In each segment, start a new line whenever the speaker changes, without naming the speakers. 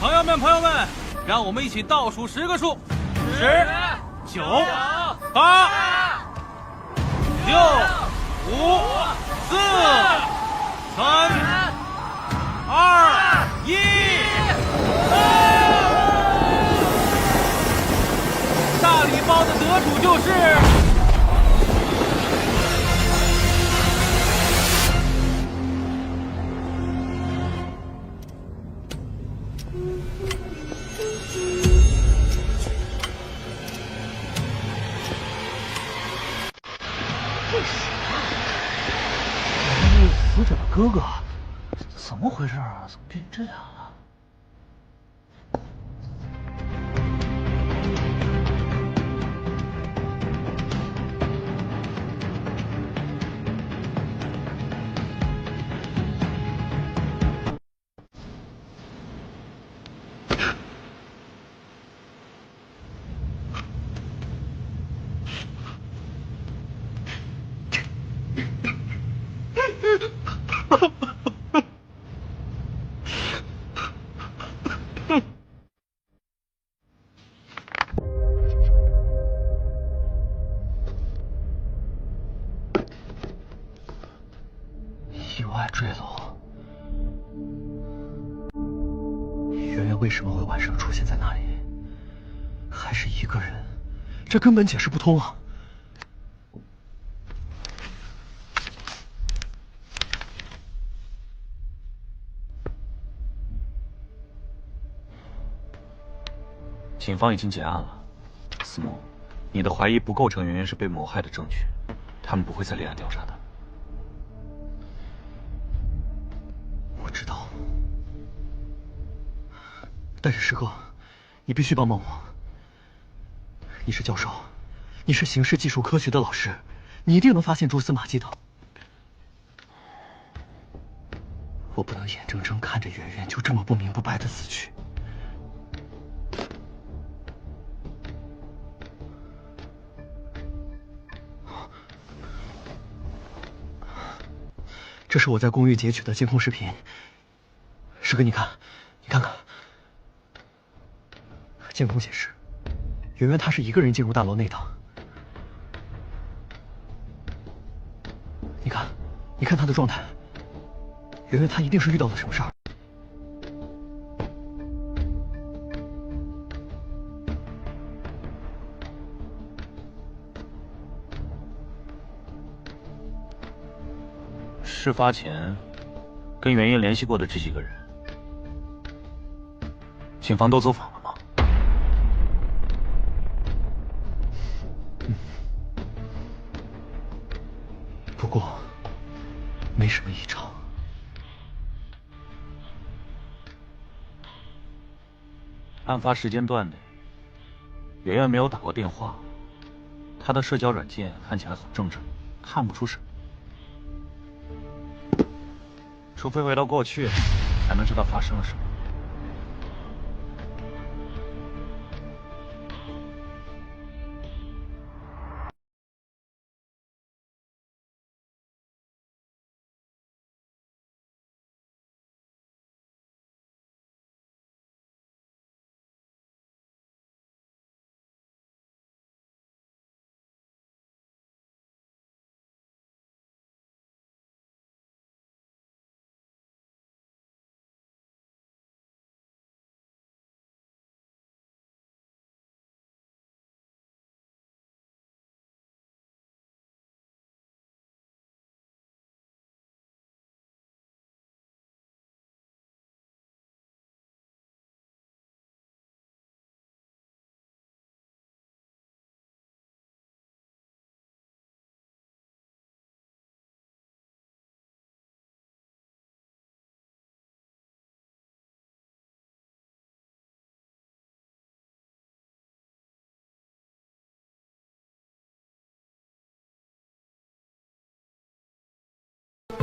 朋友们，让我们一起倒数10个数：10、9、8、6、5、4、3、2、1。大礼包的得主就是。
死者的哥哥，怎么回事啊？怎么变这样了？意外坠楼，圆圆为什么会晚上出现在那里？还是一个人？这根本解释不通啊！
警方已经结案了，思慕，你的怀疑不构成圆圆是被谋害的证据，他们不会再立案调查的。
我知道，但是师哥，你必须帮帮我。你是教授，你是刑事技术科学的老师，你一定能发现蛛丝马迹的。我不能眼睁睁看着圆圆就这么不明不白的死去。这是我在公寓截取的监控视频，师哥，你看，你看看，监控显示，圆圆她是一个人进入大楼内的。你看，你看她的状态，圆圆她一定是遇到了什么事儿。
事发前跟圆圆联系过的这几个人，警方都走访了吗？
不过没什么异常。
案发时间段内，圆圆没有打过电话，她的社交软件看起来很正常，看不出什么。除非回到过去，才能知道发生了什么。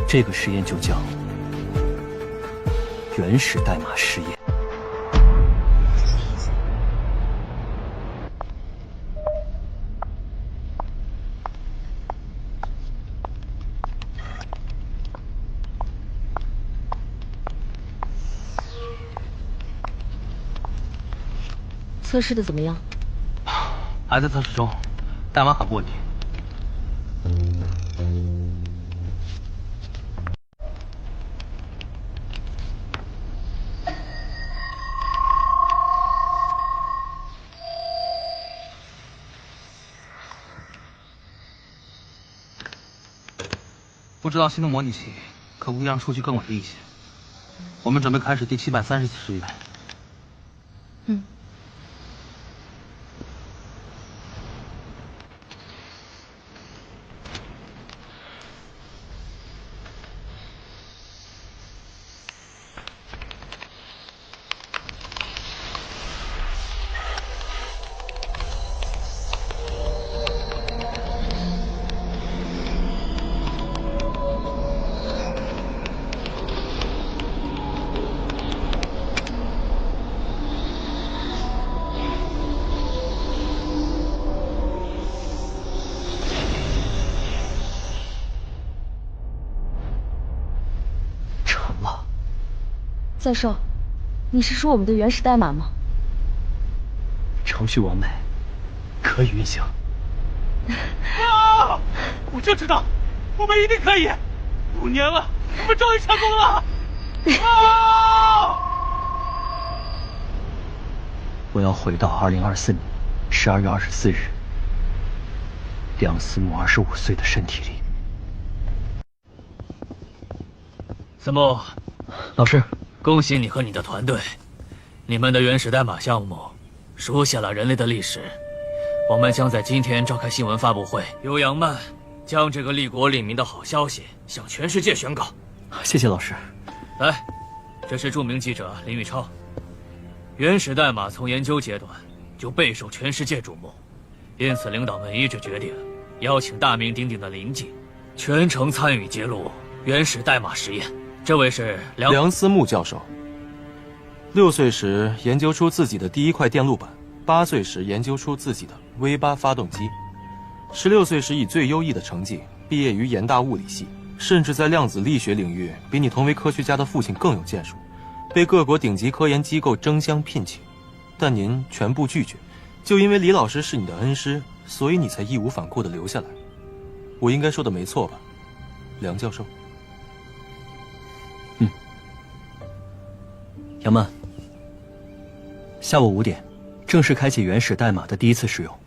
这个实验就叫原始代码实验。
测试的怎么样？
还在测试中，代码很不稳定。不知道新的模拟器可不可以让数据更稳定一些？我们准备开始第730次实验。
嗯。教授，你是说我们的原始代码吗？
程序完美，可以运行。
啊！我就知道，我们一定可以！5年了，我们终于成功了！啊！
我要回到2024年12月24日，梁思慕25岁的身体里。
思慕，
老师。
恭喜你和你的团队，你们的原始代码项目书写了人类的历史。我们将在今天召开新闻发布会，由杨曼将这个利国利民的好消息向全世界宣告。
谢谢老师。
来，这是著名记者林宇超。原始代码从研究阶段就备受全世界瞩目，因此领导们一致决定邀请大名鼎鼎的林记全程参与揭露原始代码实验。这位是梁
思慕教授。6岁时研究出自己的第一块电路板，8岁时研究出自己的 V8 发动机，16岁时以最优异的成绩毕业于研大物理系，甚至在量子力学领域比你同为科学家的父亲更有建树，被各国顶级科研机构争相聘请，但您全部拒绝，就因为李老师是你的恩师，所以你才义无反顾地留下来。我应该说的没错吧，梁教授？
杨曼，下午5点，正式开启原始代码的第一次使用。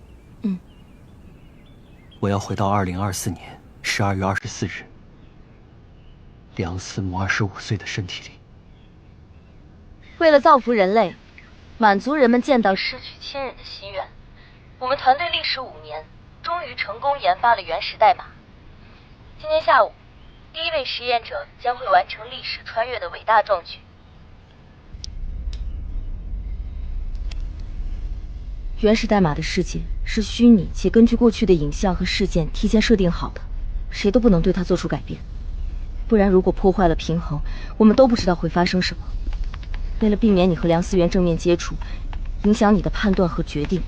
我要回到2024年12月24日，梁思慕25岁的身体里。
为了造福人类，满足人们见到失去亲人的心愿，我们团队历时5年，终于成功研发了原始代码。今天下午，第一位实验者将会完成历史穿越的伟大壮举。原始代码的世界是虚拟且根据过去的影像和事件提前设定好的，谁都不能对它做出改变，不然如果破坏了平衡，我们都不知道会发生什么。为了避免你和梁思源正面接触，影响你的判断和决定，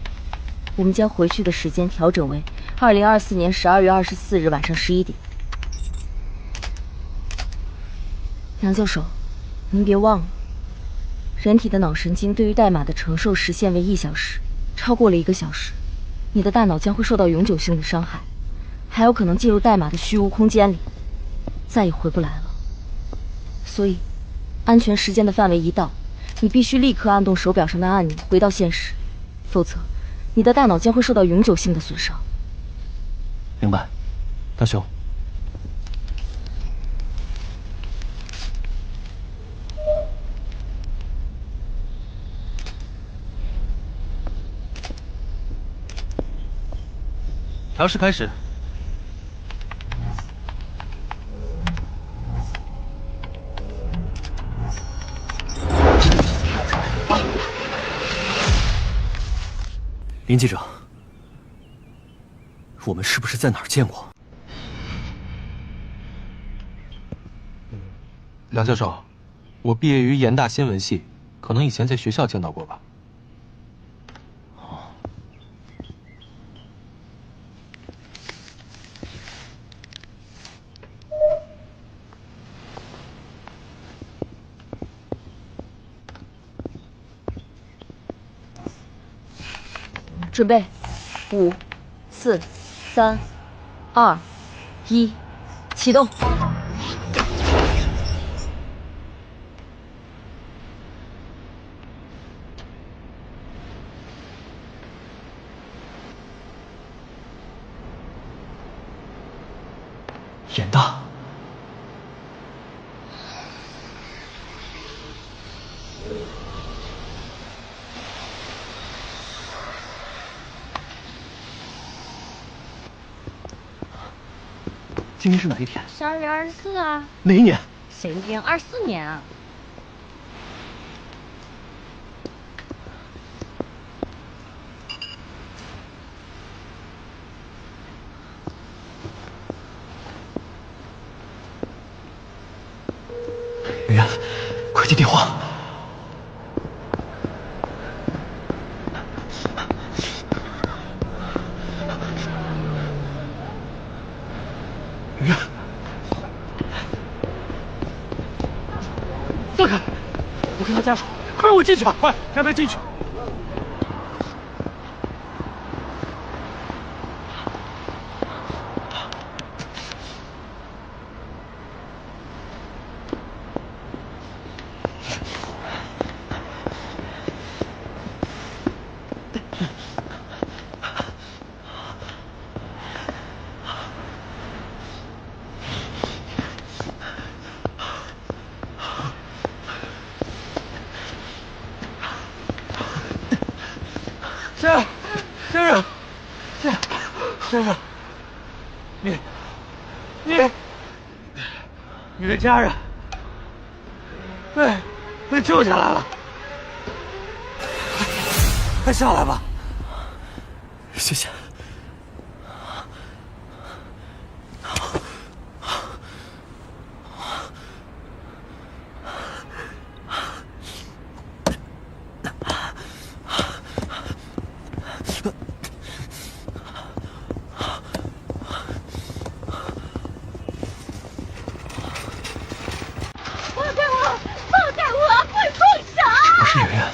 我们将回去的时间调整为2024年12月24日晚上11点。梁教授，您别忘了，人体的脑神经对于代码的承受时限为1小时。超过了1个小时，你的大脑将会受到永久性的伤害，还有可能进入代码的虚无空间里，再也回不来了。所以，安全时间的范围一到，你必须立刻按动手表上的按钮回到现实，否则，你的大脑将会受到永久性的损伤。
明白，大雄。
调试开始。
林记者，我们是不是在哪儿见过？
梁教授，我毕业于研大新闻系，可能以前在学校见到过吧。
准备，5、4、3、2、1，启动。
严大，今天是哪一天
12月24啊。
哪一年？
谁年？24年啊。
圆圆，快接电话。圆圆，放开！我跟他家属，快让我进去吧！快，让他进去。先生，你的家人被救下来了，快下来吧。谢谢。我是圆圆。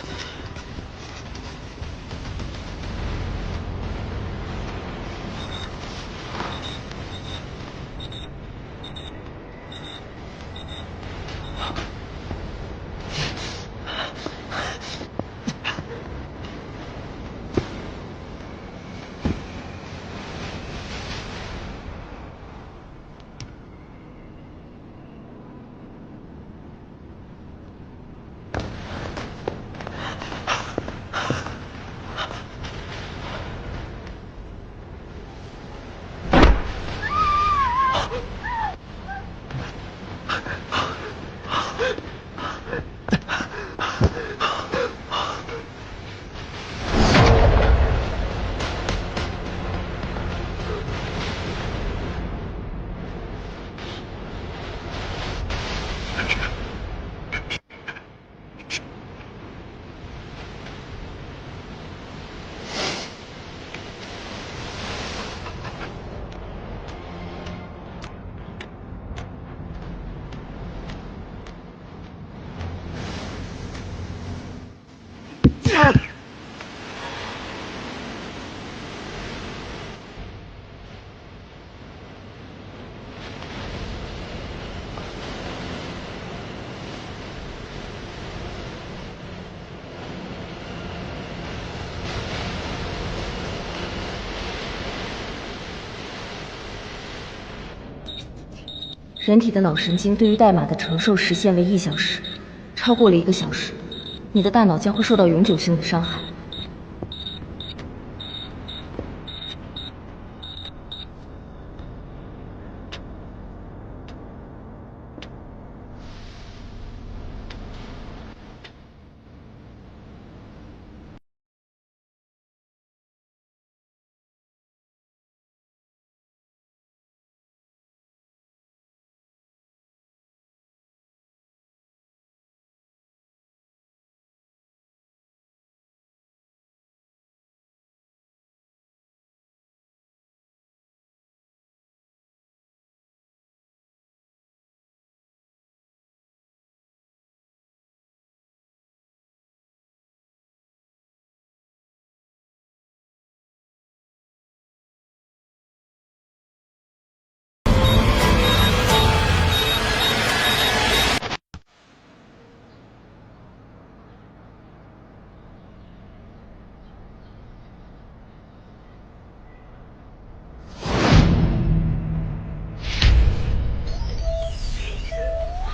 人体的脑神经对于代码的承受时限为1小时，超过了1个小时，你的大脑将会受到永久性的伤害。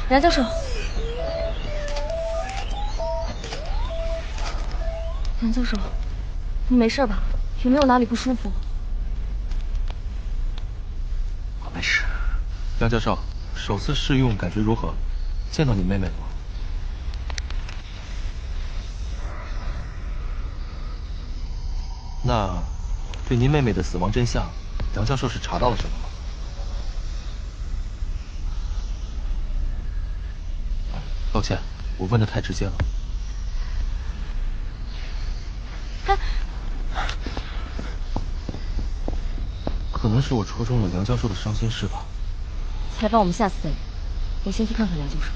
梁教授，梁教授，你没事吧？有没有哪里不舒服？
我没事。
梁教授，首次试用感觉如何？见到你妹妹了吗？那对您妹妹的死亡真相，梁教授是查到了什么吗？抱歉，我问的太直接了。可能是我戳中了梁教授的伤心事吧。
采访我们下次再聊，我先去看看梁教授。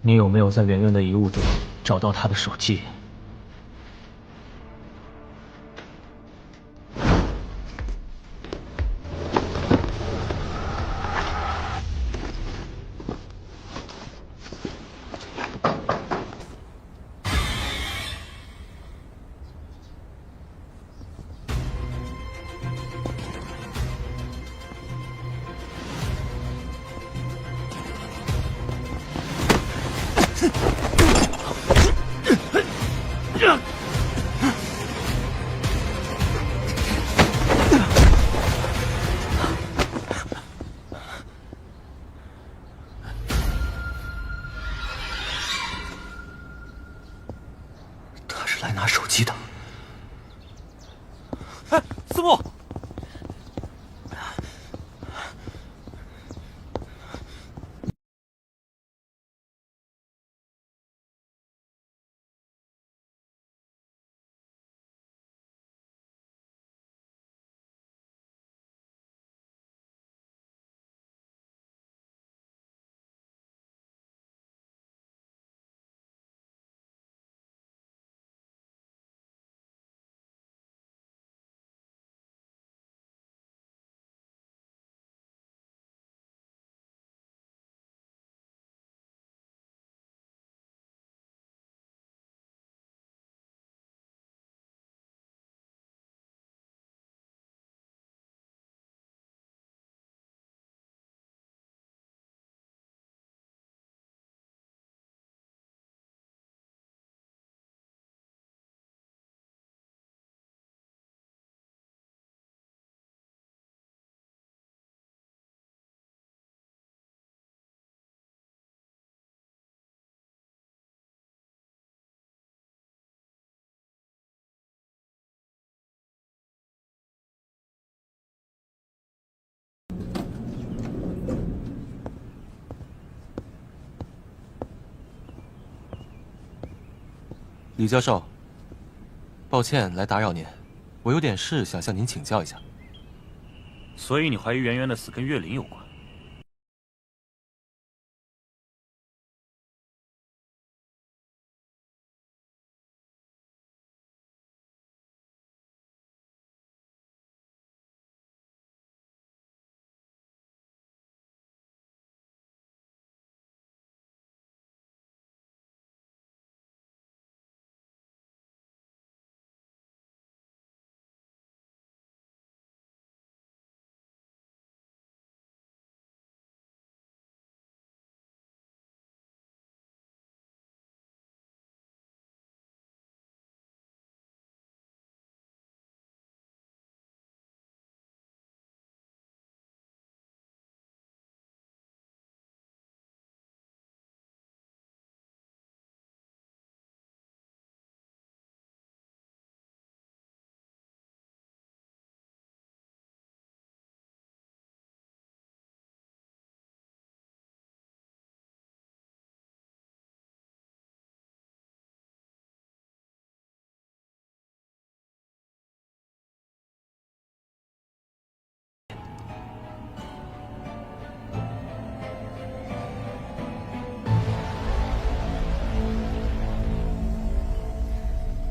你有没有在圆圆的遗物中找到她的手机？
他是来拿手机的。
哎，思慕，李教授，抱歉来打扰您，我有点事想向您请教一下。
所以你怀疑圆圆的死跟岳林有关？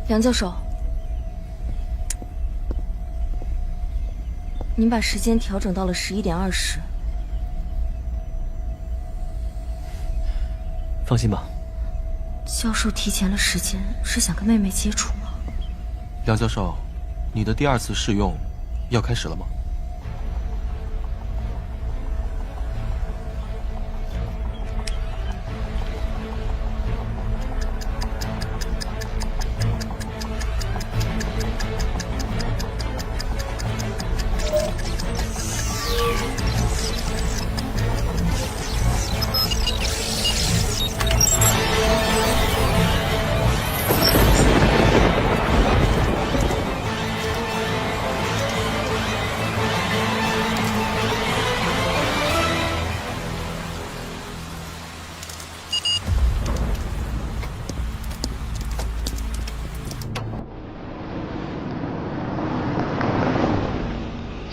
梁教授，您把时间调整到了11点20。
放心吧。
教授提前了时间，是想跟妹妹接触吗？
梁教授，你的第2次试用要开始了吗？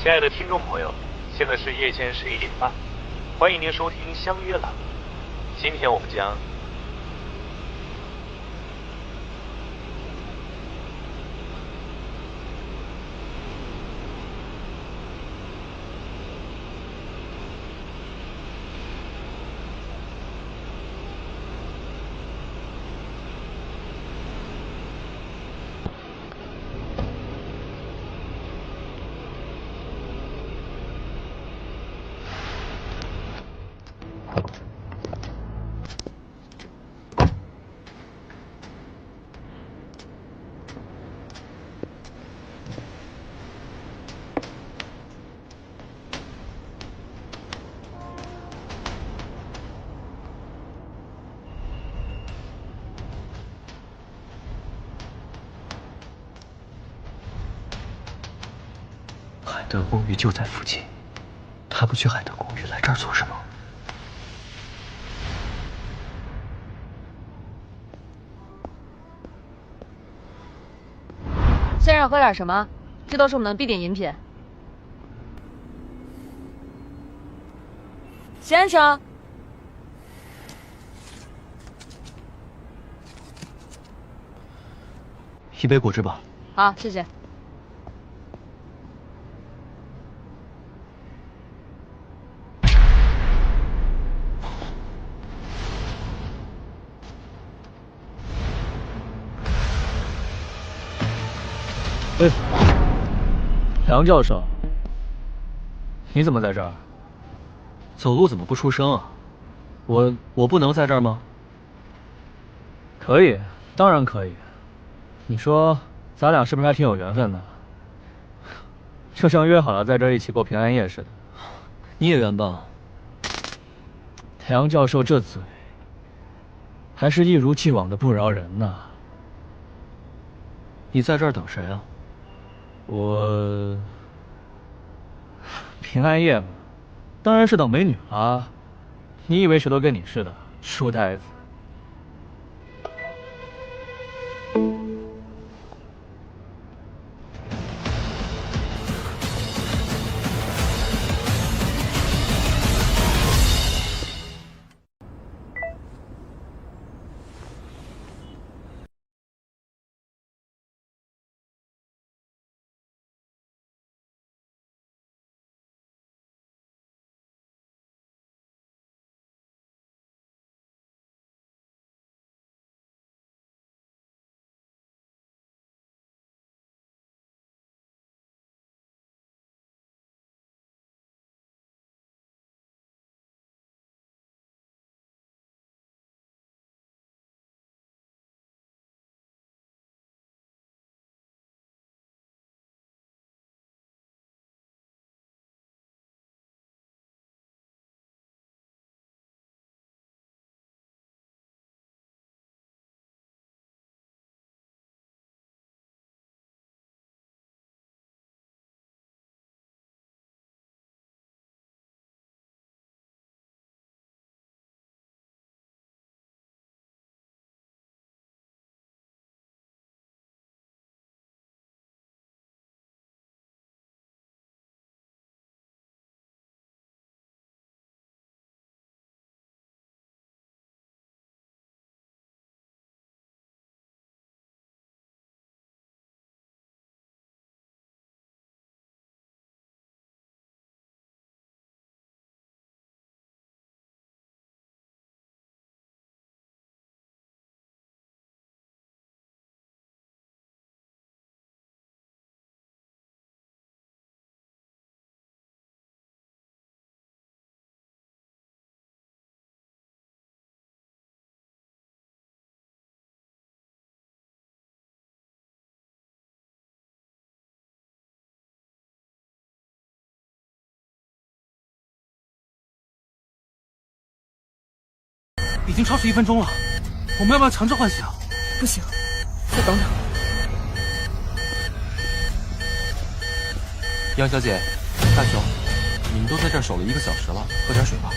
亲爱的听众朋友，现在是夜间11点半，欢迎您收听相约栏目。今天我们将
海德公寓就在附近，他不去海德公寓，来这儿做什么？
先生喝点什么？这都是我们的必点饮品。先生，
一杯果汁吧。
好，谢谢。
梁教授，你怎么在这儿？
走路怎么不出声啊？我不能在这儿吗？
可以，当然可以。你说咱俩是不是还挺有缘分的？就像约好了在这儿一起过平安夜似的。
你也冤吧？
梁教授这嘴，还是一如既往的不饶人呐。
你在这儿等谁啊？
我平安夜嘛，当然是等美女啦。你以为谁都跟你似的，书呆子？
已经超时1分钟了，我们要不要强制唤醒？
不行，再等等。
杨小姐，大雄，你们都在这儿守了1个小时了，喝点水吧。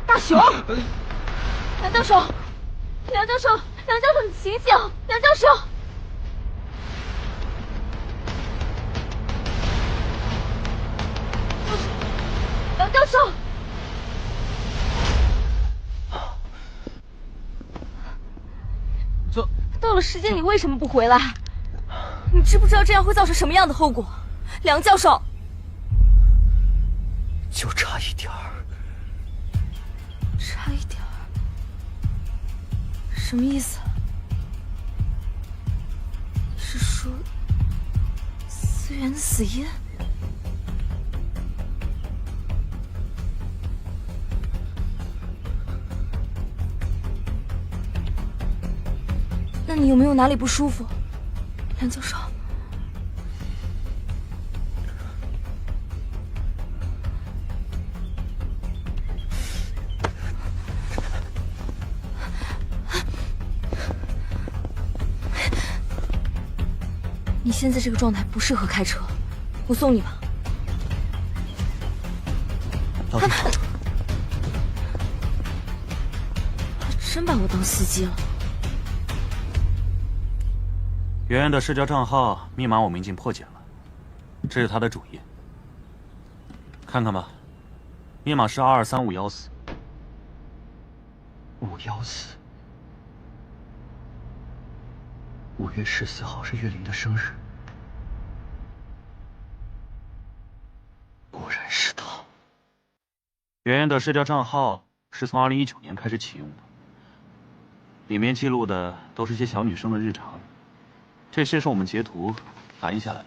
大雄，梁教授，梁教授，梁教授，你醒醒！梁教授，梁教授，
这
到了时间，你为什么不回来？你知不知道这样会造成什么样的后果？梁教授，
就差一点儿。
差一点儿，什么意思？你是说思源的死因？那你有没有哪里不舒服，梁教授？你现在这个状态不适合开车，我送你吧。
老弟，
他真把我当司机了。
圆圆的社交账号密码我们已经破解了，这是他的主页，看看吧，密码是223514。
514。5月14号是月玲的生日，果然是他。
圆圆的社交账号是从2019年开始启用的，里面记录的都是些小女生的日常，这些是我们截图打印下来的。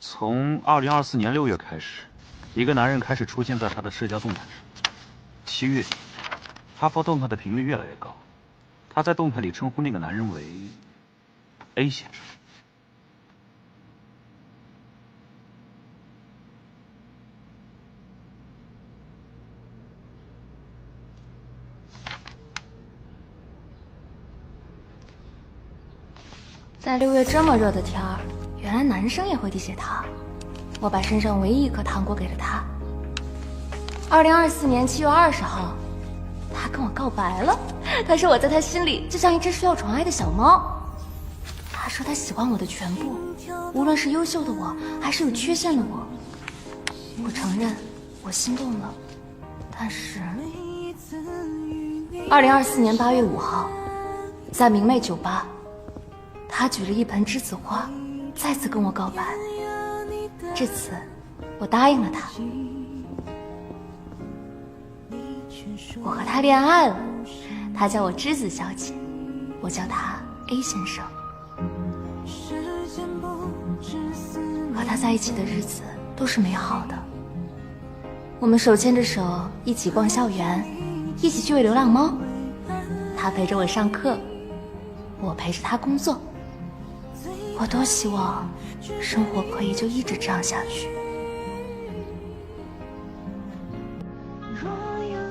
从2024年6月开始，一个男人开始出现在他的社交动态上。7月底，他发动态的频率越来越高。他在动态里称呼那个男人为 A 先生。
在6月这么热的天儿，原来男生也会递血糖。我把身上唯一一颗糖果给了他。2024年7月20号，他跟我告白了。他说我在他心里就像一只需要宠爱的小猫。他说他喜欢我的全部，无论是优秀的我，还是有缺陷的我。我承认，我心动了。但是，2024年8月5号，在明媚酒吧，他举了一盆栀子花，再次跟我告白。这次，我答应了他。我和他恋爱了，他叫我栀子小姐，我叫他 A 先生。和他在一起的日子都是美好的。我们手牵着手一起逛校园，一起去喂流浪猫。他陪着我上课，我陪着他工作。我多希望生活可以就一直这样下去。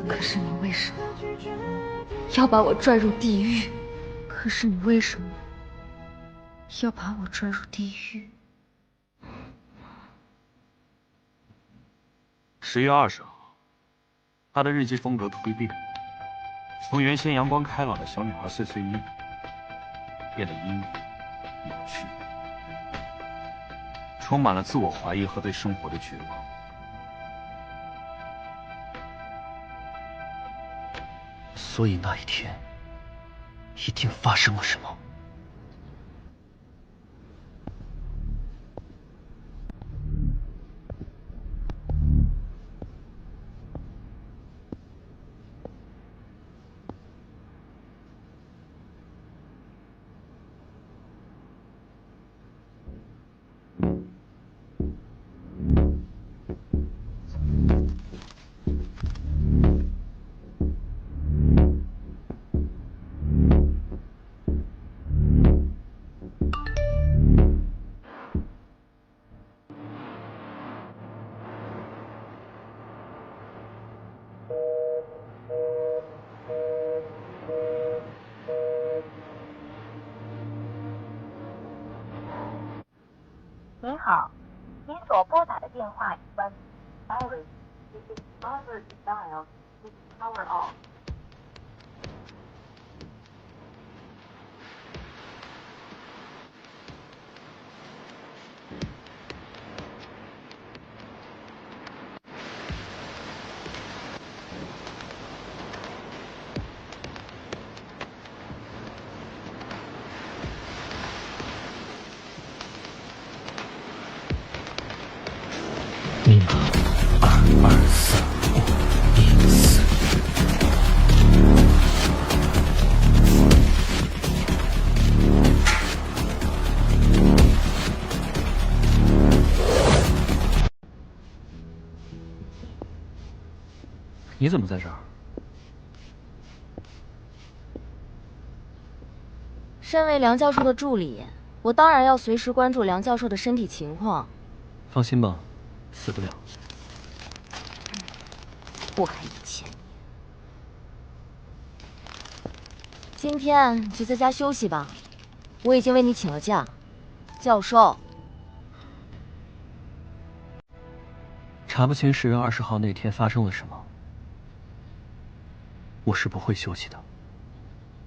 可是你为什么要把我拽入地狱？可是你为什么要把我拽入地狱
？10月20号，他的日记风格蜕变，从原先阳光开朗的小女孩碎碎念，变得阴郁扭曲，充满了自我怀疑和对生活的绝望。
所以那一天，一定发生了什么。
Power off。
密码224514。你怎么在这儿？
身为梁教授的助理，我当然要随时关注梁教授的身体情况。
放心吧，死不了。
我还以前你。今天就在家休息吧，我已经为你请了假。教授，
查不清10月20号那天发生了什么，我是不会休息的。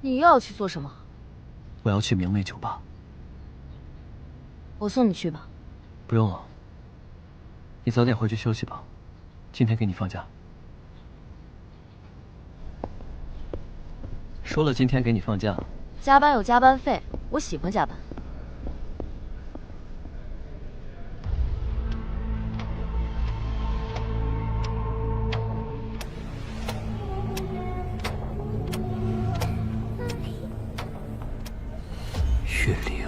你又要去做什么？
我要去明媚酒吧。
我送你去吧。
不用了，你早点回去休息吧。今天给你放假。说了今天给你放假。
加班有加班费，我喜欢加班。
月灵，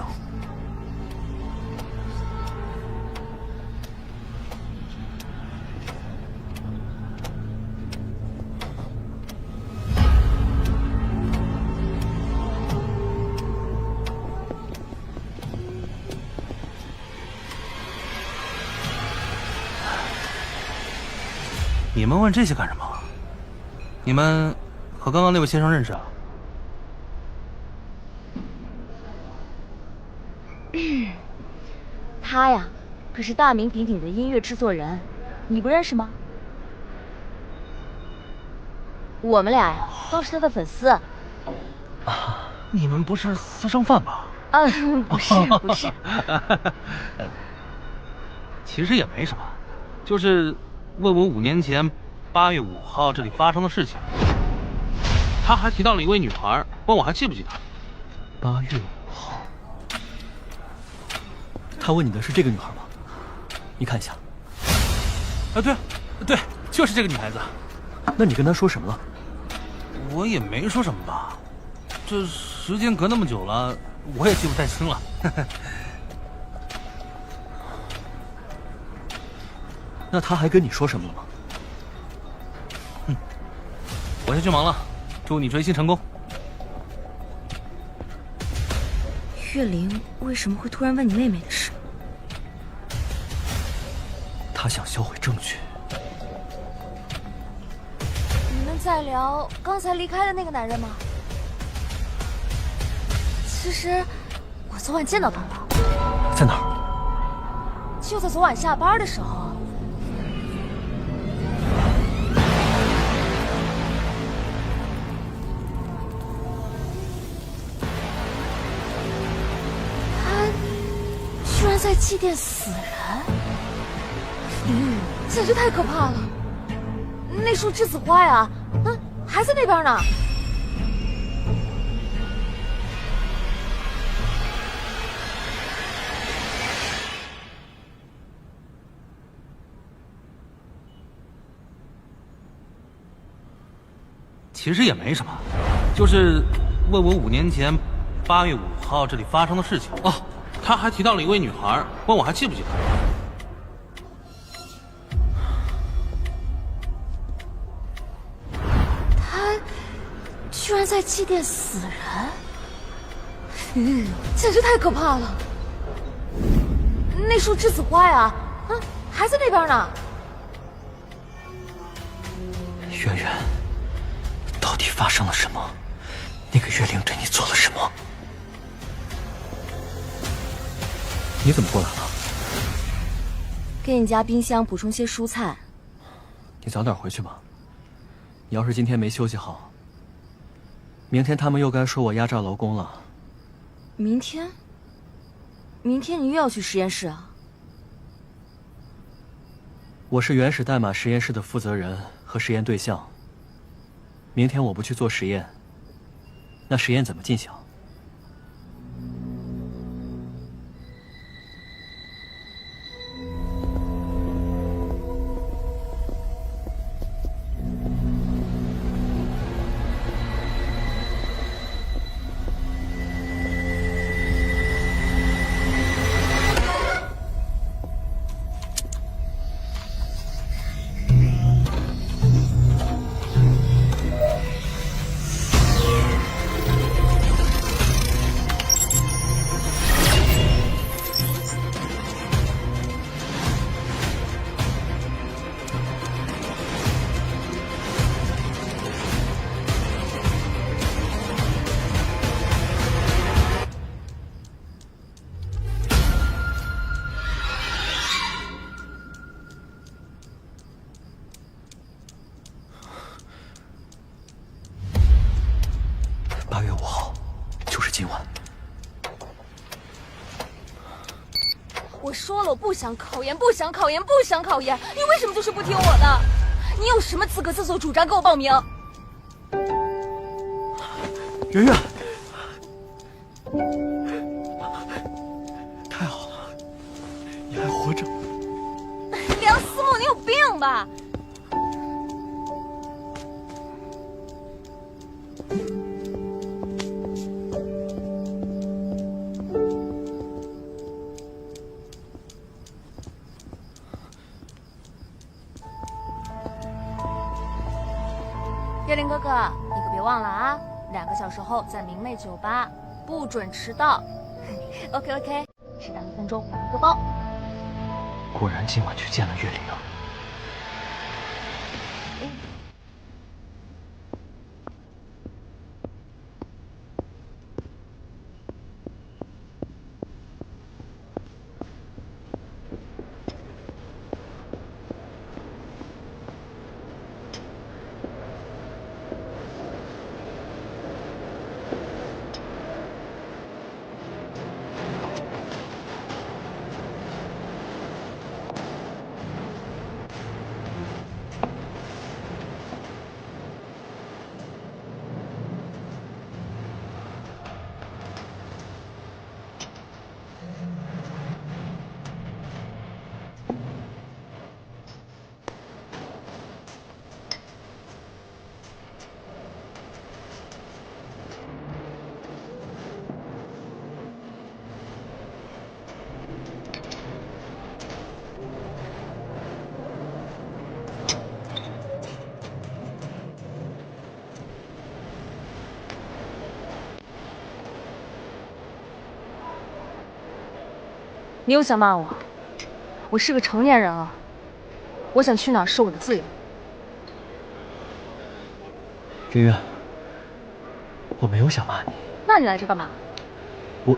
你们问这些干什么？你们和刚刚那位先生认识啊？
他呀，可是大名鼎鼎的音乐制作人，你不认识吗？我们俩呀，都是他的粉丝。
啊，你们不是私生饭吧？
不是不是。
其实也没什么，就是问我5年前8月5号这里发生的事情。他还提到了一位女孩，问我还记不记得。
8月5号，他问你的是这个女孩吗？你看一下。
啊，对，就是这个女孩子。
那你跟她说什么了？
我也没说什么吧，这时间隔那么久了，我也记不太清了。
那他还跟你说什么了吗？
我先去忙了，祝你追星成功。
月灵为什么会突然问你妹妹的事？
他想销毁证据。
你们在聊刚才离开的那个男人吗？其实我昨晚见到他了。
在哪儿？
就在昨晚下班的时候。他居然在祭奠死人，简直太可怕了！那束栀子花呀，还在那边呢。
其实也没什么，就是问我5年前8月5号这里发生的事情。哦，他还提到了一位女孩，问我还记不记得。
他居然在祭奠死人，简直太可怕了！那束栀子花呀，还在那边呢。
圆圆，到底发生了什么？那个月灵对你做了什么？你怎么过来了？
给你家冰箱补充些蔬菜。
你早点回去吧，你要是今天没休息好，明天他们又该说我压榨劳工了。
明天？明天你又要去实验室啊？
我是原始代码实验室的负责人和实验对象。明天我不去做实验，那实验怎么进行？8月5号，就是今晚。
我说了，我不想考研，不想考研，不想考研，你为什么就是不听我的？你有什么资格自作主张给我报名？
圆圆，太好了，你还活着。
梁思慕，你有病吧？叶林哥哥，你可别忘了啊！2个小时后在明媚酒吧，不准迟到。OK， 迟到1分钟1个包。
果然今晚去见了岳灵。
你又想骂我？我是个成年人了，我想去哪儿是我的自由。
圆圆，我没有想骂你。
那你来这干嘛？
我。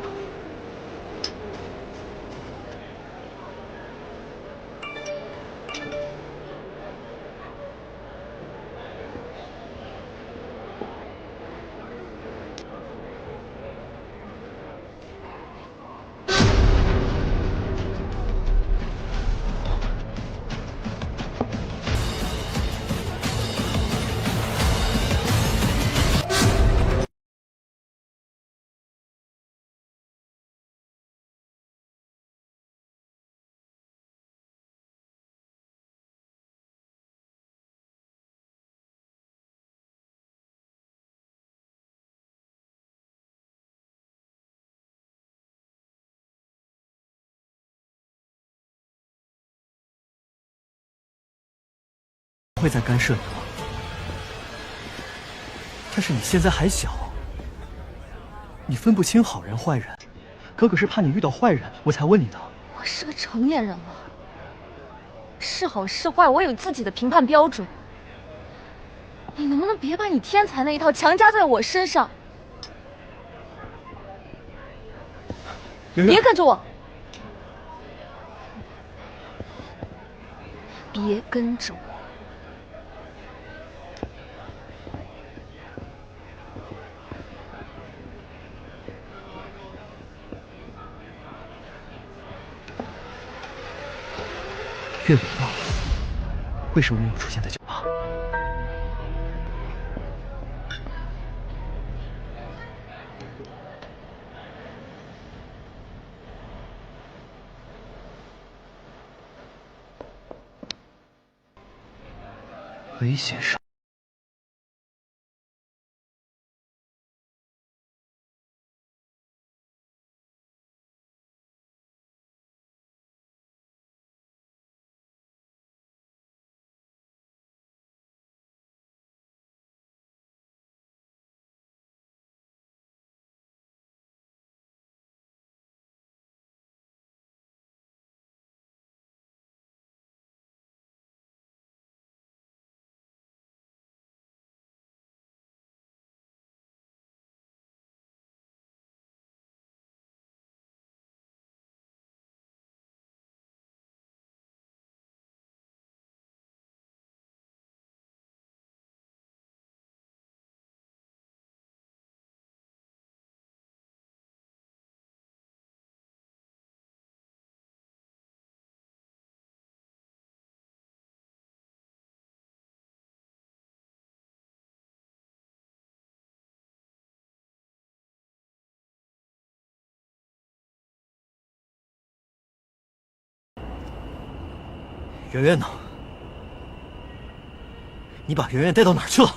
不会再干涉你了，但是你现在还小，你分不清好人坏人。哥哥是怕你遇到坏人，我才问你的。
我是个成年人了，是好是坏，我有自己的评判标准。你能不能别把你天才那一套强加在我身上？别跟着我！别跟着我！
岳伟呢？为什么没有出现在酒吧？危险上。圆圆呢？你把圆圆带到哪儿去了？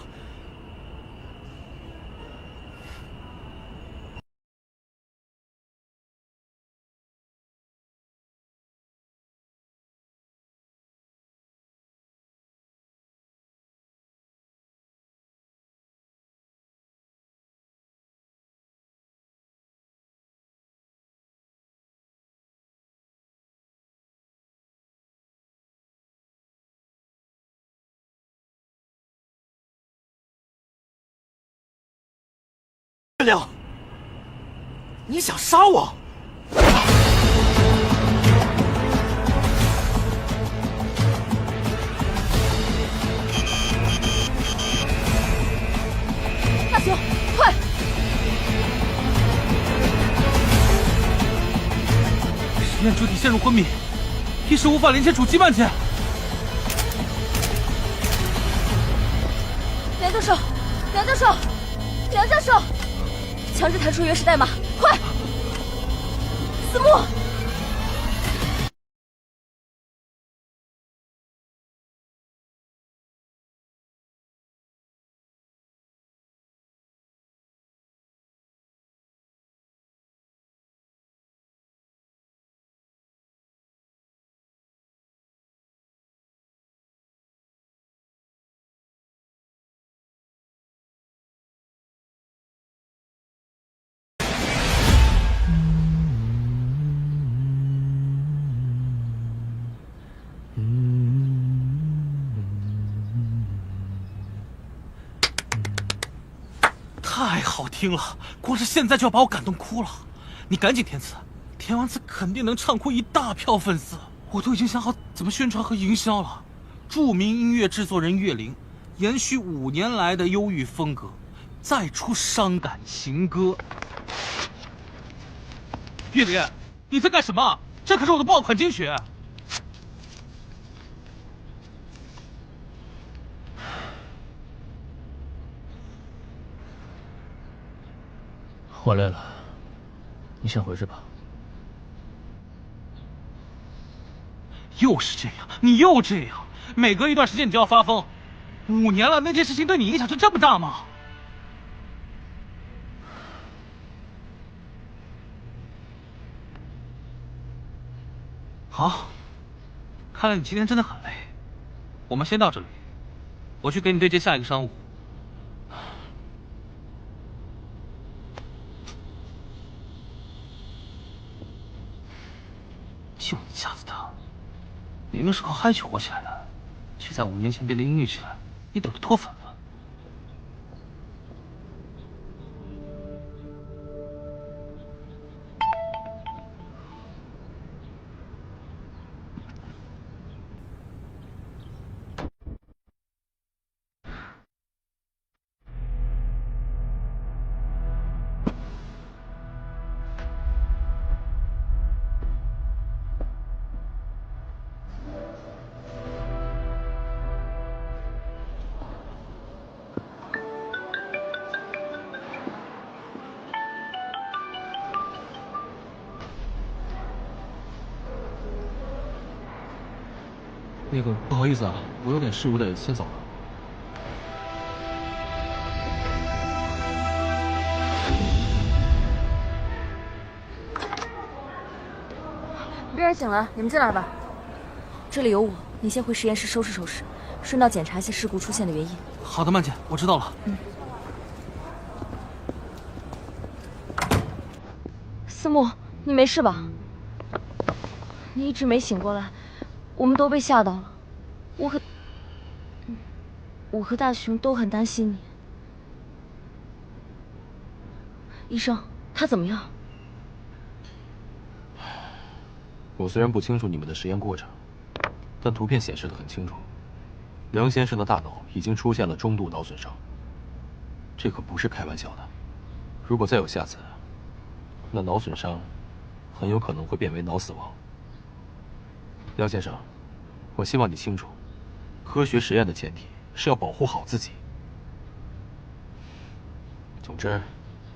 月亮，你想杀我？
大雄，快！
实验主体陷入昏迷，一时无法连接主机慢件。
梁教授，梁教授，梁教授！强制弹出原始代码，快！子木，
太好听了，光是现在就要把我感动哭了。你赶紧填词，填完词肯定能唱哭一大票粉丝。我都已经想好怎么宣传和营销了。著名音乐制作人岳林，延续5年来的忧郁风格，再出伤感情歌。岳林，你在干什么？这可是我的爆款精选。
我累了，你先回去吧。
又是这样，你又这样，每隔一段时间你就要发疯。5年了，那件事情对你影响就这么大吗？好，看来你今天真的很累。我们先到这里，我去给你对接下一个商务。就你架子大，明明是靠嗨曲火起来的，却在5年前变得阴郁起来，你等着脱粉吧。
那个不好意思啊，我有点事，我得先走了。
病人醒了，你们进来吧。
这里有我，你先回实验室收拾收拾，顺道检查一下事故出现的原因。
好的，曼姐，我知道了。
思慕，你没事吧？你一直没醒过来，我们都被吓到了。我和大雄都很担心你。医生，他怎么样？
我虽然不清楚你们的实验过程，但图片显示得很清楚，梁先生的大脑已经出现了中度脑损伤，这可不是开玩笑的。如果再有下次，那脑损伤很有可能会变为脑死亡。梁先生，我希望你清楚，科学实验的前提是要保护好自己。总之，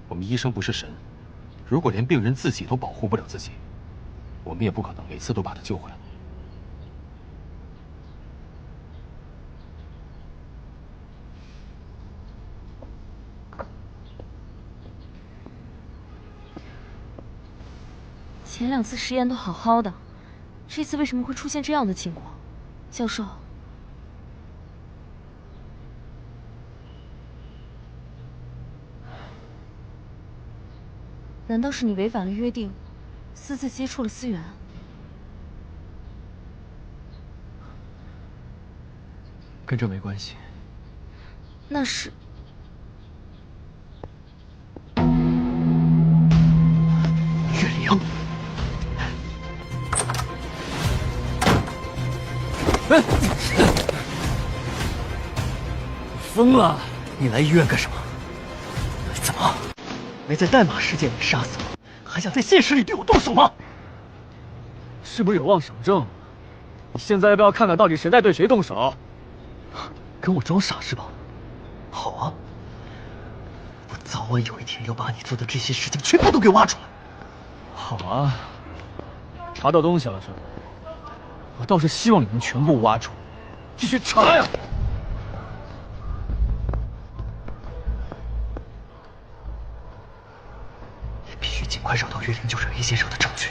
我们医生不是神，如果连病人自己都保护不了自己，我们也不可能每次都把他救回来。
前2次实验都好好的，这次为什么会出现这样的情况？教授，难道是你违反了约定，私自接触了思源？
跟这没关系。
那是
岳灵。
疯了！
你来医院干什么？怎么没在代码世界里杀死我，还想在现实里对我动手吗？
是不是有妄想症？你现在要不要看看到底谁在对谁动手？
跟我装傻是吧？好啊，我早晚有一天要把你做的这些事情全部都给挖出来。
好啊，查到东西了是吧？我倒是希望你能全部挖出来，继续查呀！
必须尽快找到岳灵救人 A 先生的证据。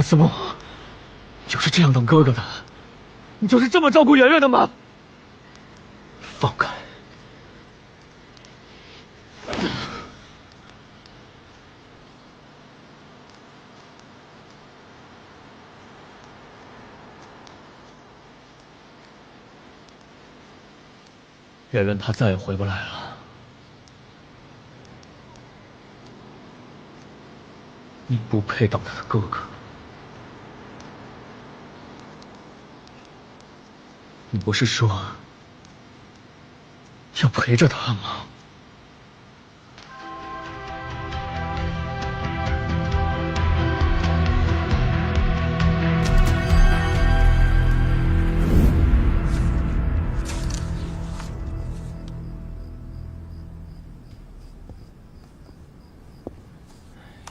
思梦，你就是这样当哥哥的？你就是这么照顾圆圆的吗？放开！圆圆她再也回不来了。你不配当他的哥哥。你不是说要陪着他吗？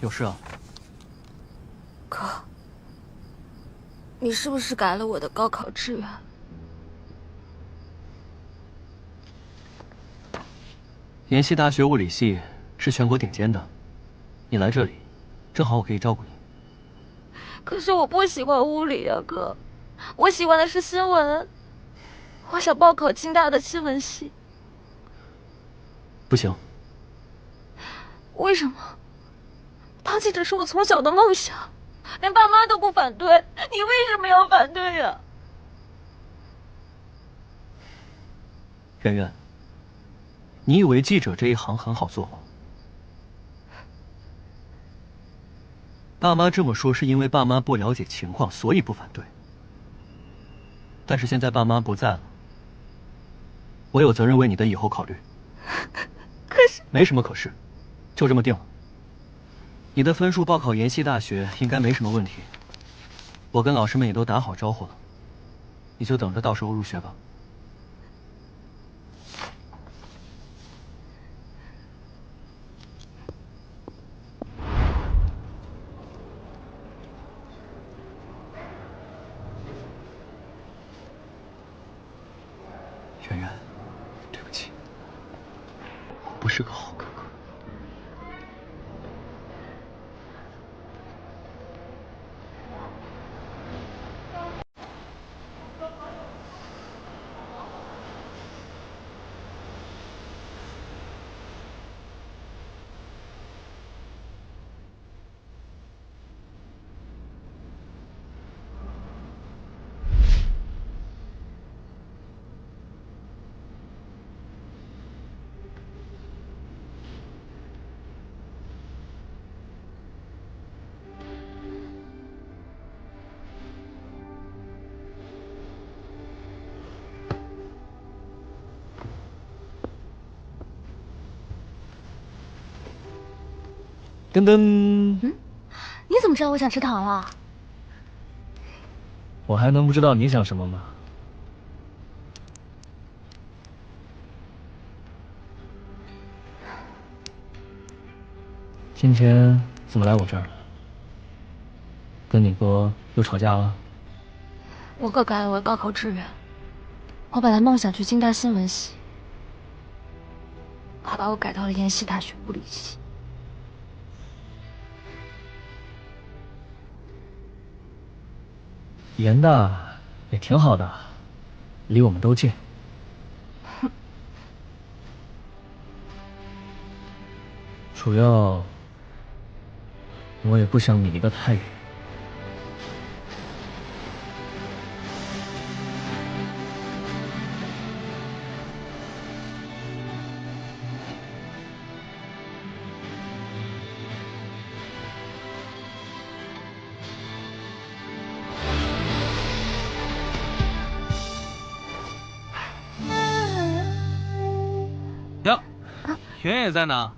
有事啊？
哥，你是不是改了我的高考志愿？
延禧大学物理系是全国顶尖的，你来这里，正好我可以照顾你。
可是我不喜欢物理啊，哥，我喜欢的是新闻，我想报考清大的新闻系。
不行。
为什么？当记者是我从小的梦想，连爸妈都不反对，你为什么要反对呀？
圆圆，你以为记者这一行很好做吗？爸妈这么说是因为爸妈不了解情况，所以不反对。但是现在爸妈不在了，我有责任为你的以后考虑。
可是
没什么可是，就这么定了。你的分数报考延禧大学应该没什么问题，我跟老师们也都打好招呼了，你就等着到时候入学吧。圆圆，对不起，我不是个好哥哥。噔噔，
你怎么知道我想吃糖了？
我还能不知道你想什么吗？今天怎么来我这儿了？跟你哥又吵架了？
我哥改了我的高考志愿，我本来梦想去京大新闻系，他把我改到了延禧大学物理系。
延大也挺好的，离我们都近。主要我也不想你离得太远。
哟，圆圆也在呢。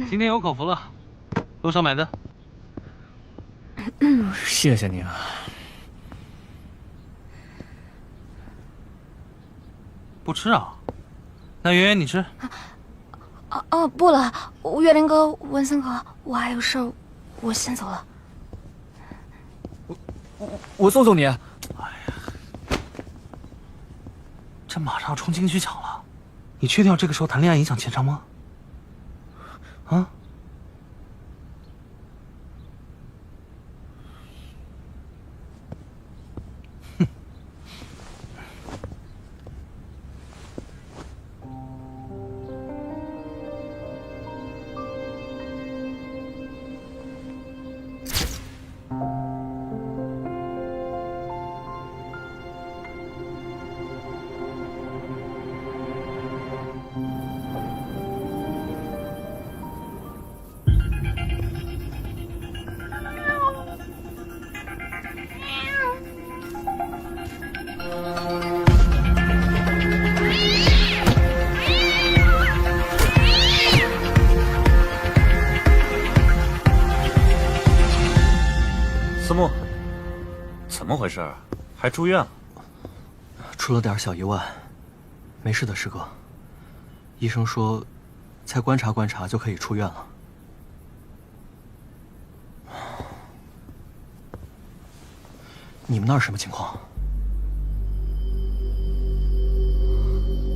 今天有口福了，路上买的。
谢谢你啊。
不吃啊？那圆圆你吃。
不了，岳林哥、文森哥，我还有事儿，我先走了。
我送送你。哎
呀，这马上要冲进去抢了，你确定要这个时候谈恋爱影响前程吗？啊？
怎么回事？还住院了？
出了点小意外，没事的，师哥。医生说，再观察观察就可以出院了。你们那儿什么情况？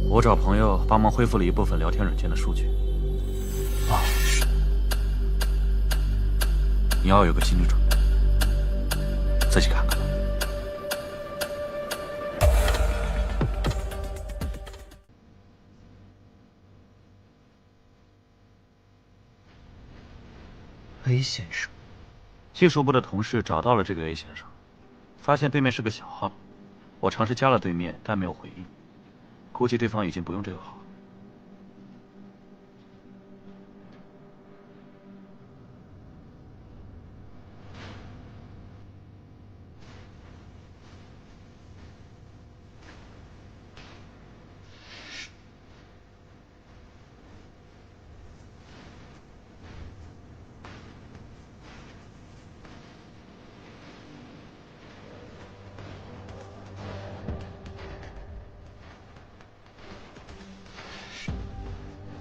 我找朋友帮忙恢复了一部分聊天软件的数据。
啊，
你要有个心理准备，自己看看。
A 先生，
技术部的同事找到了这个 A 先生，发现对面是个小号，我尝试加了对面，但没有回应，估计对方已经不用这个号了。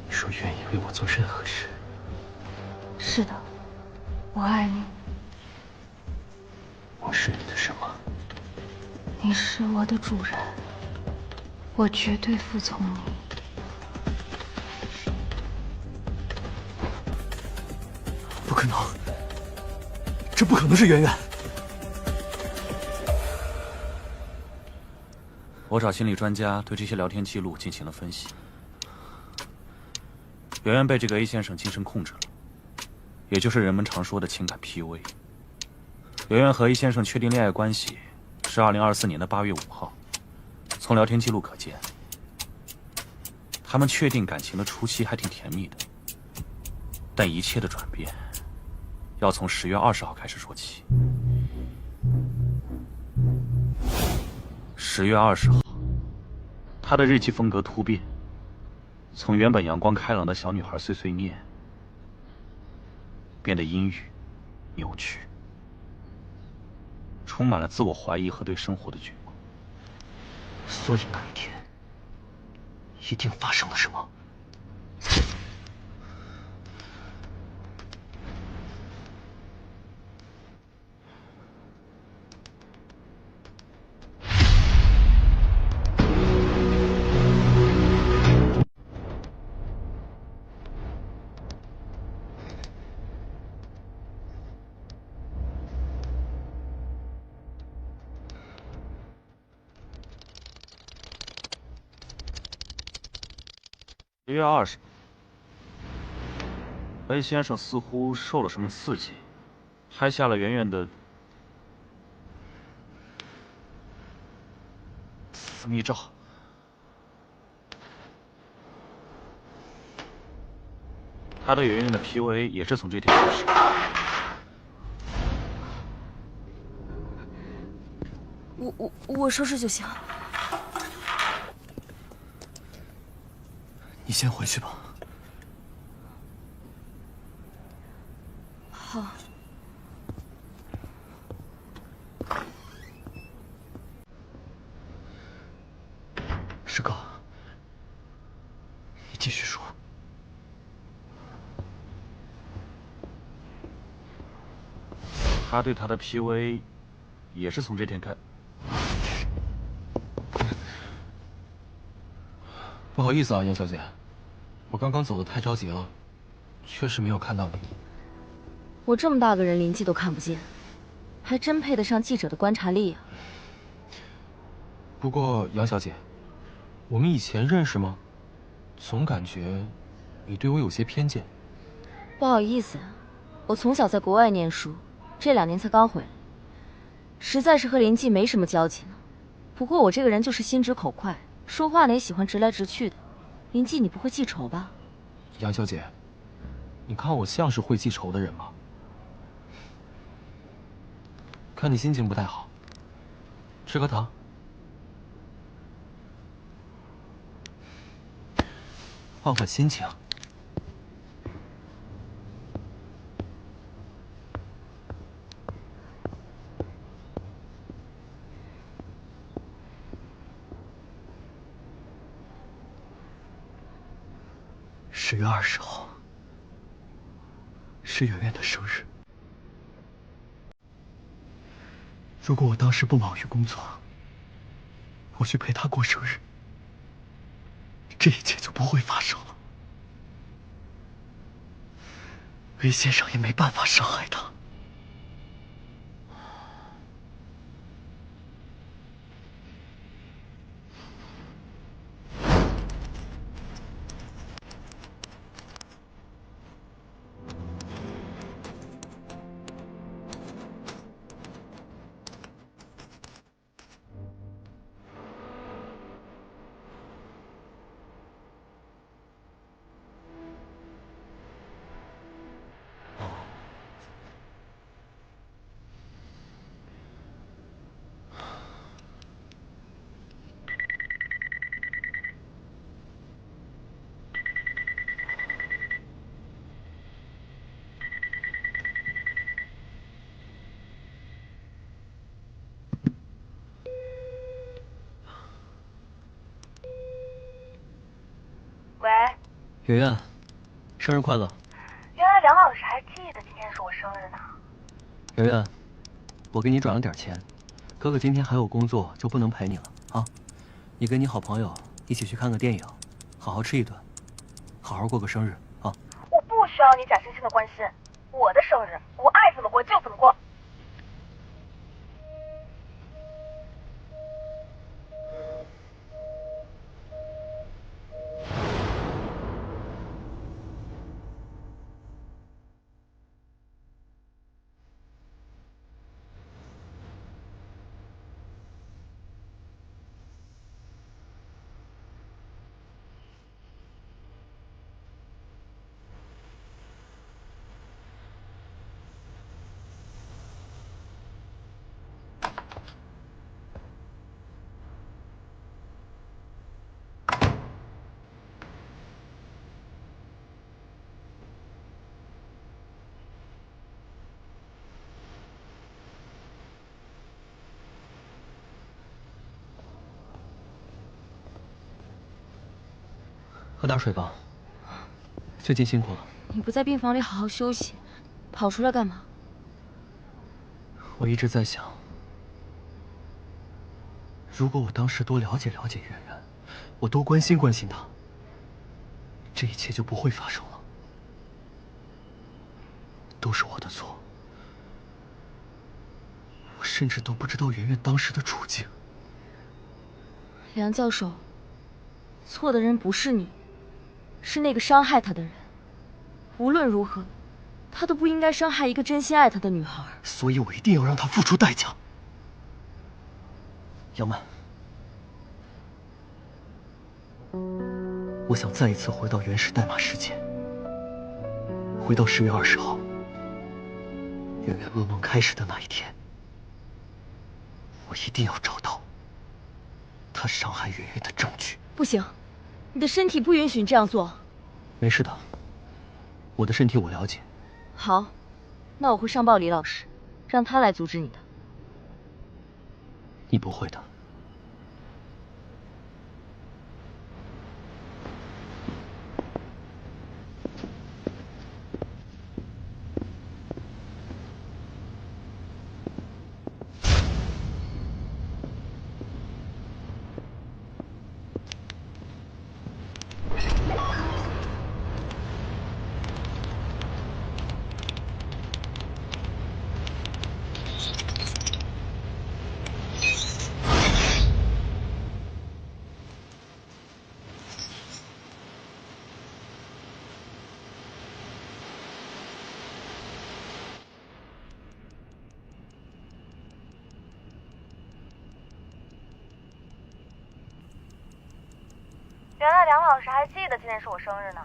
你说愿意为我做任何事。
是的，我爱你。
我是你的什么？
你是我的主人，我绝对服从你。
不可能，这不可能是圆圆。
我找心理专家对这些聊天记录进行了分析。圆圆被这个 A 先生精神控制了，也就是人们常说的情感 PUA。圆圆和 A 先生确定恋爱关系是2024年的8月5号，从聊天记录可见，他们确定感情的初期还挺甜蜜的，但一切的转变要从10月20号开始说起。10月20号，她的日记风格突变，从原本阳光开朗的小女孩碎碎念，变得阴郁、扭曲，充满了自我怀疑和对生活的绝望。
所以那一天，一定发生了什么。
10月20日，A 先生似乎受了什么刺激，拍下了圆圆的私密照。他对圆圆的 PUA 也是从这天开始。
我收拾就行。
你先回去吧。
好。
师哥，你继续说。
他对他的 PUA 也是从这天开。
不好意思啊，杨小姐，我刚刚走的太着急了，确实没有看到你。
我这么大个人，临记都看不见，还真配得上记者的观察力啊。
不过杨小姐，我们以前认识吗？总感觉你对我有些偏见。
不好意思，我从小在国外念书，这2年才刚回来，实在是和临记没什么交集呢。不过我这个人就是心直口快，说话呢也喜欢直来直去的。临记，你不会记仇吧？
杨小姐，你看我像是会记仇的人吗？看你心情不太好，吃颗糖。
换换心情。10月20号，是圆圆的生日。如果我当时不忙于工作，我去陪她过生日，这一切就不会发生了。魏先生也没办法伤害她。
喂，
圆圆，生日快乐！
原来梁老师还记得今天是我生日呢。
圆圆，我给你转了点钱，哥哥今天还有工作，就不能陪你了啊。你跟你好朋友一起去看个电影，好好吃一顿，好好过个生日啊。
我不需要你假惺惺的关心，我的生日我爱怎么过就怎么过。
喝点水吧，最近辛苦了。
你不在病房里好好休息，跑出来干嘛？
我一直在想，如果我当时多了解了解圆圆，我多关心关心她，这一切就不会发生了。都是我的错，我甚至都不知道圆圆当时的处境。
梁教授，错的人不是你，是那个伤害他的人。无论如何，他都不应该伤害一个真心爱他的女孩。
所以我一定要让他付出代价。杨曼，我想再一次回到原始代码世界，回到10月20号，圆圆噩梦开始的那一天。我一定要找到他伤害圆圆的证据。
不行，你的身体不允许你这样做。
没事的，我的身体我了解。
好，那我会上报李老师，让他来阻止你的。
你不会的。
原来梁老师还记得今天是我生日呢。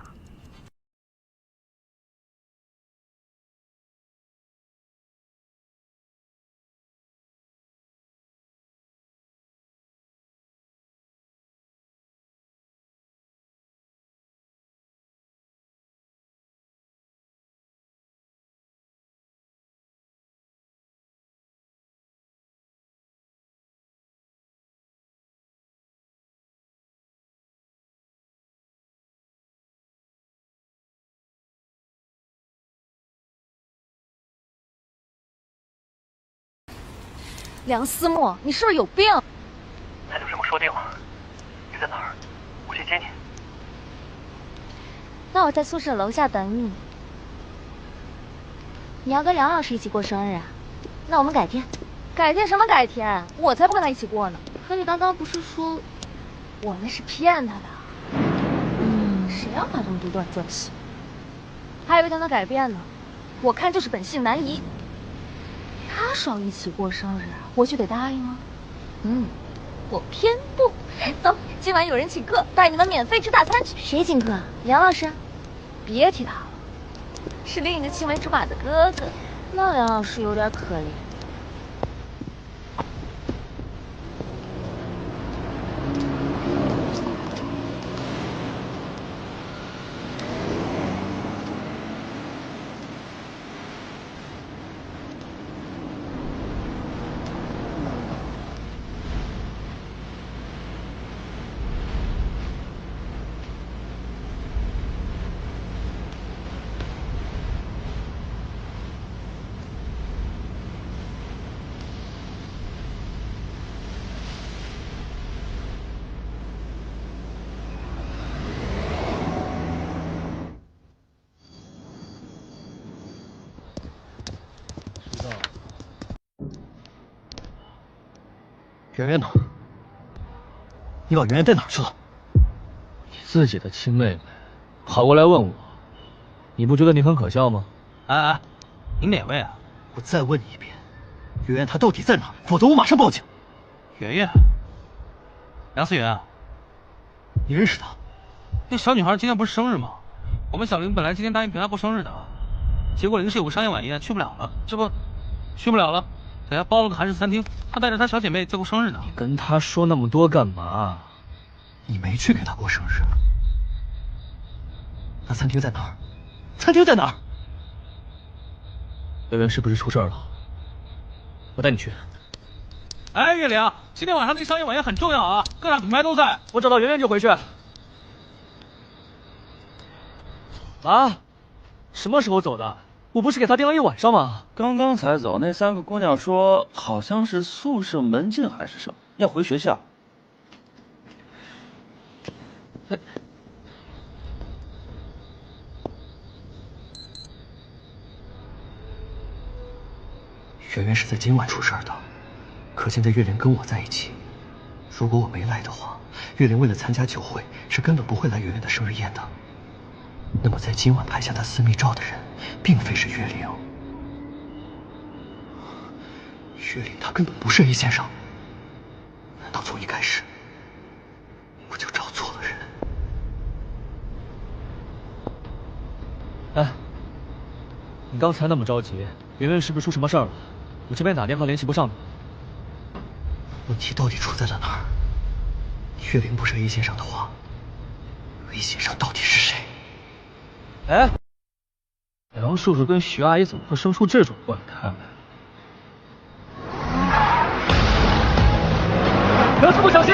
梁思墨，你是不是有病？
那就这么说定了。你在哪儿？我去接你。
那我在宿舍楼下等你。你要跟梁老师一起过生日啊？那我们改天。改天什么改天？我才不跟他一起过呢。可你刚刚不是说，我那是骗他的？谁要把这么独断专行？还以为他能改变呢。我看就是本性难移。他说要一起过生日，我就得答应吗？我偏不。走，今晚有人请客，带你们免费吃大餐去。谁请客？梁老师。别提他了，是另一个青梅竹马的哥哥。那梁老师有点可怜。
圆圆呢？你把圆圆带哪儿去了？
你自己的亲妹妹跑过来问我，你不觉得你很可笑吗？
哎，你哪位啊？
我再问你一遍，圆圆她到底在哪儿？否则我马上报警。
圆圆，梁思源，
你认识她？
那小女孩今天不是生日吗？我们小林本来今天答应陪她过生日的，结果临时有个商业晚宴去不了了，这不去不了了，给她包了个韩式餐厅，她带着她小姐妹在过生日呢。
你跟她说那么多干嘛？
你没去给她过生日。那餐厅在哪儿？餐厅在哪儿？
圆圆是不是出事了？我带你去。
哎，月玲，今天晚上那商业晚宴很重要啊，各大品牌都在。
我找到圆圆就回去。啊？什么时候走的？我不是给她盯了一晚上吗？
刚刚才走，那3个姑娘说好像是宿舍门禁还是什么，要回学校。
圆圆是在今晚出事的，可现在月玲跟我在一起。如果我没来的话，月玲为了参加酒会，是根本不会来圆圆的生日宴的。那么在今晚拍下她私密照的人，并非是月玲。月玲她根本不是 A 先生。难道从一开始我就找错了人？
哎，你刚才那么着急，圆圆是不是出什么事儿了？我这边打电话联系不上你。
问题到底出在了哪儿？月玲不是 A 先生的话，A 先生到底是谁？
哎，梁叔叔跟徐阿姨怎么会生出这种怪胎来？梁师傅小心！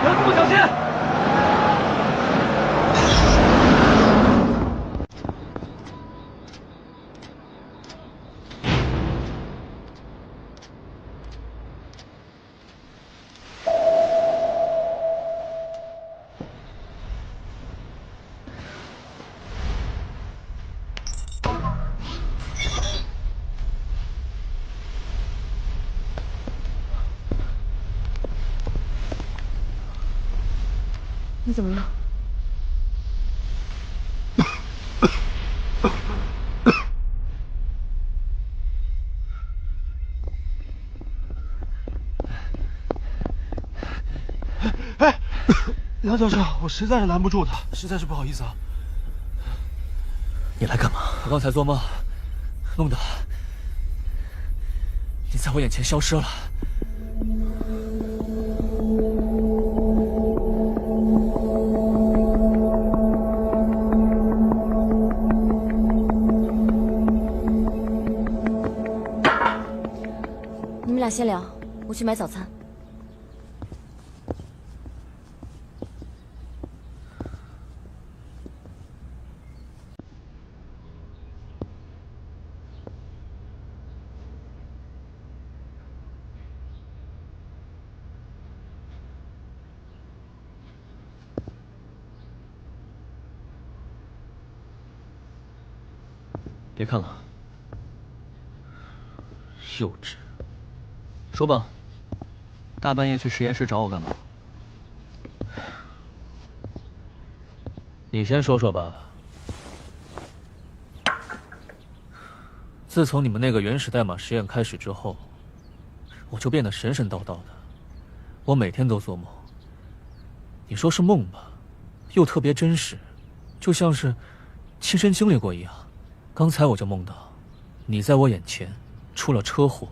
梁师傅小心！
你怎么了？
哎，梁教授，我实在是拦不住的，实在是不好意思啊。
你来干嘛？
我刚才做梦，梦到你在我眼前消失了。
你们俩先聊，我去买早餐。
别看了，幼稚。说吧，大半夜去实验室找我干嘛？
你先说说吧。自从你们那个原始代码实验开始之后，我就变得神神叨叨的。我每天都做梦。你说是梦吧，又特别真实，就像是亲身经历过一样。刚才我就梦到，你在我眼前出了车祸。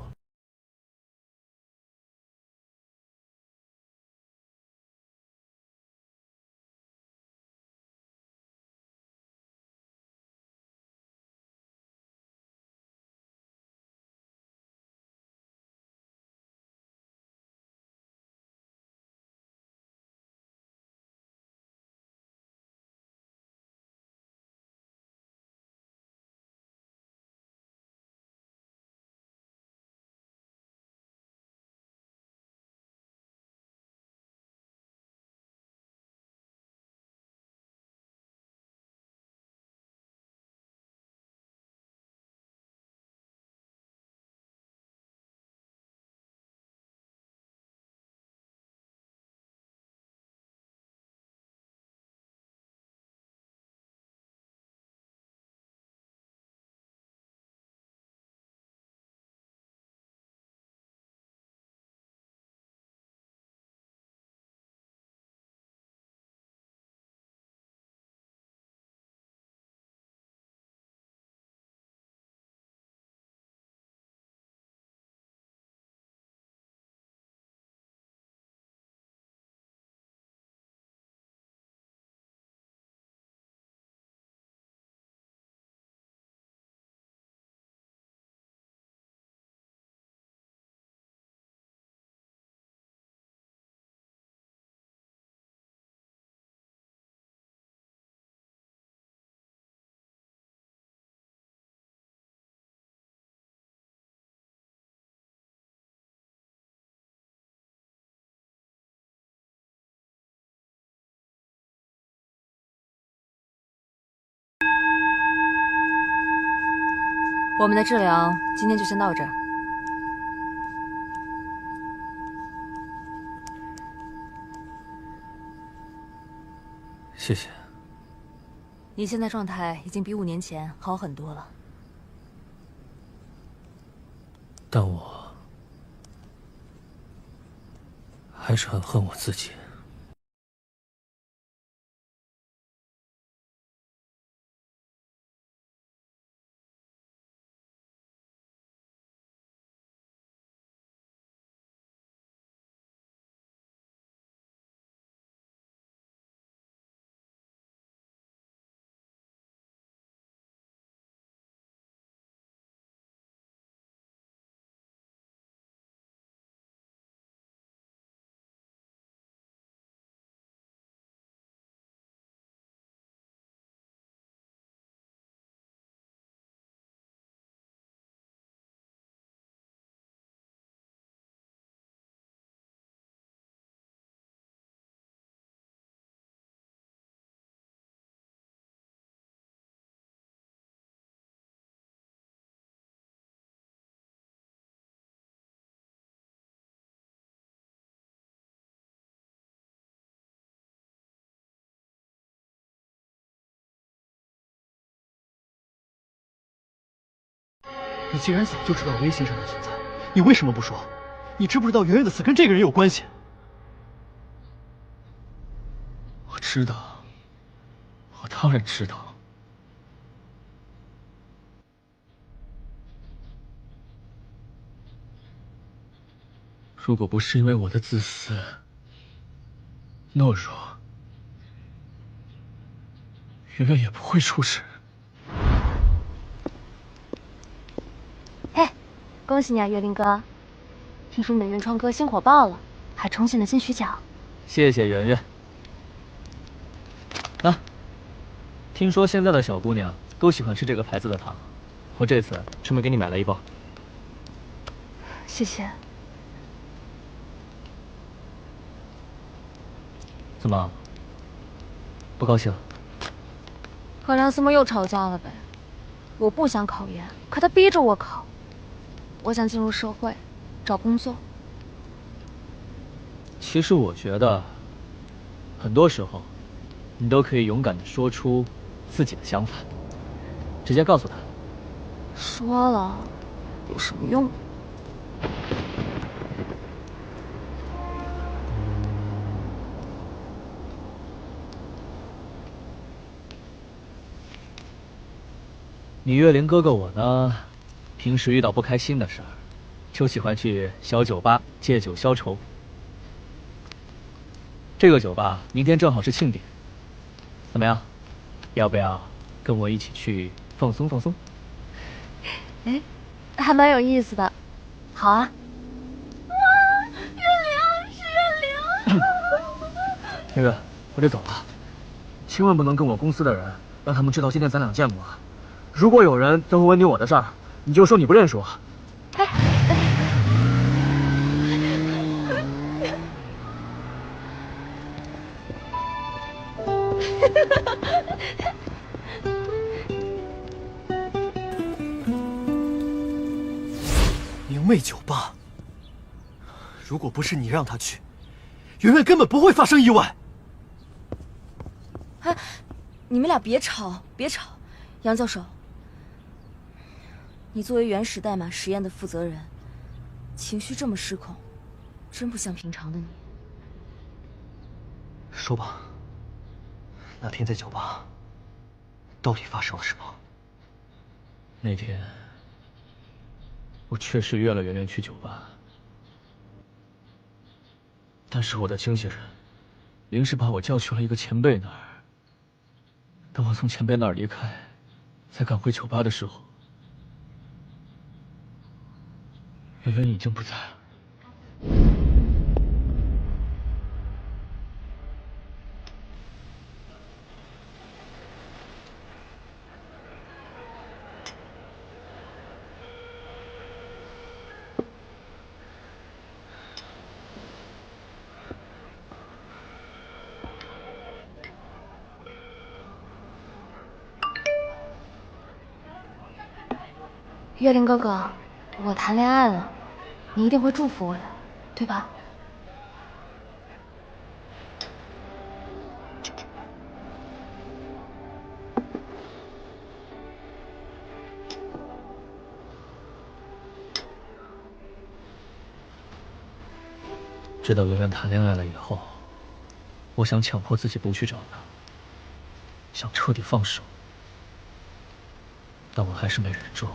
我们的治疗今天就先到这儿。
谢谢。
你现在状态已经比5年前好很多了。
但我还是很恨我自己。
你既然早就知道魏先生的存在，你为什么不说？你知不知道圆圆的死跟这个人有关系？
我知道，我当然知道。如果不是因为我的自私、懦弱，圆圆也不会出事。
嘿，恭喜你啊，岳林哥！听说你的原创歌新火爆了，还重新的金曲奖。
谢谢圆圆。啊，听说现在的小姑娘都喜欢吃这个牌子的糖，我这次专门给你买了一包。
谢谢。
怎么？不高兴？
和梁思梦又吵架了呗？我不想考研，可他逼着我考。我想进入社会，找工作。
其实我觉得，很多时候，你都可以勇敢的说出自己的想法，直接告诉他。
说了，有什么用？
你岳林哥哥我呢，平时遇到不开心的事儿，就喜欢去小酒吧借酒消愁。这个酒吧明天正好是庆典，怎么样？要不要跟我一起去放松放松？
哎，还蛮有意思的。好啊。
月月，我得走了，千万不能跟我公司的人让他们知道今天咱俩见过。如果有人再问你我的事儿，你就说你不认识我。
明媚酒吧，如果不是你让他去，圆圆根本不会发生意外。
哎，你们俩别吵，别吵。杨教授，你作为原始代码实验的负责人，情绪这么失控，真不像平常的你。
说吧，那天在酒吧到底发生了什么？
那天，我确实约了圆圆去酒吧，但是我的经纪人临时把我叫去了一个前辈那儿。等我从前辈那儿离开，再赶回酒吧的时候，圆圆已经不在了。
岳林哥哥，我谈恋爱了，你一定会祝福我的，对吧？
知道圆圆谈恋爱了以后，我想强迫自己不去找她，想彻底放手，但我还是没忍住。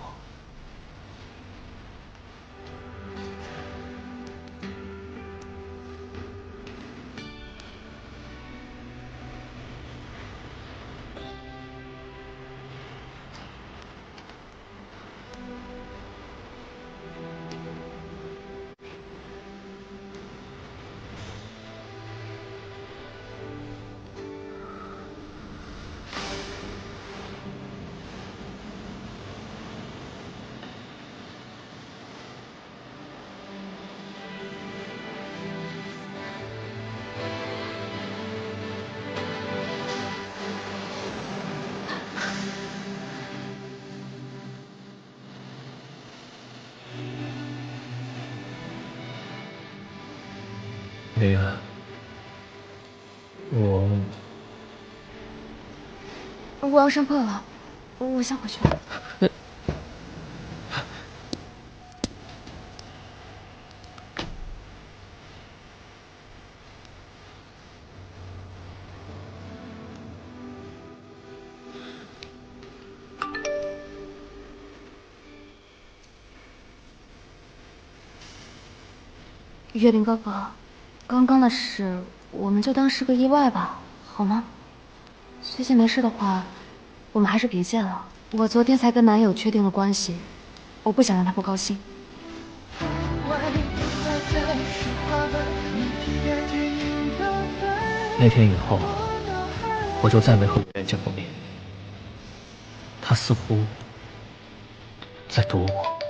圆圆，
我要上课了，我先回去。月林哥哥，刚刚的事我们就当是个意外吧，好吗？最近没事的话，我们还是别见了。我昨天才跟男友确定了关系，我不想让他不高兴。
那天以后，我就再没和圆圆见过面。她似乎在躲我。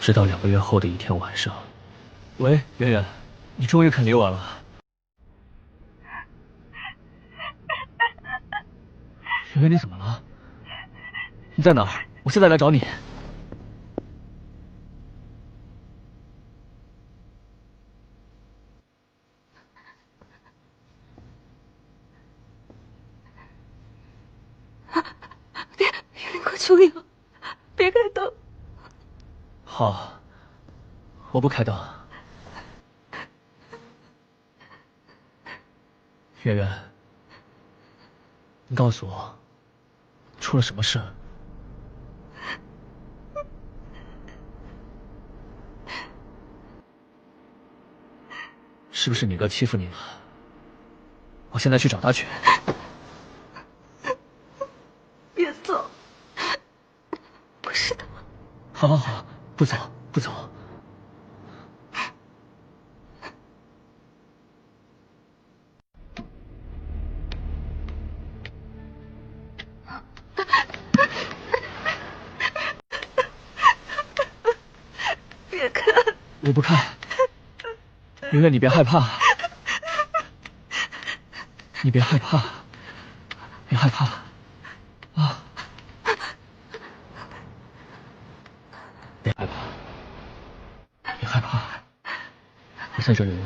直到2个月后的一天晚上，喂，圆圆，你终于肯理我了。圆圆，你怎么了？你在哪儿？我现在来找你。
别，月林哥，求你了，别开灯。
好，我不开灯。圆圆，你告诉我，出了什么事？是不是你哥欺负你了？我现在去找他去。
别走，不是的。
好好好，不走不走。
别看，
我不看。圆圆，你别害怕，你别害怕，别害怕啊！别害怕，别害怕，我在这，圆圆。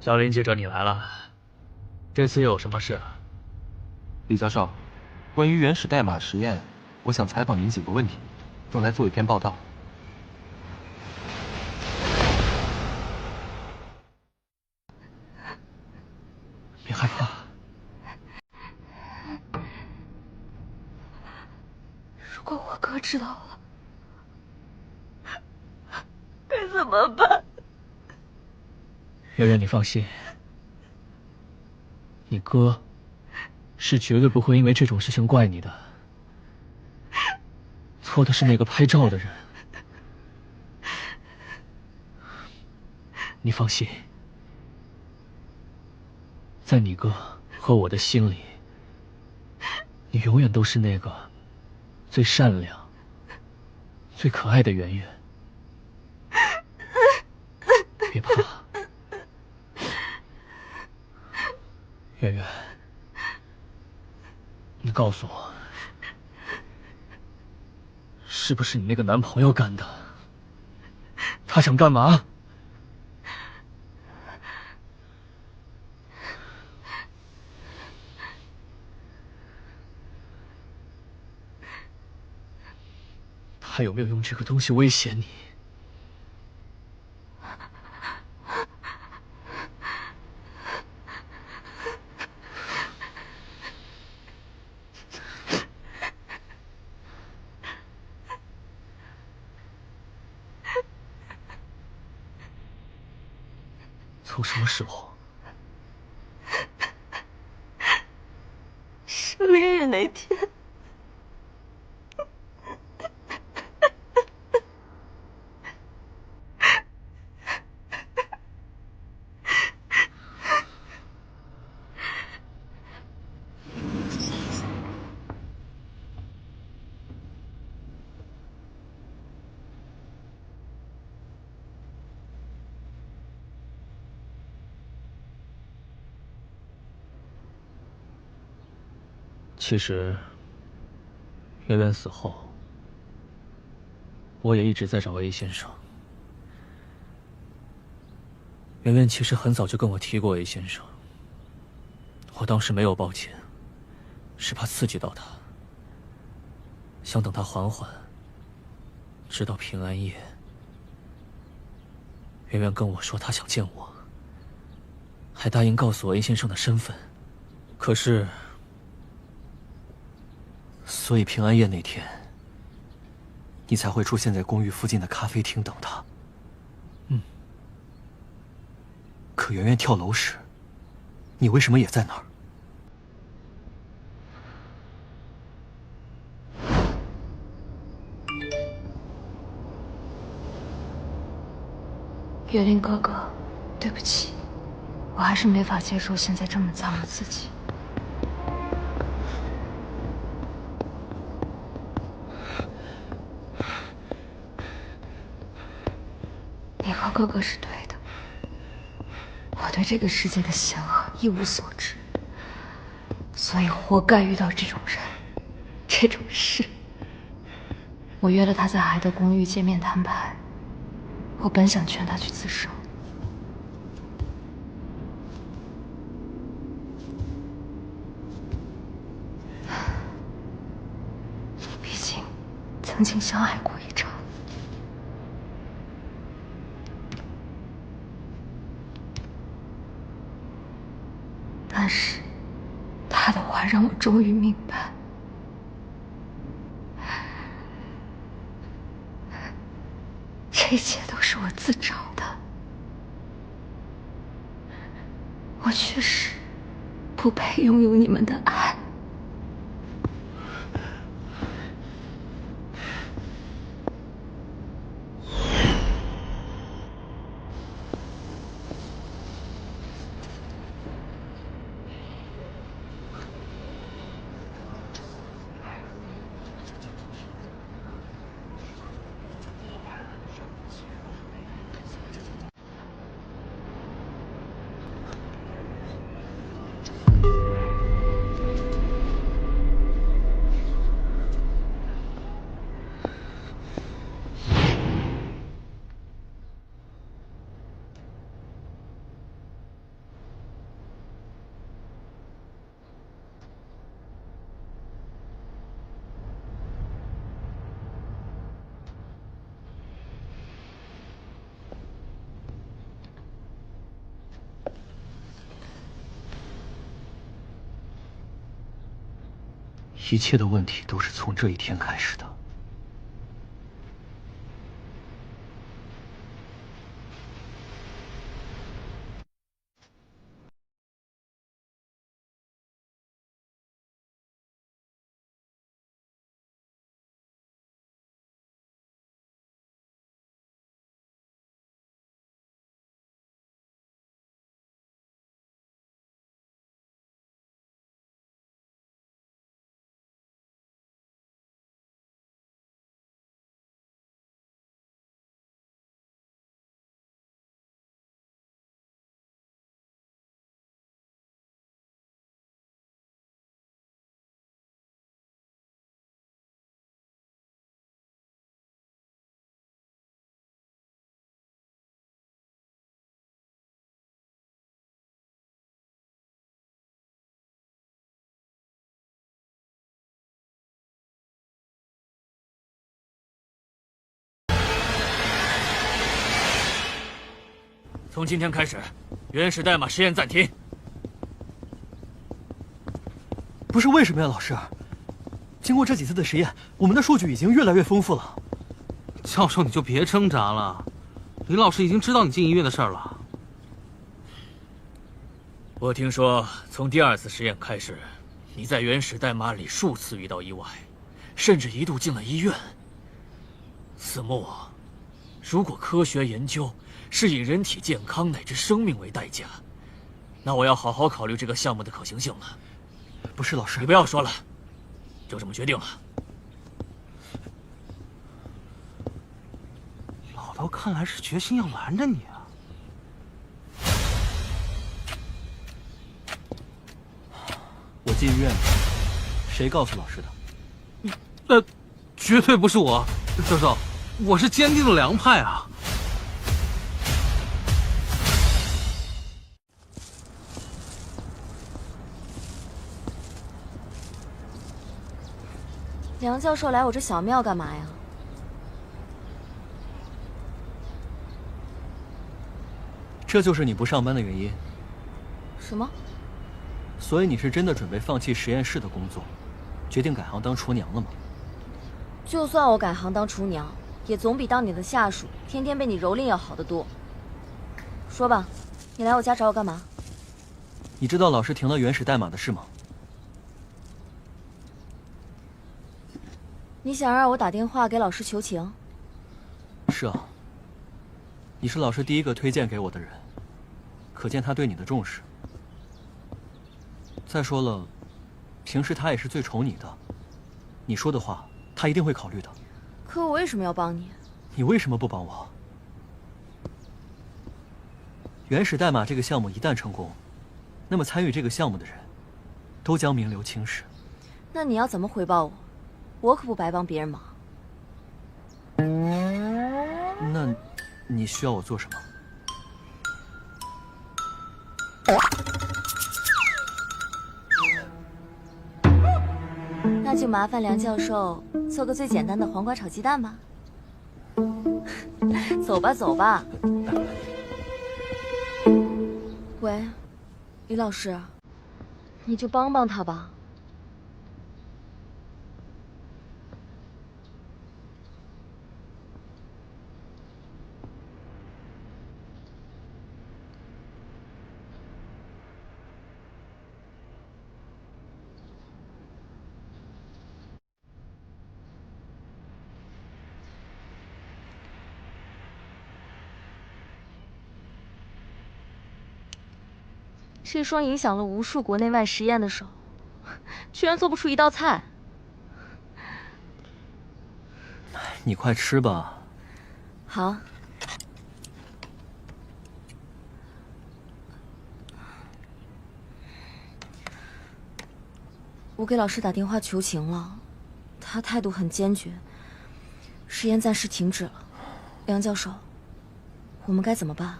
小林记者，你来了，这次又有什么事？
李教授，关于原始代码实验，我想采访您几个问题，用来做一篇报道。
别害怕。
如果我哥知道了，该怎么办？
圆圆，你放心，你哥是绝对不会因为这种事情怪你的，错的是那个拍照的人。你放心，在你哥和我的心里，你永远都是那个最善良、最可爱的圆圆。别怕。圆圆，你告诉我，是不是你那个男朋友干的？他想干嘛？他有没有用这个东西威胁你？从什么时候？
生日那天。
其实，圆圆死后，我也一直在找 A 先生。圆圆其实很早就跟我提过 A 先生，我当时没有报警，是怕刺激到他，想等他缓缓，直到平安夜。圆圆跟我说她想见我，
还答应告诉我 N 先生的身份。可是，
所以平安夜那天，你才会出现在公寓附近的咖啡厅等他。可圆圆跳楼时，你为什么也在那儿？
月林哥哥，对不起，我还是没法接受现在这么脏的自己。你和哥哥是对的，我对这个世界的险恶一无所知，所以活该遇到这种人，这种事。我约了他在海德公寓见面摊牌。我本想劝他去自首，毕竟曾经相爱过一场。但是他的话让我终于明白，这一切都是我自找的。我确实不配拥有你们的爱。
一切的问题都是从这一天开始的。
从今天开始，原始代码实验暂停。
不是为什么呀，老师？经过这几次的实验，我们的数据已经越来越丰富了。
教授，你就别挣扎了，林老师已经知道你进医院的事儿了。
我听说，从第2次实验开始，你在原始代码里数次遇到意外，甚至一度进了医院。思慕，如果科学研究是以人体健康乃至生命为代价，那我要好好考虑这个项目的可行性了。
不是，老师，
你不要说了，就这么决定了。
老头看来是决心要瞒着你啊。
我进医院了，谁告诉老师的？
绝对不是我，教授，我是坚定的良派啊。
梁教授来我这小庙干嘛呀？
这就是你不上班的原因。
什么？
所以你是真的准备放弃实验室的工作，决定改行当厨娘了吗？
就算我改行当厨娘，也总比当你的下属天天被你蹂躏要好得多。说吧，你来我家找我干嘛？
你知道老师停了原始代码的事吗？
你想让我打电话给老师求情？
是啊，你是老师第一个推荐给我的人，可见他对你的重视。再说了，平时他也是最宠你的，你说的话他一定会考虑的。
可我为什么要帮你？
你为什么不帮我？原始代码这个项目一旦成功，那么参与这个项目的人，都将名留青史。
那你要怎么回报我？我可不白帮别人忙。
那，你需要我做什么？
那就麻烦梁教授做个最简单的黄瓜炒鸡蛋吧。走吧，走吧。喂，李老师，你就帮帮他吧。这双影响了无数国内外实验的手，居然做不出一道菜。
你快吃吧。
好。我给老师打电话求情了，他态度很坚决，实验暂时停止了。梁教授，我们该怎么办？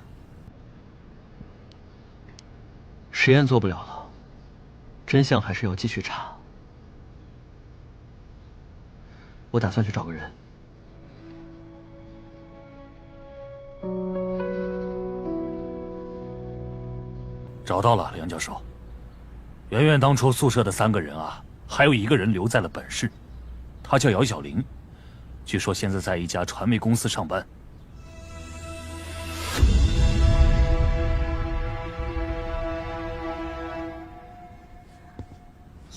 实验做不了了，真相还是要继续查。我打算去找个人。
找到了，梁教授。圆圆当初宿舍的3个人啊，还有1个人留在了本市，他叫姚小玲，据说现在在一家传媒公司上班。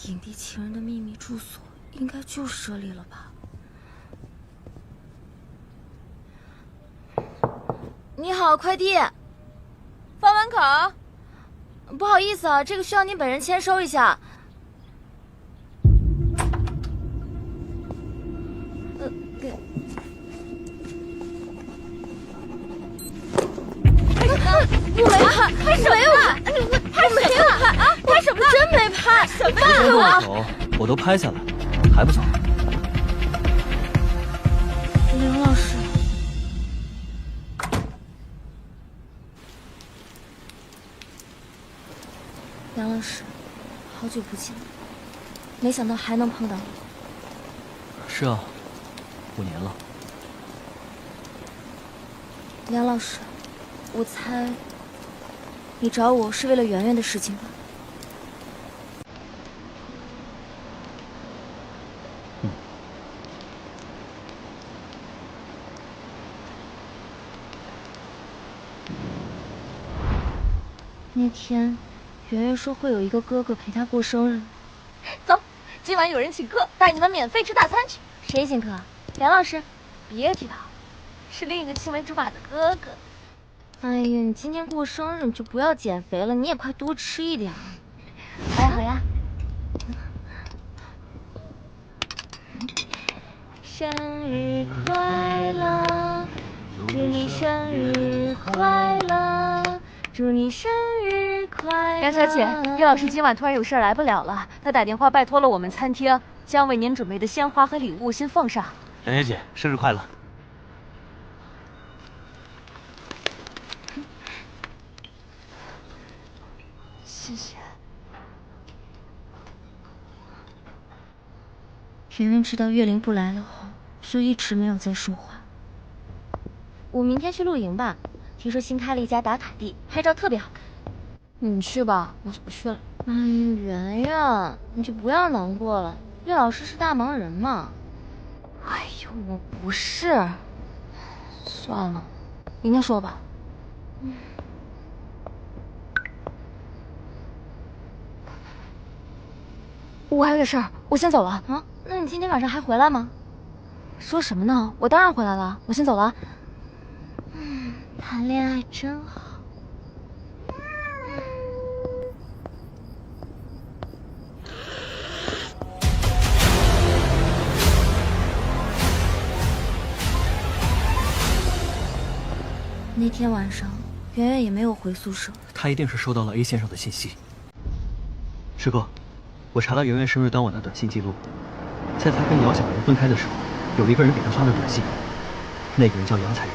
影帝情人的秘密住所应该就是这里了吧？你好，快递，放门口。不好意思啊，这个需要您本人签收一下。我没拍，拍什么呀？我拍什么啊？拍什么？真没拍，什么呀？
别跟我走，我都拍下来了，还不走？
梁老师，梁老师，好久不见，没想到还能碰到你。
是啊，5年了。
梁老师，我猜你找我是为了圆圆的事情吧？那天，圆圆说会有一个哥哥陪她过生日。
走，今晚有人请客，带你们免费吃大餐去。
谁请客？
梁老师，别提他，是另一个青梅竹马的哥哥。
哎呀，你今天过生日，你就不要减肥了，你也快多吃一点。
好呀好呀。
生日快乐，祝你生日快乐，祝你生日快乐。
梁小姐，李老师今晚突然有事来不了了，他打电话拜托了我们餐厅，将为您准备的鲜花和礼物先奉上。
梁小姐，生日快乐！
谢谢。
圆圆知道月玲不来了后，就一直没有再说话。
我明天去露营吧，听说新开了一家打卡地，拍照特别好看。你去吧，我就不去了。圆圆，你就不要难过了。岳老师是大忙人嘛。哎呦，我不是。算了，明天说吧。我还有点事儿，我先走了啊。那你今天晚上还回来吗？说什么呢？我当然回来了，我先走了。谈恋爱真好。那天晚上，圆圆也没有回宿舍。
他一定是收到了 A 先生的信息。师哥，我查到圆圆生日当晚的短信记录，在他跟姚小人分开的时候，有一个人给他发了短信，那个人叫杨彩云。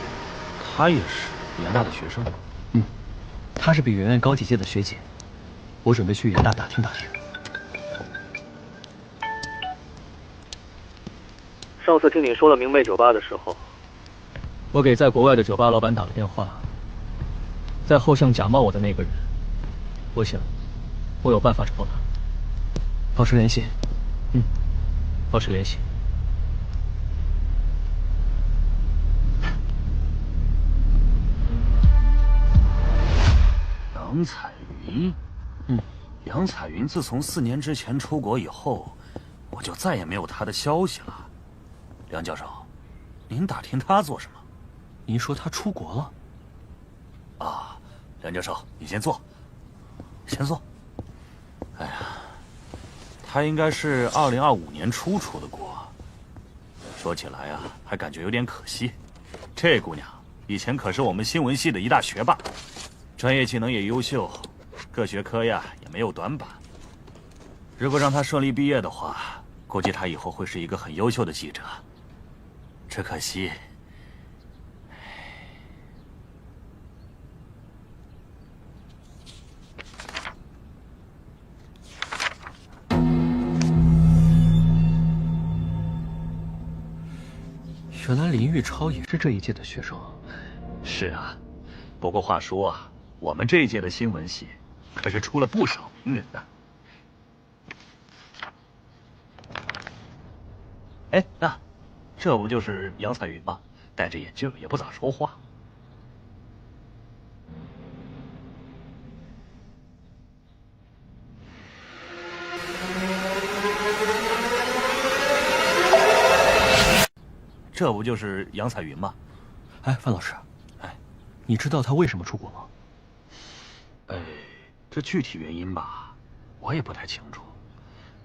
他也是元大的学生。
她是比圆圆高几届的学姐，我准备去元大打听打听。上次听你说了明媚酒吧的时候，我给在国外的酒吧老板打了电话，在后巷假冒我的那个人，我想我有办法找他。保持联系。保持联系。
杨彩云，杨彩云自从4年之前出国以后，我就再也没有她的消息了。梁教授，您打听她做什么？
您说她出国了？
啊，梁教授，你先坐，先坐。哎呀，她应该是2025年初出的国。说起来啊，还感觉有点可惜。这姑娘以前可是我们新闻系的一大学霸。专业技能也优秀，各学科呀也没有短板。如果让他顺利毕业的话，估计他以后会是一个很优秀的记者。只可惜，
原来林玉超也是这一届的学生。
是啊，不过话说啊，我们这一届的新闻系可是出了不少名人的。哎，这不就是杨彩云吗？戴着眼镜也不咋说话。这不就是杨彩云吗？
哎，范老师，你知道他为什么出国吗？
这具体原因吧，我也不太清楚。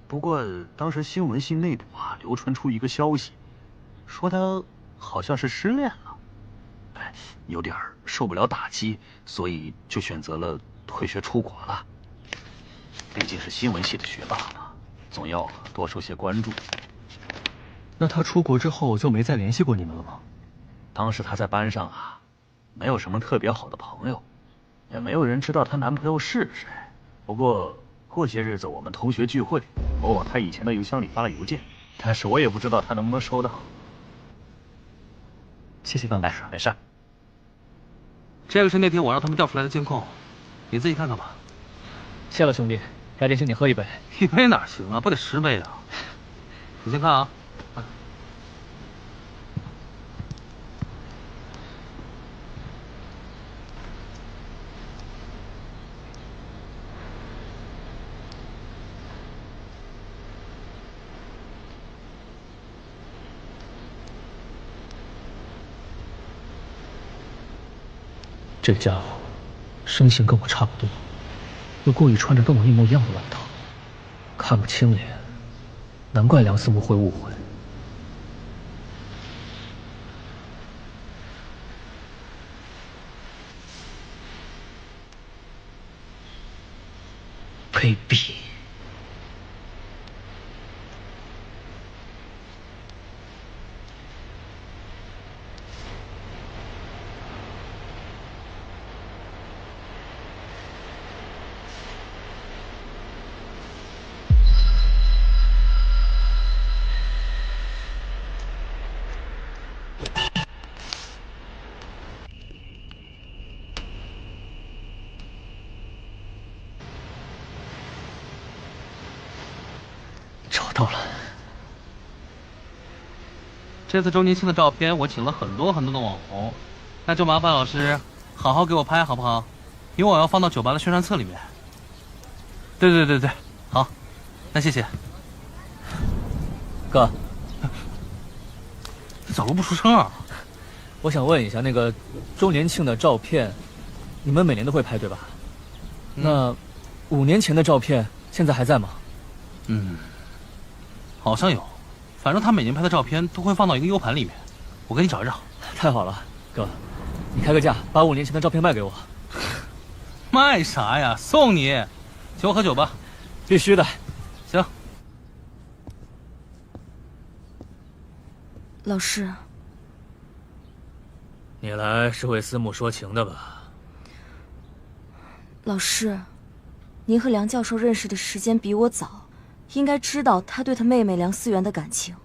不过当时新闻系内部啊流传出一个消息，说他好像是失恋了，有点受不了打击，所以就选择了退学出国了。毕竟是新闻系的学霸嘛，总要多受些关注。
那他出国之后就没再联系过你们了吗？
当时他在班上啊，没有什么特别好的朋友，也没有人知道她男朋友是谁。不过过些日子我们同学聚会，我往她以前的邮箱里发了邮件，但是我也不知道她能不能收到。
谢谢范老师。
没事。
这个是那天我让他们调出来的监控，你自己看看吧。
谢了兄弟，改天请你喝一杯。
一杯哪行啊，不得10杯啊！你先看啊。
这家伙生性跟我差不多，又故意穿着跟我一模一样的外套，看不清脸，难怪梁思慕会误会。卑鄙！到了。
这次周年庆的照片，我请了很多的网红，那就麻烦老师好好给我拍，好不好？因为我要放到酒吧的宣传册里面。对，好，那谢谢。
哥，
走路不出声啊！
我想问一下，那个周年庆的照片，你们每年都会拍对吧？那5年前的照片现在还在吗？
好像有，反正他每年拍的照片都会放到一个 U 盘里面，我给你找一找。
太好了，哥，你开个价，把5年前的照片卖给我。
卖啥呀？送你，请我喝酒吧。
必须的。
行。
老师，
你来是为思慕说情的吧？
老师，您和梁教授认识的时间比我早，应该知道他对他妹妹梁思源的感情。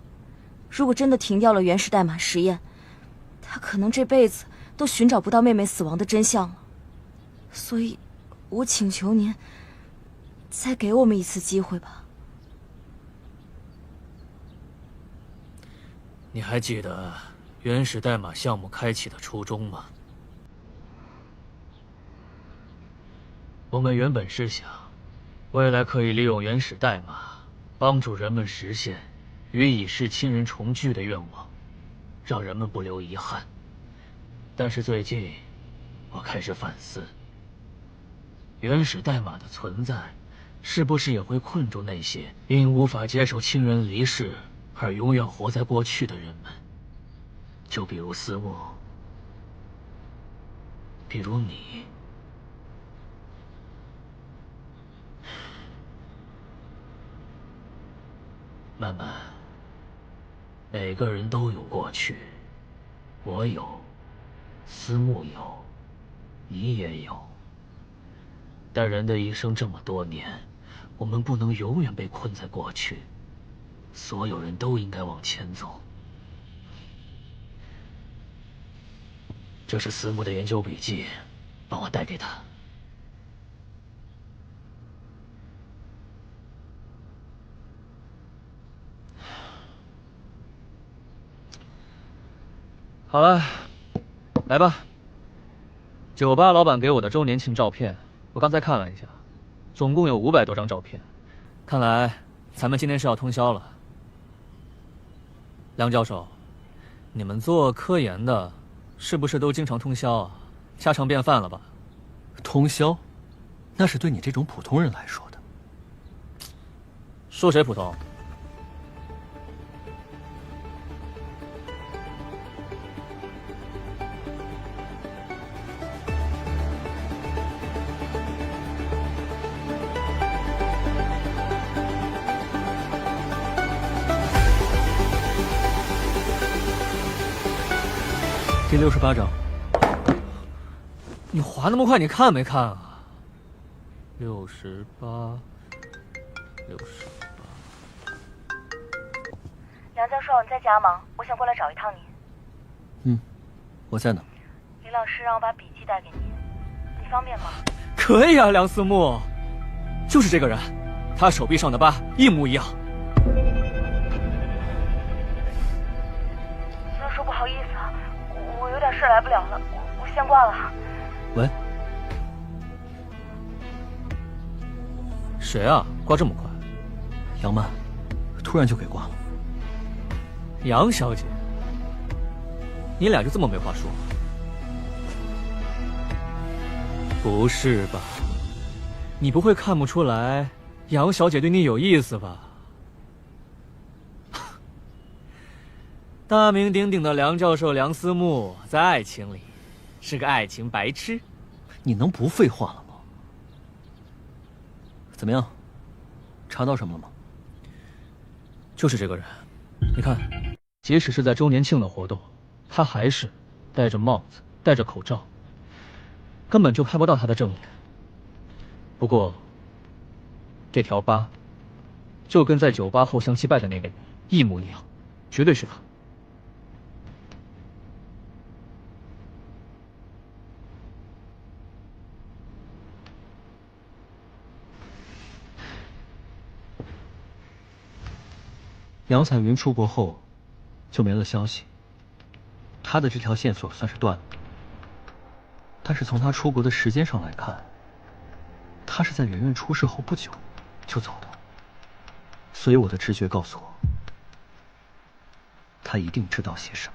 如果真的停掉了原始代码实验，他可能这辈子都寻找不到妹妹死亡的真相了。所以，我请求您再给我们一次机会吧。
你还记得原始代码项目开启的初衷吗？我们原本是想，未来可以利用原始代码，帮助人们实现与已逝亲人重聚的愿望，让人们不留遗憾。但是最近，我开始反思，原始代码的存在，是不是也会困住那些因无法接受亲人离世而永远活在过去的人们？就比如思慕，比如你。曼曼，每个人都有过去，我有，思慕有，你也有。但人的一生这么多年，我们不能永远被困在过去，所有人都应该往前走。这是思慕的研究笔记，帮我带给他。好了，来吧。酒吧老板给我的周年庆照片，我刚才看了一下，总共有500多张照片。看来咱们今天是要通宵了。梁教授，你们做科研的，是不是都经常通宵啊？家常便饭了吧？
通宵，那是对你这种普通人来说的。
说谁普通？第68章，你滑那么快，你看没看啊？68。
梁教授，你在家吗？我想过来找一趟您。
我在呢。
李老师让我把笔记带给您，你方便吗？
可以啊，梁思慕，就是这个人，他手臂上的疤一模一样。
教授，不好意思啊，我有点事来不了了，我先挂了。
喂，
谁啊？挂这么快？
杨曼，突然就给挂了。
杨小姐，你俩就这么没话说？不是吧？你不会看不出来杨小姐对你有意思吧？大名鼎鼎的梁教授梁思慕，在爱情里是个爱情白痴。
你能不废话了吗？怎么样，查到什么了吗？
就是这个人，你看，即使是在周年庆的活动，他还是戴着帽子、戴着口罩，根本就拍不到他的正脸。不过，这条疤就跟在酒吧后相期拜的那个人一模一样，绝对是他。
杨彩云出国后就没了消息，她的这条线索算是断了。但是从她出国的时间上来看，她是在圆圆出事后不久就走的，所以我的直觉告诉我，她一定知道些什么。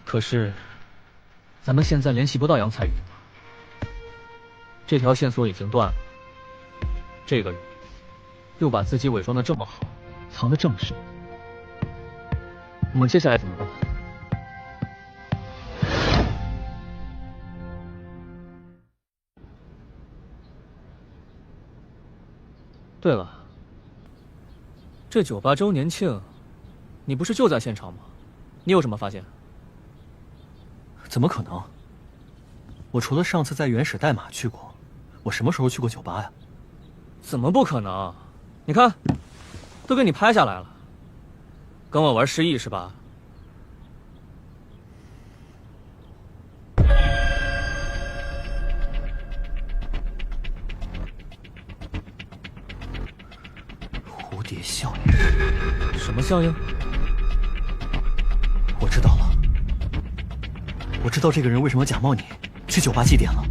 可是，咱们现在联系不到杨彩云，这条线索已经断了。这个人又把自己伪装得这么好，藏得这么深，我们接下来怎么办？对了，这酒吧周年庆，你不是就在现场吗？你有什么发现？
怎么可能？我除了上次在原始代码去过，我什么时候去过酒吧呀？
怎么不可能？你看，都给你拍下来了。跟我玩失忆是吧？
蝴蝶效应？
什么效应？
我知道了，我知道这个人为什么假冒你去酒吧祭奠了，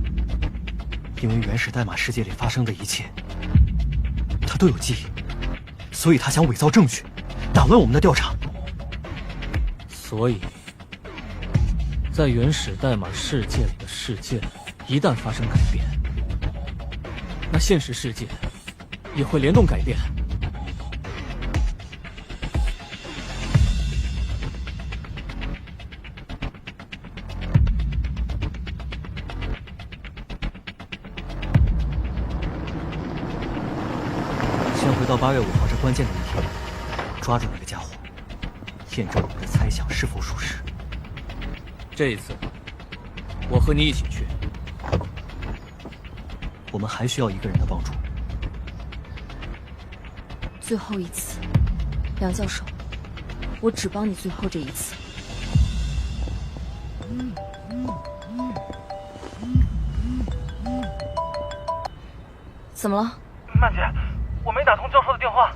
因为原始代码世界里发生的一切，他都有记忆，所以他想伪造证据，打乱我们的调查。
所以，在原始代码世界里的事件一旦发生改变，那现实世界也会联动改变。
先回到8月5号这关键的一天，抓住那个家伙，验证我们的猜想是否属实。
这一次，我和你一起去。
我们还需要一个人的帮助。
最后一次，梁教授，我只帮你最后这一次。怎么了？
曼姐，我没打通教授的电话，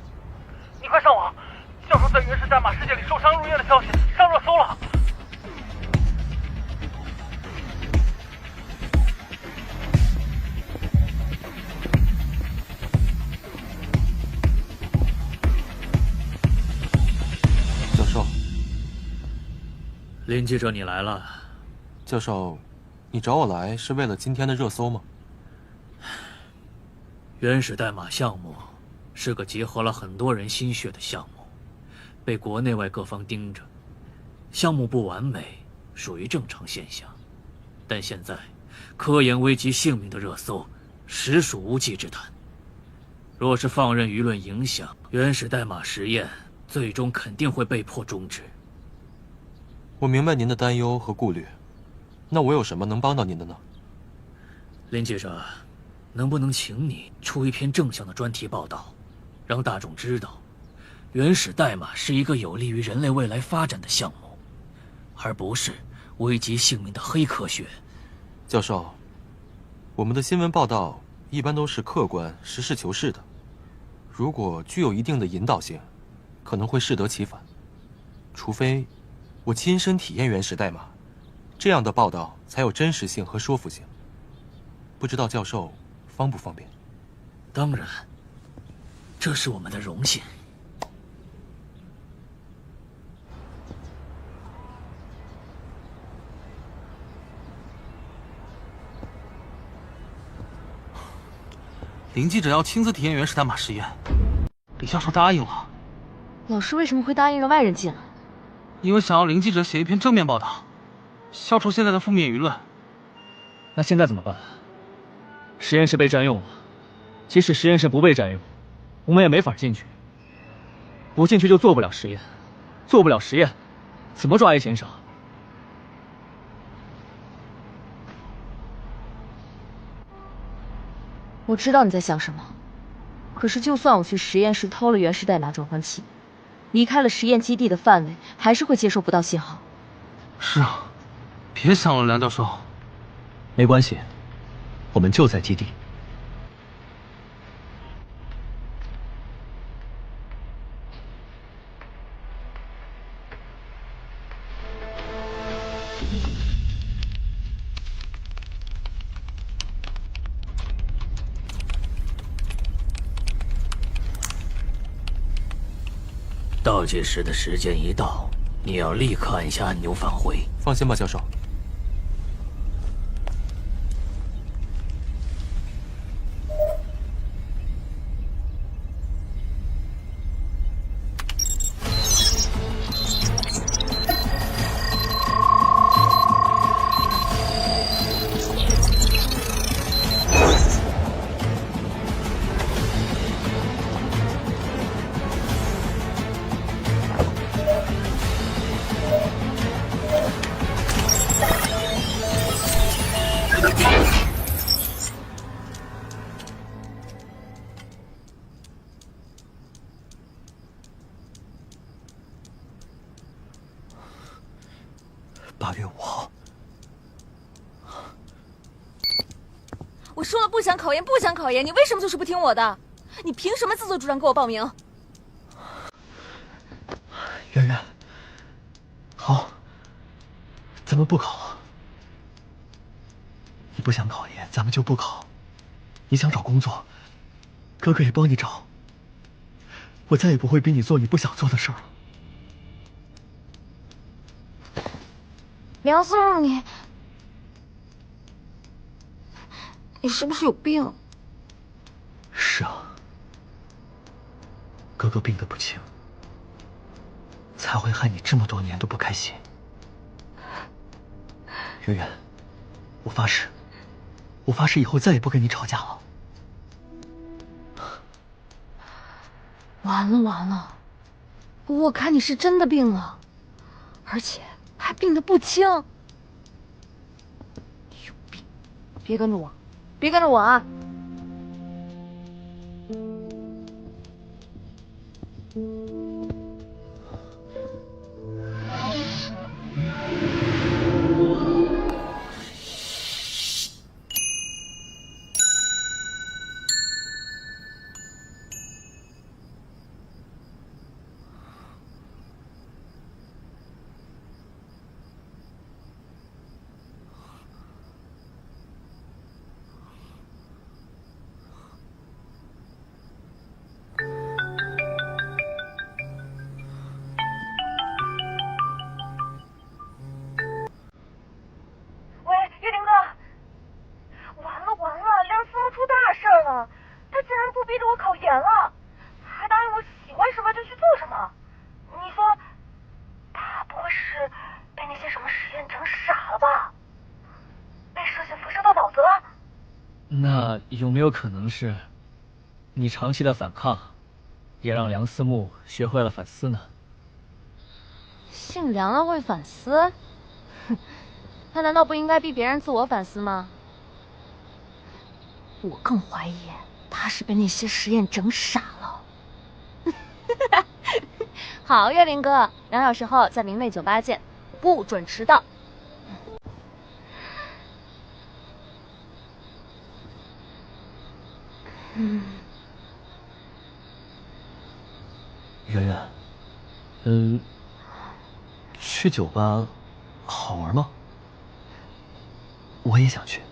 你快上网！教授在原始代码世界里受伤入院的消息上热搜了。
教授，
林记者，你来了。
教授，你找我来是为了今天的热搜吗？
原始代码项目是个结合了很多人心血的项目，被国内外各方盯着。项目不完美属于正常现象，但现在科研危及性命的热搜实属无稽之谈。若是放任舆论影响，原始代码实验最终肯定会被迫终止。
我明白您的担忧和顾虑，那我有什么能帮到您的呢？
林记者，能不能请你出一篇正向的专题报道，让大众知道，原始代码是一个有利于人类未来发展的项目，而不是危及性命的黑科学。
教授，我们的新闻报道一般都是客观、实事求是的，如果具有一定的引导性，可能会适得其反。除非我亲身体验原始代码，这样的报道才有真实性和说服性。不知道教授方不方便？
当然，这是我们的荣幸。
林记者要亲自体验原始代码实验，李教授答应了。
老师为什么会答应让外人进来？
因为想要林记者写一篇正面报道，消除现在的负面舆论。
那现在怎么办？实验室被占用了，即使实验室不被占用，我们也没法进去。不进去就做不了实验，做不了实验，怎么抓 A 先生？
我知道你在想什么，可是就算我去实验室偷了原始代码转换器，离开了实验基地的范围，还是会接收不到信号。
是啊，别想了，梁教授。
没关系，我们就在基地。
倒计时的时间一到，你要立刻按下按钮返回。
放心吧，教授。
8月5号，
我说了不想考研，不想考研，你为什么就是不听我的？你凭什么自作主张给我报名？
圆圆，好，咱们不考。你不想考研，咱们就不考。你想找工作，哥哥也帮你找。我再也不会逼你做你不想做的事儿了。
梁思路，你是不是有病？
是啊，哥哥病得不轻，才会害你这么多年都不开心。圆圆，我发誓，我发誓以后再也不跟你吵架了。
完了完了，我看你是真的病了，而且还病得不轻。有病！别跟着我，别跟着我啊！
那有没有可能是，你长期的反抗，也让梁思慕学会了反思呢？
姓梁的会反思？哼，他难道不应该逼别人自我反思吗？我更怀疑他是被那些实验整傻了。好，岳林哥，2小时后在明媚酒吧见，不准迟到。
圆圆，去酒吧好玩吗？我也想去。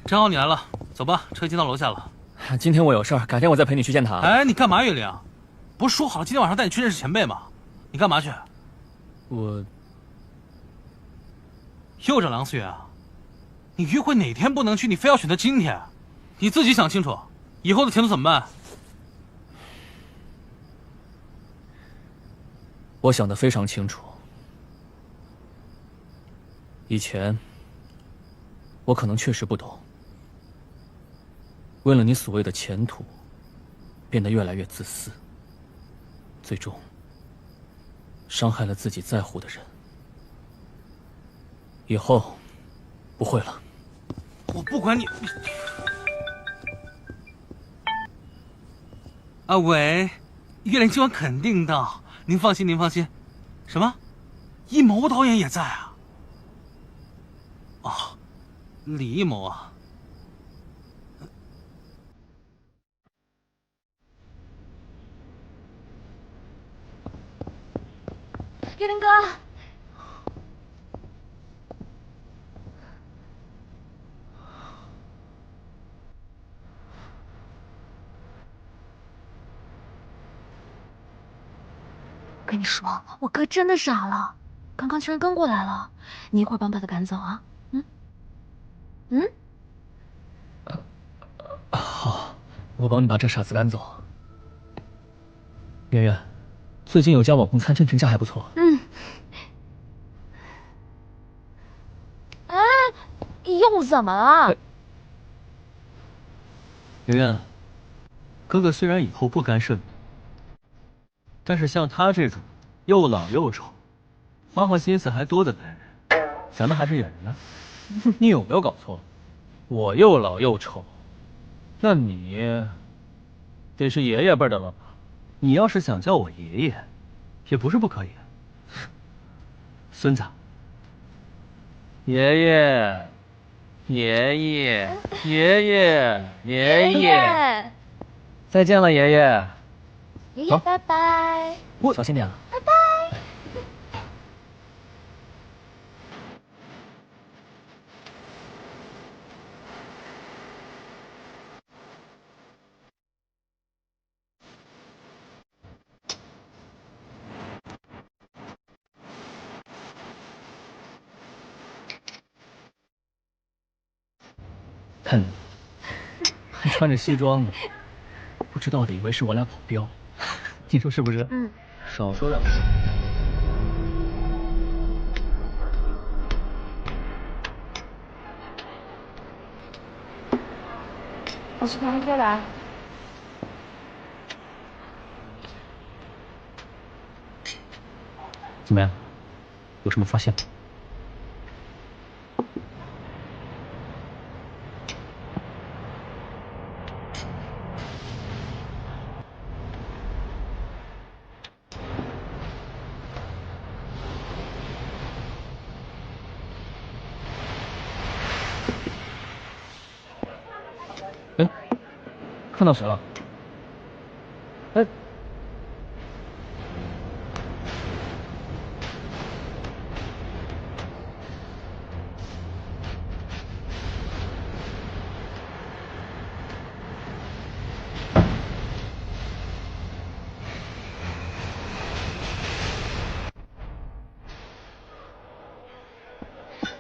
正好你来了，走吧，车已经到楼下了。
今天我有事儿，改天我再陪你去见他。
哎，你干嘛，岳灵？不是说好了今天晚上带你去认识前辈吗？你干嘛去？
我
又找梁思源啊？你约会哪天不能去，你非要选择今天？你自己想清楚，以后的前途怎么办？
我想得非常清楚。以前我可能确实不懂，为了你所谓的前途，变得越来越自私，最终伤害了自己在乎的人。以后不会了。
我不管你。啊喂，岳灵今晚肯定到，您放心，您放心。什么？一谋导演也在啊？哦，李一谋啊。
岳灵哥。
跟你说，我哥真的傻了，刚刚居然跟过来了。你一会儿帮把他赶走啊。
好，我帮你把这傻子赶走。圆圆，最近有家网红餐厅评价还不错。
哎，又怎么了？
圆圆，哥哥虽然以后不干涉你，但是像他这种又老又丑，花花心思还多的男人，想的还是远人呢。你有没有搞错？我又老又丑，那你得是爷爷辈的了吧？你要是想叫我爷爷，也不是不可以。孙子，爷爷，爷爷，爷爷，爷爷，再见了，爷爷。
爷爷，拜拜。
小心点啊。
拜拜。
看你，还穿着西装呢，不知道的以为是我俩保镖，你说是不是？少说两句。
我去旁边来。
怎么样？有什么发现吗？哎，看到谁了？哎，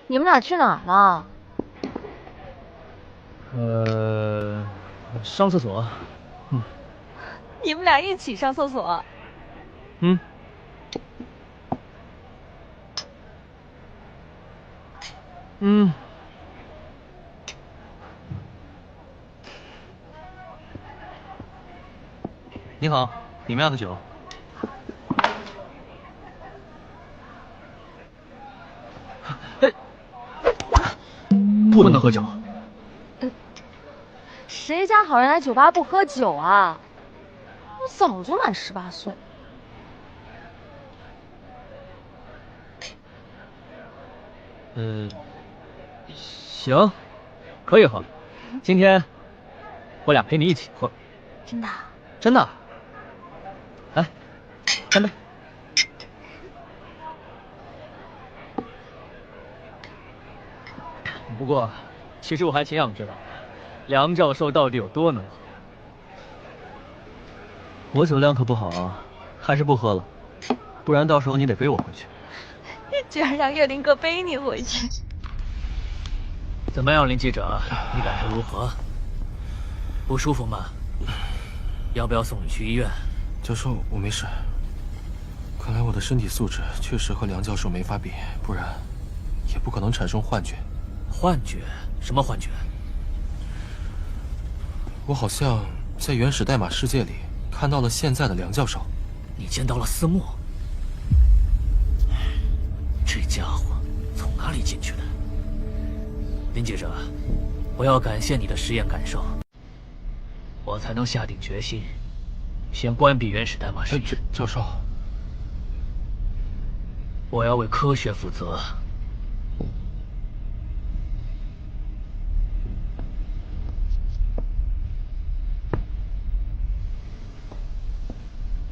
你们俩去哪儿了？
上厕所。
你们俩一起上厕所？
你好，你们要的酒。不能喝酒。
谁家好人来酒吧不喝酒啊？我早就满18岁。
行，可以喝。今天我俩陪你一起喝。
真的？
真的。来，干杯。不过，其实我还挺想知道，梁教授到底有多能喝。我酒量可不好啊，还是不喝了，不然到时候你得背我回去。
居然让岳林哥背你回去。
怎么样，林记者，你感受如何？不舒服吗？要不要送你去医院？
教授，我没事。看来我的身体素质确实和梁教授没法比，不然也不可能产生幻觉。
幻觉？什么幻觉？
我好像在原始代码世界里看到了现在的梁教授。
你见到了思墨？这家伙从哪里进去的？林记者，我要感谢你的实验感受，我才能下定决心，先关闭原始代码实验。
教授，
我要为科学负责。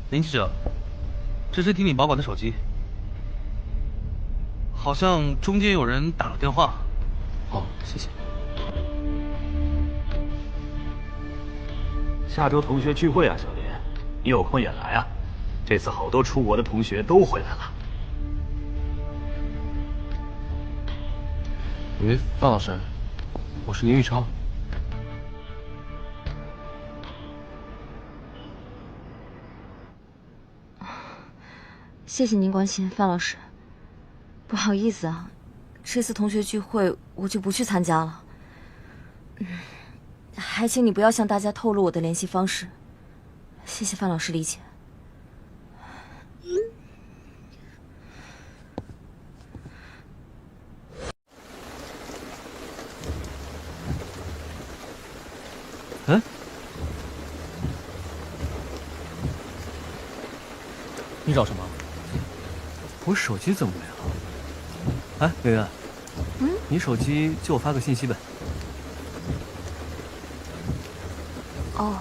林记者，这是听你保管的手机，好像中间有人打了电话。
哦，谢谢。
下周同学聚会啊，小林，你有空也来啊。这次好多出国的同学都回来了。
喂，范老师，我是林玉超。
谢谢您关心，范老师。不好意思啊，这次同学聚会我就不去参加了。还请你不要向大家透露我的联系方式，谢谢范老师理解。
嗯？
你找什么？
我手机怎么没了？哎，圆圆，你手机借我发个信息呗。
哦。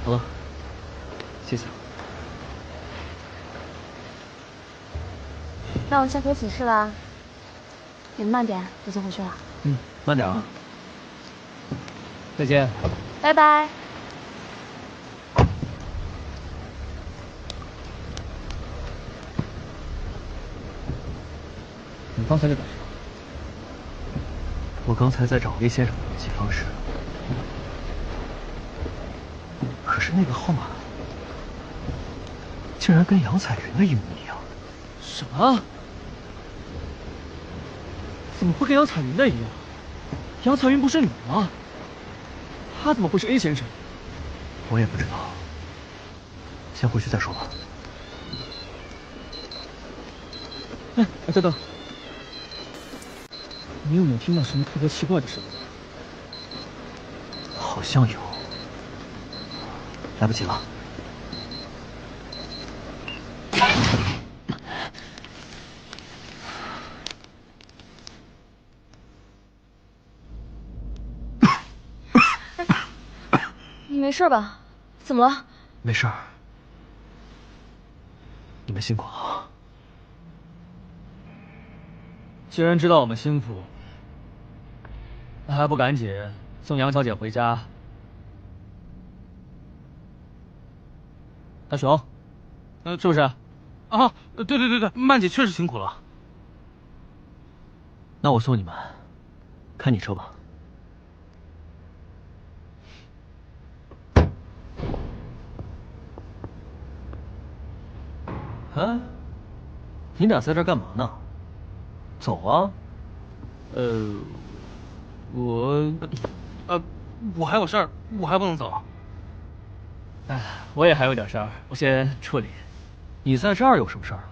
好了，谢谢。
那我先回寝室啦，你们慢点，我就回去了。
慢点啊。再见。
拜拜。
你刚才在干什么？我刚才在找魏先生的联系方式，可是那个号码竟然跟杨彩云的一模一样。什么？怎么会跟杨彩云的一样？杨彩云不是你吗？他怎么会是 A 先生？我也不知道，先回去再说吧。哎，等等，你有没有听到什么特别奇怪的声音？好像有，来不及了。
你没事吧？怎么了？
没事儿，你们辛苦了。
既然知道我们辛苦，那还不赶紧送杨小姐回家？大雄，是不是？
啊，对，曼姐确实辛苦了。
那我送你们，看你车吧。哎，你俩在这干嘛呢？走啊！
我还有事儿，我还不能走。
哎，我也还有点事儿，我先处理。
你在这儿有什么事儿？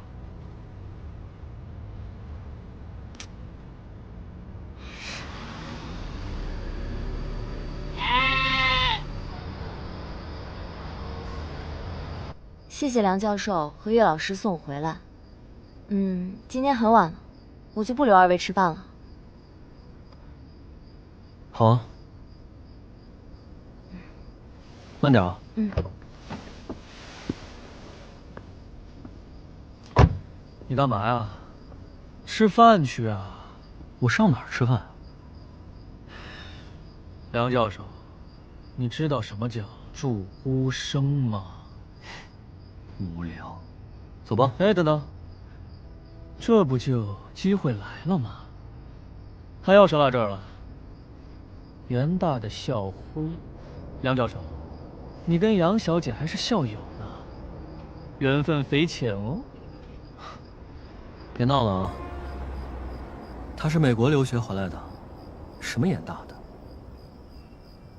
谢谢梁教授和岳老师送我回来。今天很晚了，我就不留二位吃饭了。
好啊，慢点啊。
你干嘛呀？吃饭去啊！
我上哪儿吃饭啊？
梁教授，你知道什么叫助呼声吗？
无聊，走吧。
哎，等等，这不就机会来了吗？还要说到这儿了，袁大的校呼，梁教授，你跟杨小姐还是校友呢，缘分匪浅哦。
别闹了啊！他是美国留学回来的，什么眼大的？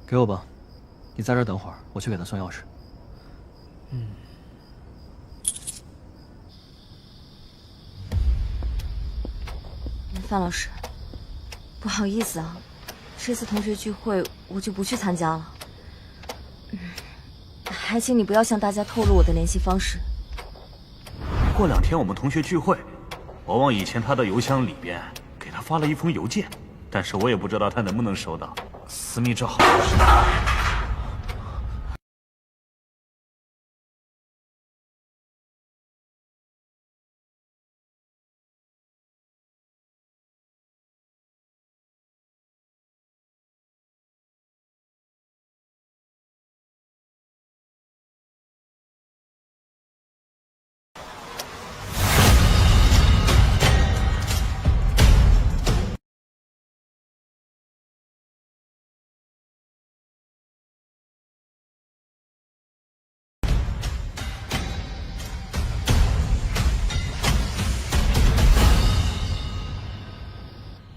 给我吧，你在这儿等会儿，我去给他送钥匙。
范老师，不好意思啊，这次同学聚会我就不去参加了。还请你不要向大家透露我的联系方式。
过2天我们同学聚会，我往以前他的邮箱里边给他发了一封邮件，但是我也不知道他能不能收到私密照。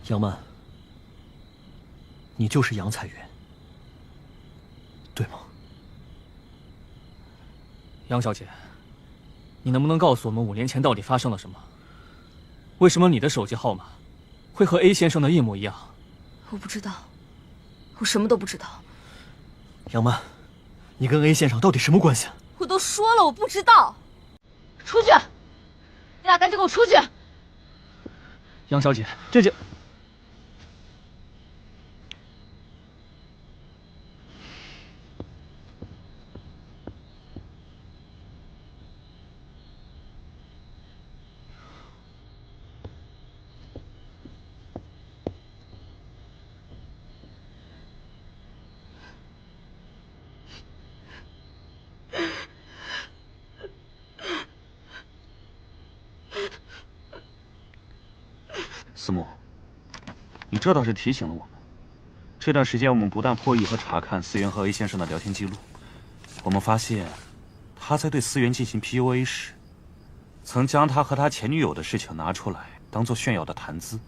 杨曼，你就是杨彩云，对吗？
杨小姐，你能不能告诉我们5年前到底发生了什么？为什么你的手机号码会和 A 先生的一模一样？
我不知道，我什么都不知道。
杨曼，你跟 A 先生到底什么关系？
我都说了，我不知道。出去！你俩赶紧给我出去！
杨小姐，这就……
思慕，你这倒是提醒了我们。这段时间，我们不但破译和查看思源和 A 先生的聊天记录，我们发现他在对思源进行 PUA 时，曾将他和他前女友的事情拿出来当做炫耀的谈资，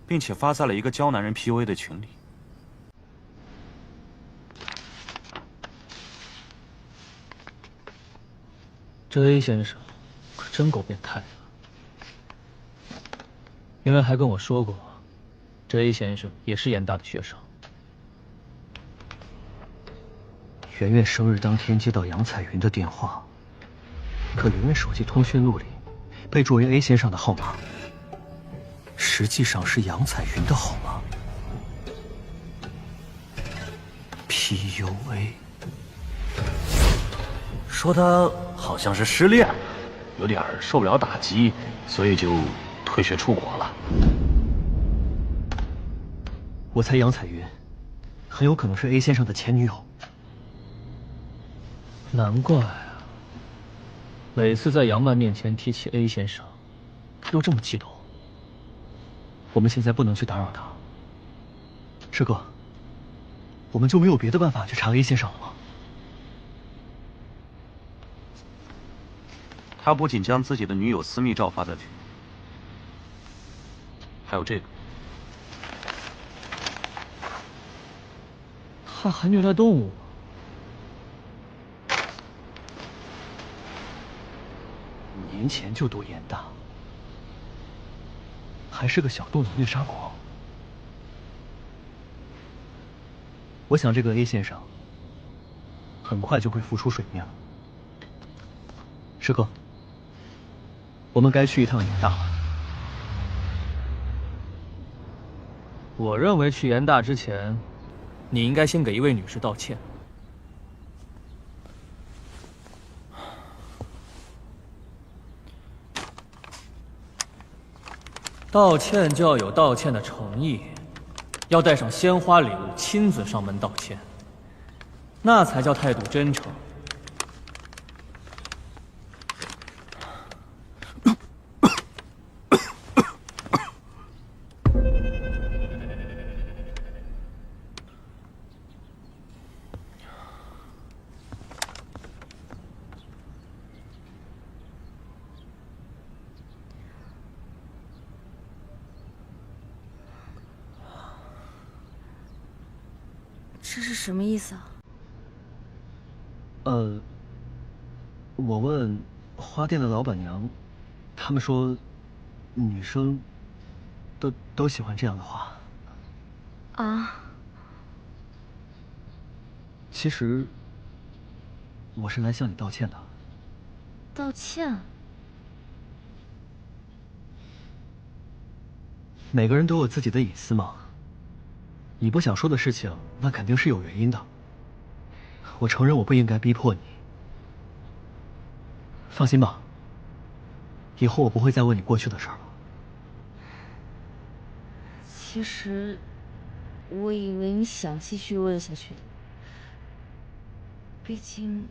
并且发在了一个教男人 PUA 的群里。
这 A 先生可真够变态的。原来还跟我说过，这 A 先生也是严大的学生。
圆圆生日当天接到杨彩云的电话，可圆圆手机通讯录里备注为 A 先生的号码，实际上是杨彩云的号码。PUA，
说他好像是失恋了，有点受不了打击，所以就退学出国了。
我猜杨彩云很有可能是 A 先生的前女友。
难怪啊，每次在杨曼面前提起 A 先生，都这么激动。
我们现在不能去打扰他。师哥，我们就没有别的办法去查 A 先生了吗？
他不仅将自己的女友私密照发在群，还有这个。
他还虐待动物。
5年前就读严大，还是个小动物虐杀狂。我想这个 A 先生很快就会浮出水面了。师哥，我们该去一趟严大了。
我认为去严大之前，你应该先给一位女士道歉。道歉就要有道歉的诚意，要带上鲜花礼物，亲自上门道歉，那才叫态度真诚。
这是什么意思啊？
我问花店的老板娘，他们说女生都喜欢这样的花。
啊？
其实我是来向你道歉的。
道歉？
每个人都有自己的隐私嘛，你不想说的事情，那肯定是有原因的。我承认我不应该逼迫你。放心吧，以后我不会再问你过去的事儿了。
其实，我以为你想继续问下去，毕竟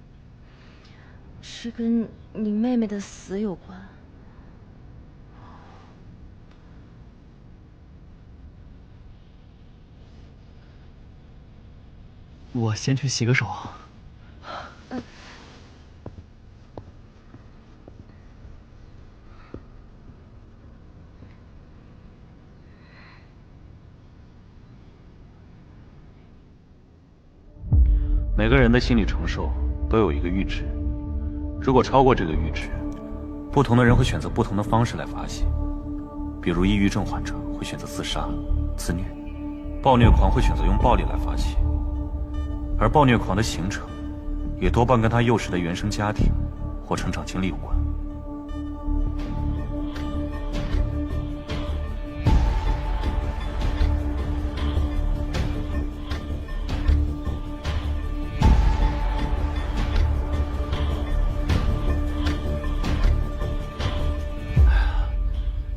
是跟你妹妹的死有关。
我先去洗个手。
每个人的心理承受都有一个阈值，如果超过这个阈值，不同的人会选择不同的方式来发泄。比如抑郁症患者会选择自杀、自虐，暴虐狂会选择用暴力来发泄，而暴虐狂的形成也多半跟他幼时的原生家庭或成长经历有关。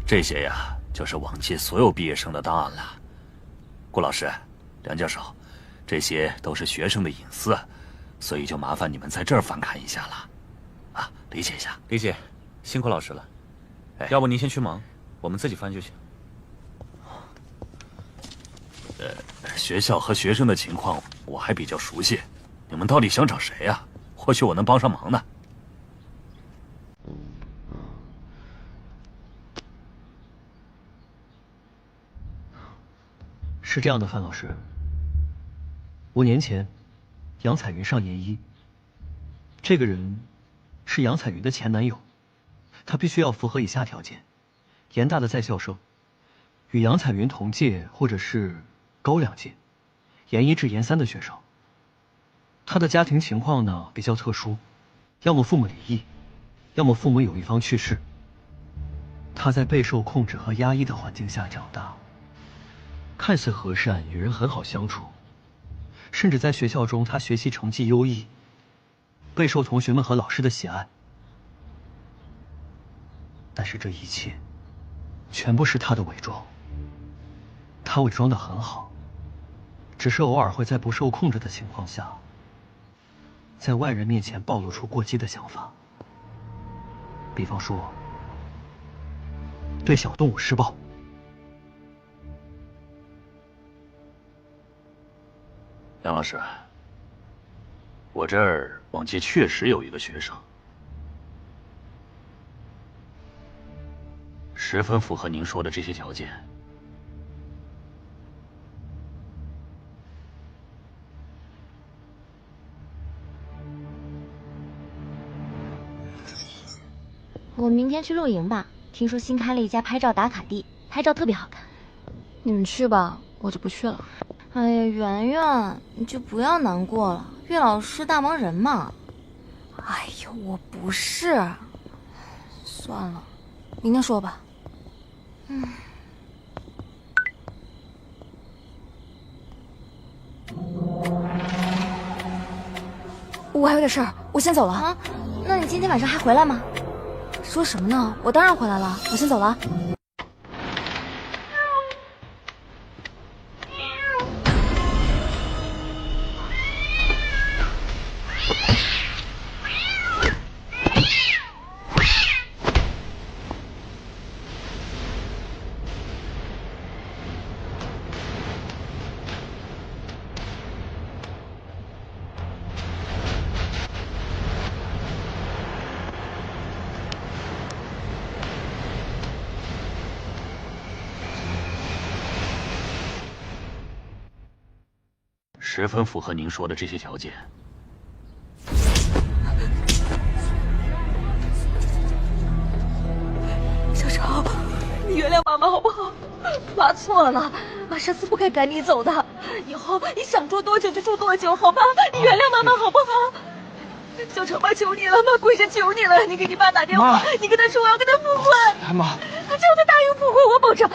这些呀，就是往届所有毕业生的档案了。顾老师、梁教授，这些都是学生的隐私，所以就麻烦你们在这儿翻看一下了。啊，理解一下。理解，辛苦老师了。要不您先去忙，我们自己翻就行。学校和学生的情况我还比较熟悉，你们到底想找谁呀？或许我能帮上忙呢。
是这样的，范老师，5年前，杨彩云上研一，这个人是杨彩云的前男友，他必须要符合以下条件：严大的在校生，与杨彩云同届或者是高2届，研1至研3的学生。他的家庭情况呢比较特殊，要么父母离异，要么父母有一方去世。他在备受控制和压抑的环境下长大。看似和善，与人很好相处，甚至在学校中，他学习成绩优异，备受同学们和老师的喜爱。但是这一切，全部是他的伪装。他伪装得很好，只是偶尔会在不受控制的情况下，在外人面前暴露出过激的想法，比方说，对小动物施暴。
梁老师，我这儿往届确实有一个学生，十分符合您说的这些条件。
我们明天去露营吧，听说新开了一家拍照打卡地，拍照特别好看。
你们去吧，我就不去了。
哎呀，圆圆，你就不要难过了，岳老师大忙人嘛。
哎呦，我不是。算了，明天说吧。我还有点事儿，我先走了
啊。那你今天晚上还回来吗？
说什么呢？我当然回来了，我先走了。
十分符合您说的这些条件。
小超，你原谅妈妈好不好？妈错了，妈上次不该赶你走的，以后你想住多久就住多久，好吧？你原谅妈妈好不好？小超，妈求你了，妈跪下求你了，你给你爸打电话，你跟他说我要跟他复婚。
妈，
他叫他答应复
我保证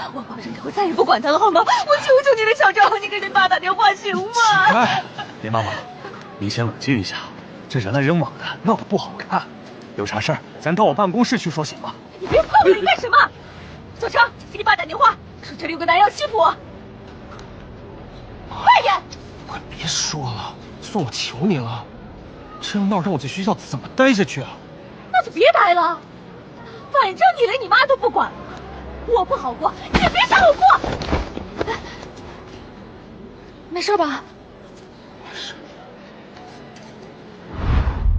以后再也不管他了，好吗？我求求你了，小赵，你给你爸打电话行吗？
哎，林妈妈，您先冷静一下，这人来人往的，闹得不好看。有啥事儿，咱到我办公室去说行吗？
你别碰我，你干什么？小张，给你爸打电话，说这里有个男人要欺负我。快点！
快别说了，算我求你了，这样闹让我在学校怎么待下去啊？
那就别待了，反正你连你妈都不管，我不好过，你也别想我过。没事吧？
没事。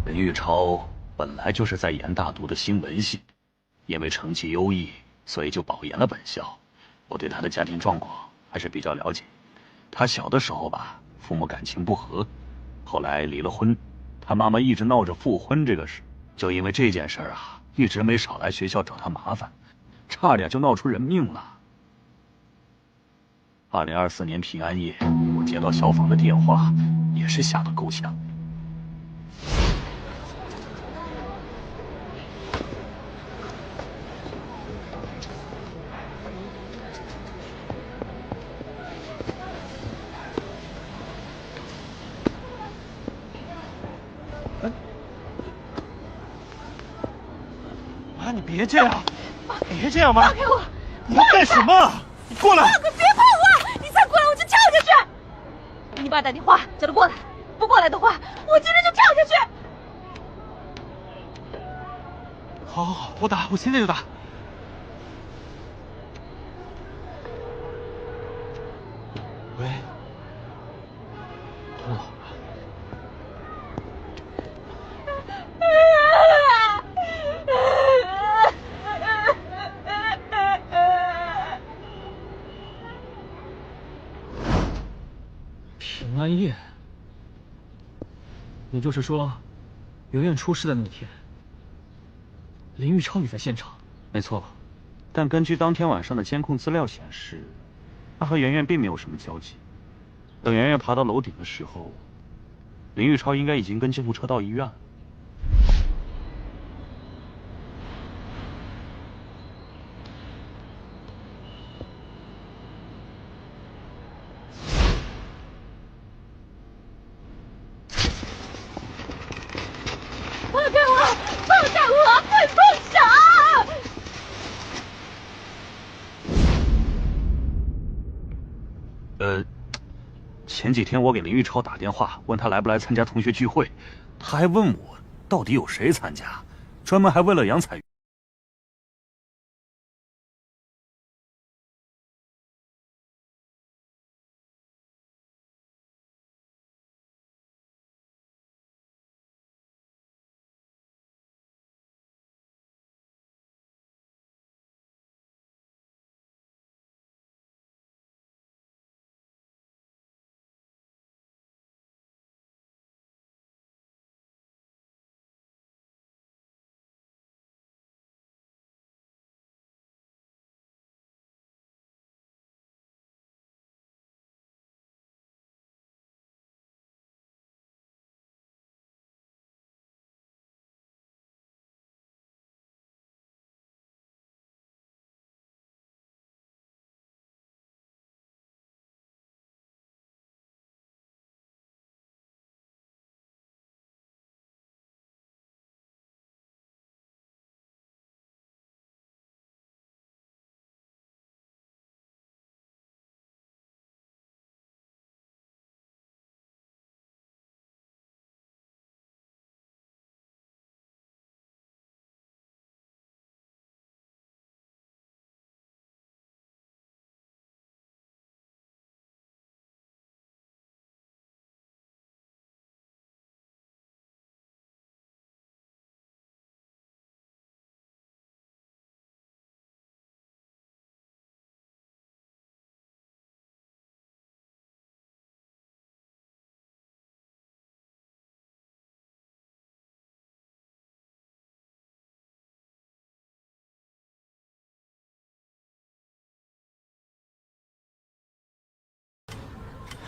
林玉超本来就是在研大读的新闻系，因为成绩优异，所以就保研了本校。我对他的家庭状况还是比较了解。他小的时候吧，父母感情不和，后来离了婚，他妈妈一直闹着复婚这个事，就因为这件事啊，一直没少来学校找他麻烦，差点就闹出人命了。2024年平安夜，我接到消防的电话，也是吓得够呛。
妈，你别这样，别这样，妈！
放开我！
你要干什么？你过来！
放开，别碰我！你再过来，我就跳下去！给你爸打电话，叫他过来。不过来的话，我今天就跳下去。
好，好，好，我打，我现在就打。喂，老婆。
平安夜，也就是说，圆圆出事的那天，林玉超也在现场。
没错，但根据当天晚上的监控资料显示，他和圆圆并没有什么交集。等圆圆爬到楼顶的时候，林玉超应该已经跟救护车到医院了。
放开我！放开我！快放手！
前几天我给林玉超打电话，问他来不来参加同学聚会，他还问我到底有谁参加，专门还为了杨彩云。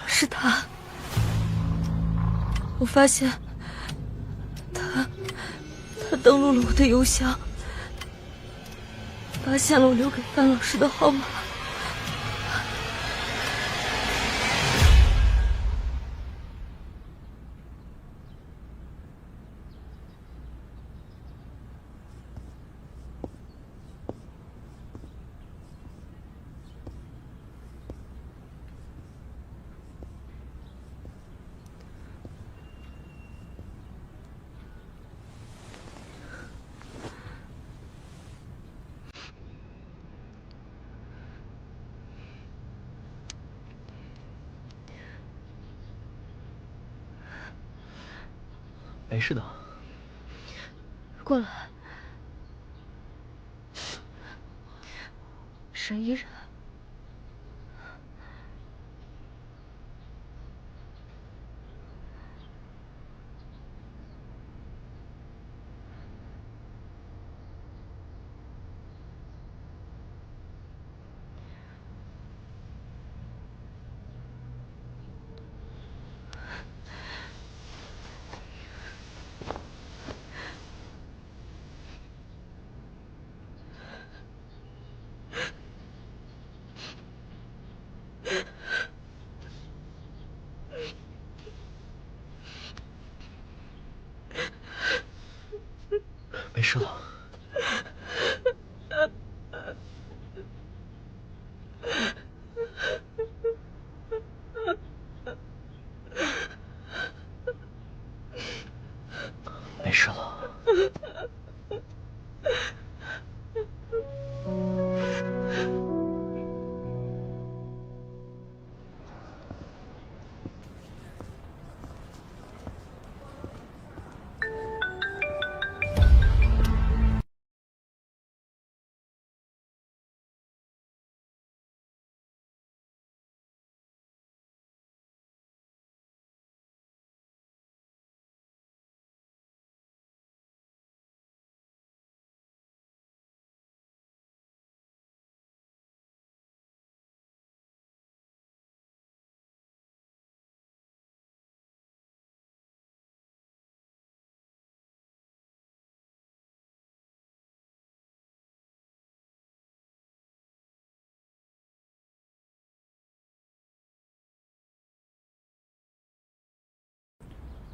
是他，我发现他登录了我的邮箱，
发现了我留给范老师的号码。
没事的。
过来，沈依然。
没事了。没事了。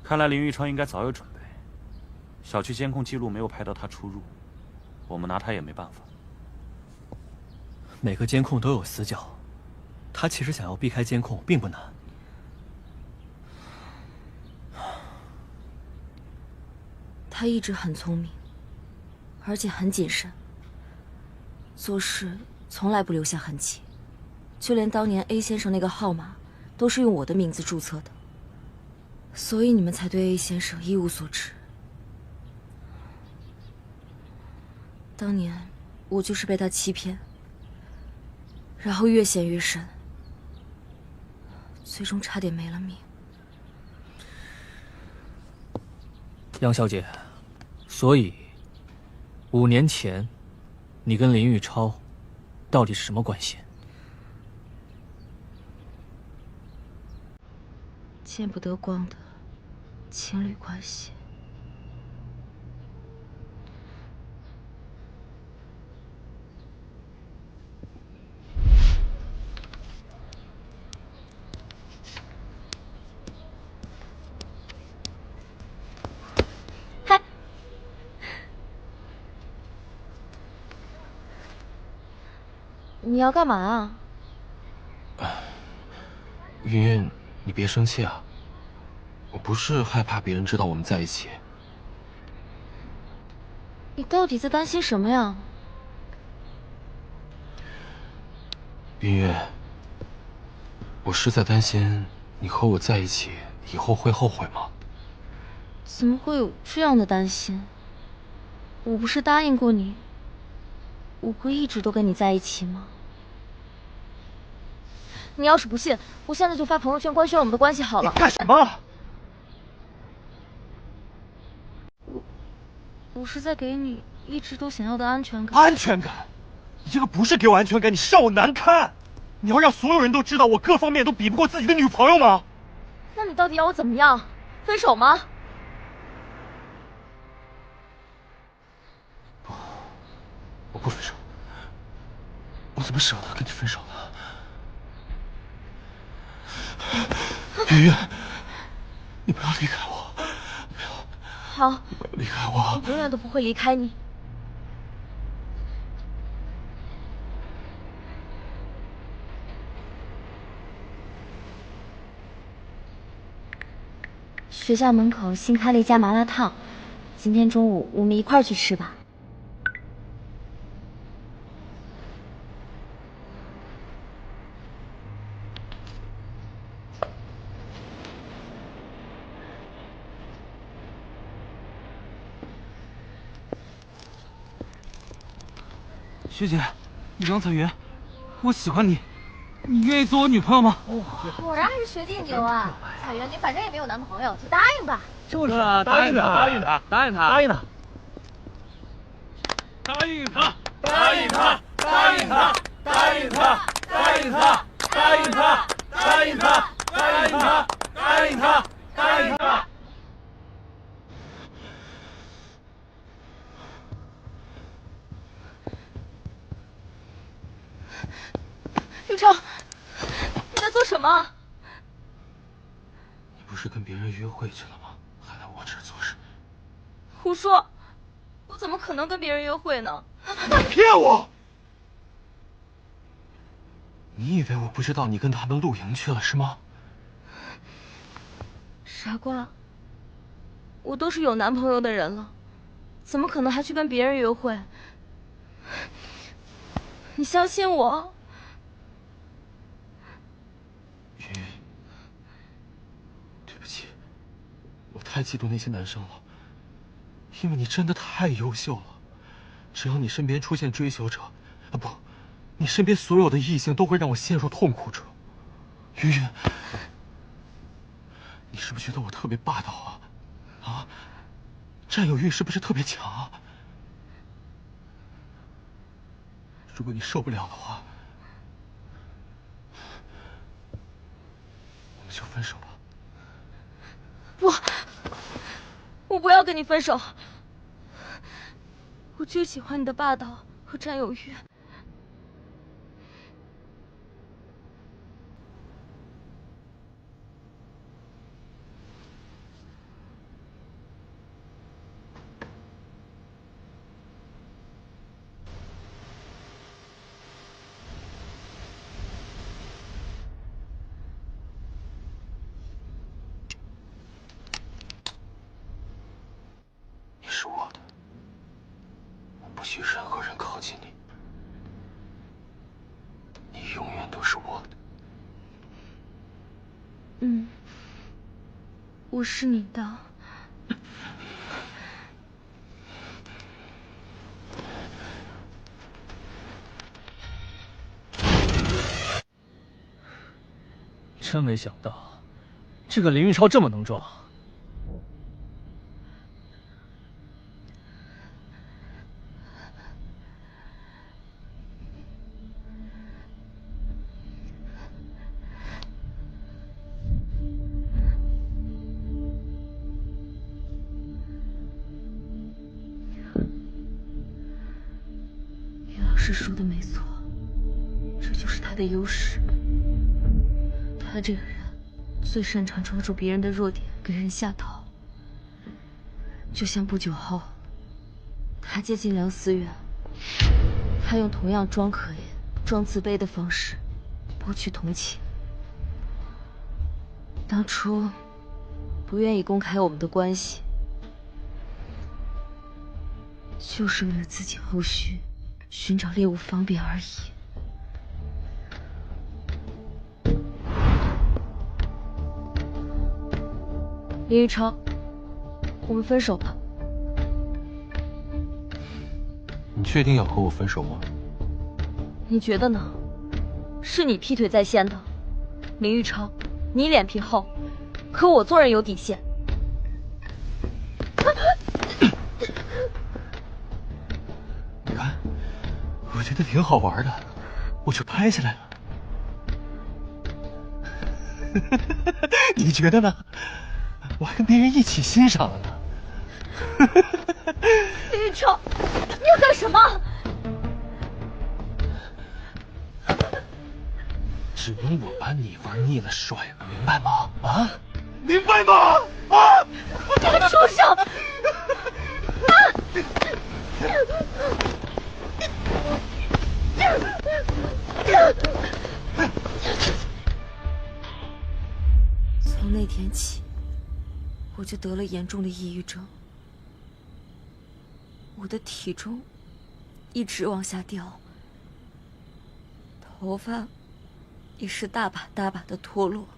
看来林玉超应该早有准备。小区监控记录没有拍到他出入，我们拿他也没办法。
每个监控都有死角，他其实想要避开监控并不难。
他一直很聪明，而且很谨慎，做事从来不留下痕迹，就连当年 A 先生那个号码都是用我的名字注册的，所以你们才对 A 先生一无所知。当年我就是被他欺骗，然后越陷越深，最终差点没了命。
杨小姐，所以5年前你跟林玉超到底是什么关系？
见不得光的情侣关系。嗨，你要干嘛啊？
云云，你别生气啊，我不是害怕别人知道我们在一起。
你到底在担心什么呀？
云云，我是在担心你和我在一起以后会后悔吗？
怎么会有这样的担心？我不是答应过你，我会一直都跟你在一起吗？你要是不信，我现在就发朋友圈官宣我们的关系好了。
你干什么？
我是在给你一直都想要的安全感。
安全感？你这个不是给我安全感，你是让我难堪。你要让所有人都知道我各方面都比不过自己的女朋友吗？
那你到底要我怎么样？分手吗？
我不分手，
我怎么舍得跟你分手呢？云云，你不要离开我，不要！
好，
你不要离开我，
我永远都不会离开你。
学校门口新开了一家麻辣烫，今天中午我们一块儿去吃吧。
学姐，杨彩云，我喜欢你，你愿意做我女朋友吗？
果然还是学弟牛啊！彩云，你反正也没有男朋友，就答应吧。
就是啊，答应他，答应他，答应他，答应他，
答应他，答应他，答应他，答应他，答应他，答应他，答应他，答应他，答应他，答应他。
刘畅，你在做什么？
你不是跟别人约会去了吗？还来我这儿做什么？
胡说！我怎么可能跟别人约会呢？
你骗我！你以为我不知道你跟他们露营去了是吗？
傻瓜，我都是有男朋友的人了，怎么可能还去跟别人约会？你相信我。
云云，对不起，我太嫉妒那些男生了，因为你真的太优秀了。只要你身边出现追求者，啊不，你身边所有的异性都会让我陷入痛苦中。云云，你是不是觉得我特别霸道啊？啊，占有欲是不是特别强啊？如果你受不了的话，我们就分手吧。
不，我不要跟你分手。我就喜欢你的霸道和占有欲。
你是我的，我不许任何人靠近你，你永远都是我的。
嗯，我是你的。
真没想到，这个林玉超这么能装。
李老师说的没错，这就是他的优势。他这个人最擅长抓住别人的弱点，给人下套。就像不久后，他接近梁思远，他用同样装可怜、装自卑的方式博取同情。当初不愿意公开我们的关系，就是为了自己后续寻找猎物方便而已。林玉超，我们分手吧。
你确定要和我分手吗？
你觉得呢？是你劈腿在先的，林玉超，你脸皮厚，可我做人有底线。
你看，我觉得挺好玩的，我就拍下来了。你觉得呢？我还跟别人一起欣赏了呢。
林玉超，你要干什么？
只能我把你玩腻了甩了，明白吗？啊？
明白吗？啊！
这个畜生！
从那天起，我就得了严重的抑郁症，我的体重一直往下掉，头发也是大把大把的脱落。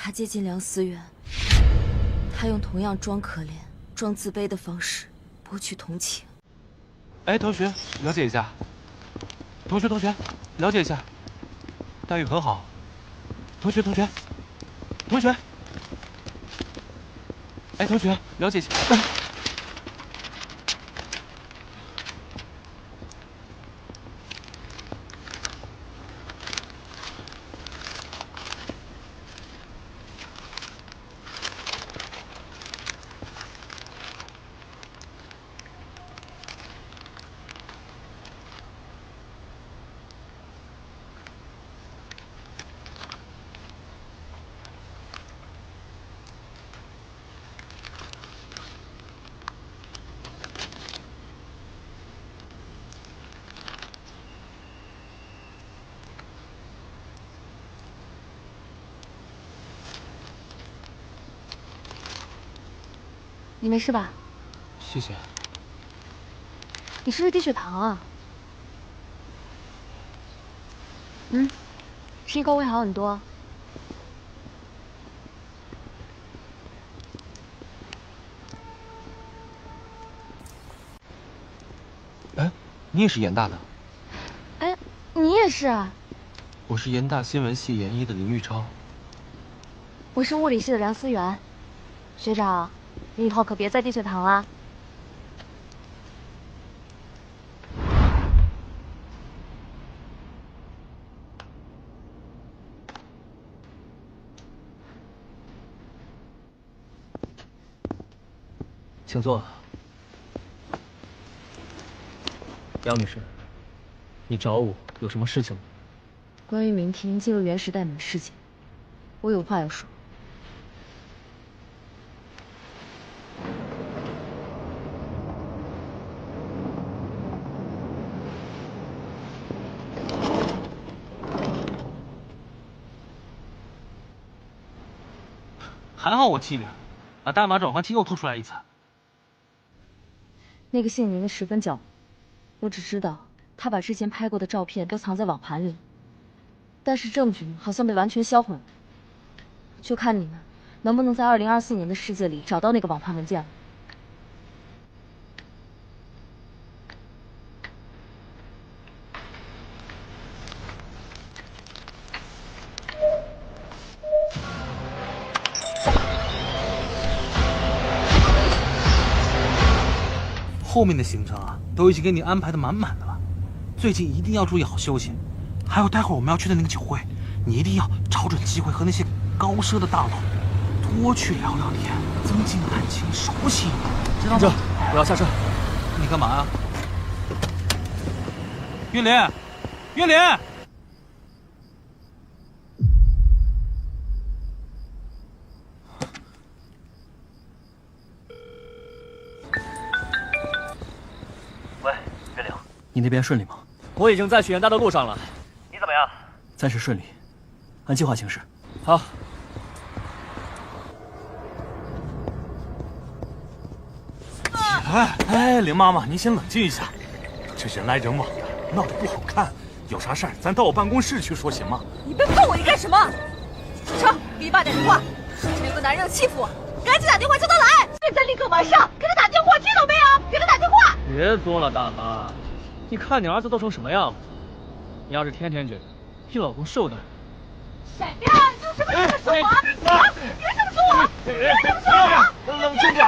他接近梁思远，他用同样装可怜、装自卑的方式博取同情。
哎，同学，了解一下。同学，了解一下。待遇很好。同学。哎，同学，了解一下。
你没事吧？
谢谢。
你是不是低血糖啊？吃一口会好很多。
哎，你也是严大的？
哎，你也是啊？
我是严大新闻系研一的林玉超。
我是物理系的梁思源。学长，你以后可别再低血糖啦。
请坐。杨女士，你找我有什么事情吗？
关于明天进入原始代码事件，我有话要说。
还好我机灵，把代码转换器又吐出来一次。
那个姓宁的十分狡猾，我只知道他把之前拍过的照片都藏在网盘里，但是证据好像被完全销毁了。就看你们能不能在2024年的世界里找到那个网盘文件了。
后面的行程啊，都已经给你安排的满满的了。最近一定要注意好休息，还有待会儿我们要去的那个酒会，你一定要找准机会和那些高奢的大佬多去聊聊天，增进感情，熟悉你，知道吗？
我要下车。
你干嘛呀？云林，云林。
喂，
你那边顺利吗？
我已经在许愿大的路上了。你怎么样？
暂时顺利，按计划行事。
好。
哎，林妈妈，您先冷静一下，这人来人往的，闹得不好看。有啥事儿咱到我办公室去说，行吗？
你别碰我，你干什么？小超，给你爸打电话，说这有个男人要欺负我，赶紧打电话叫他来。现在立刻马上给他打电话，听到没有？给他打电话。
别作了，大妈，你看你儿子都成什么样了？你要是天天这样，你老公受得了？
闪亮，你有什么事说我啊！别这么说我，别这么说我，
冷静点，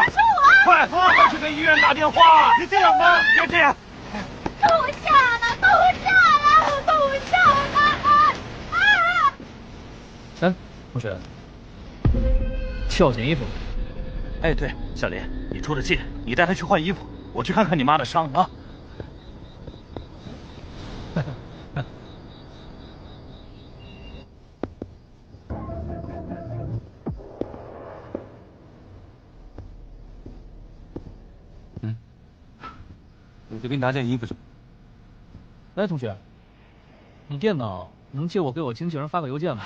快去给医院打电话！你这样吗？别这样。
都下了，都下了，都下了！
哎，同学，跳件衣服。
哎，对，小林，你出了气，你带他去换衣服，我去看看你妈的伤啊。
我就给你拿件衣服去。
哎，同学，你电脑能借我给我经纪人发个邮件吗？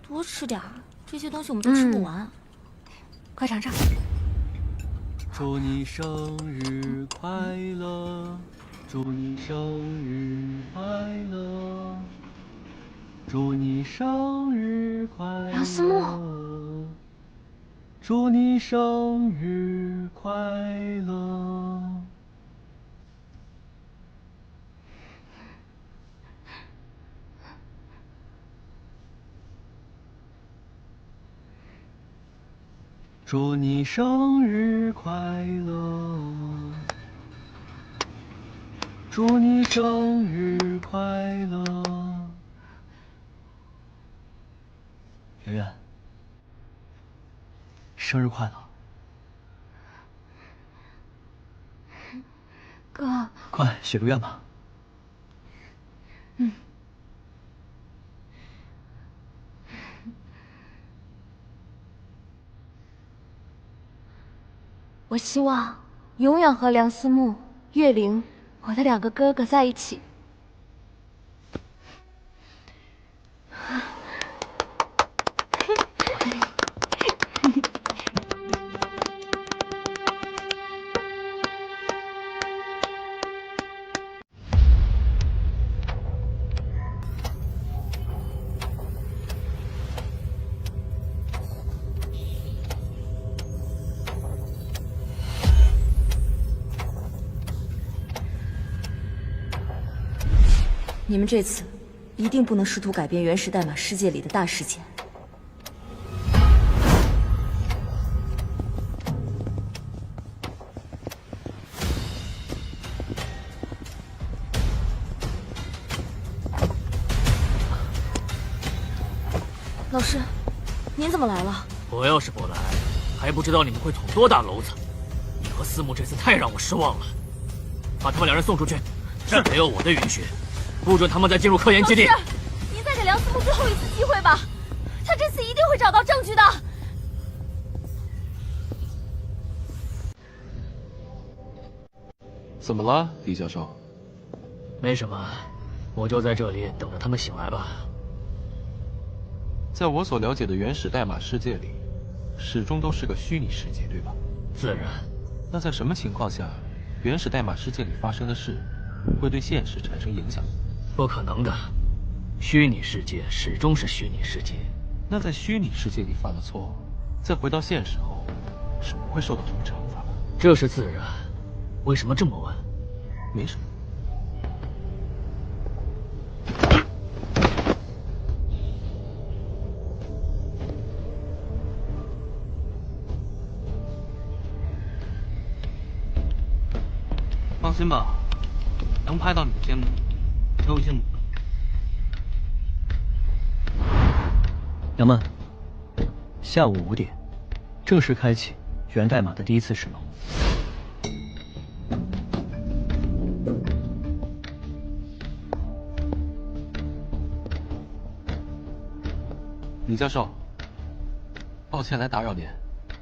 多吃点儿，这些东西我们都吃不完。快尝尝。
祝你生日快乐，祝你生日快乐，祝你生日快乐。
梁思慕，
祝你生日快乐。祝你生日快乐，祝你生日快乐。圆圆，生日快乐！
哥，
快许个愿吧。
我希望永远和梁思慕、岳灵，我的2个哥哥在一起。
你们这次一定不能试图改变原始代码世界里的大事件。老师，您怎么来了？
我要是不来，还不知道你们会捅多大娄子。你和思慕这次太让我失望了，把他们两人送出去。是，没有我的允许，不准他们再进入科研基地。
老师，您再给梁思慕最后一次机会吧，他这次一定会找到证据的。
怎么了，李教授？
没什么，我就在这里等着他们醒来吧。
在我所了解的原始代码世界里，始终都是个虚拟世界，对吧？
自然。
那在什么情况下，原始代码世界里发生的事会对现实产生影响？
不可能的，虚拟世界始终是虚拟世界。
那在虚拟世界里犯了错，再回到现实后，是不会受到什么惩罚的？
这是自然。为什么这么问？
没什么。
放心吧，能拍到你的节目，都已经。
杨曼，下午5点，正式开启源代码的第一次使用。
李教授，抱歉来打扰您，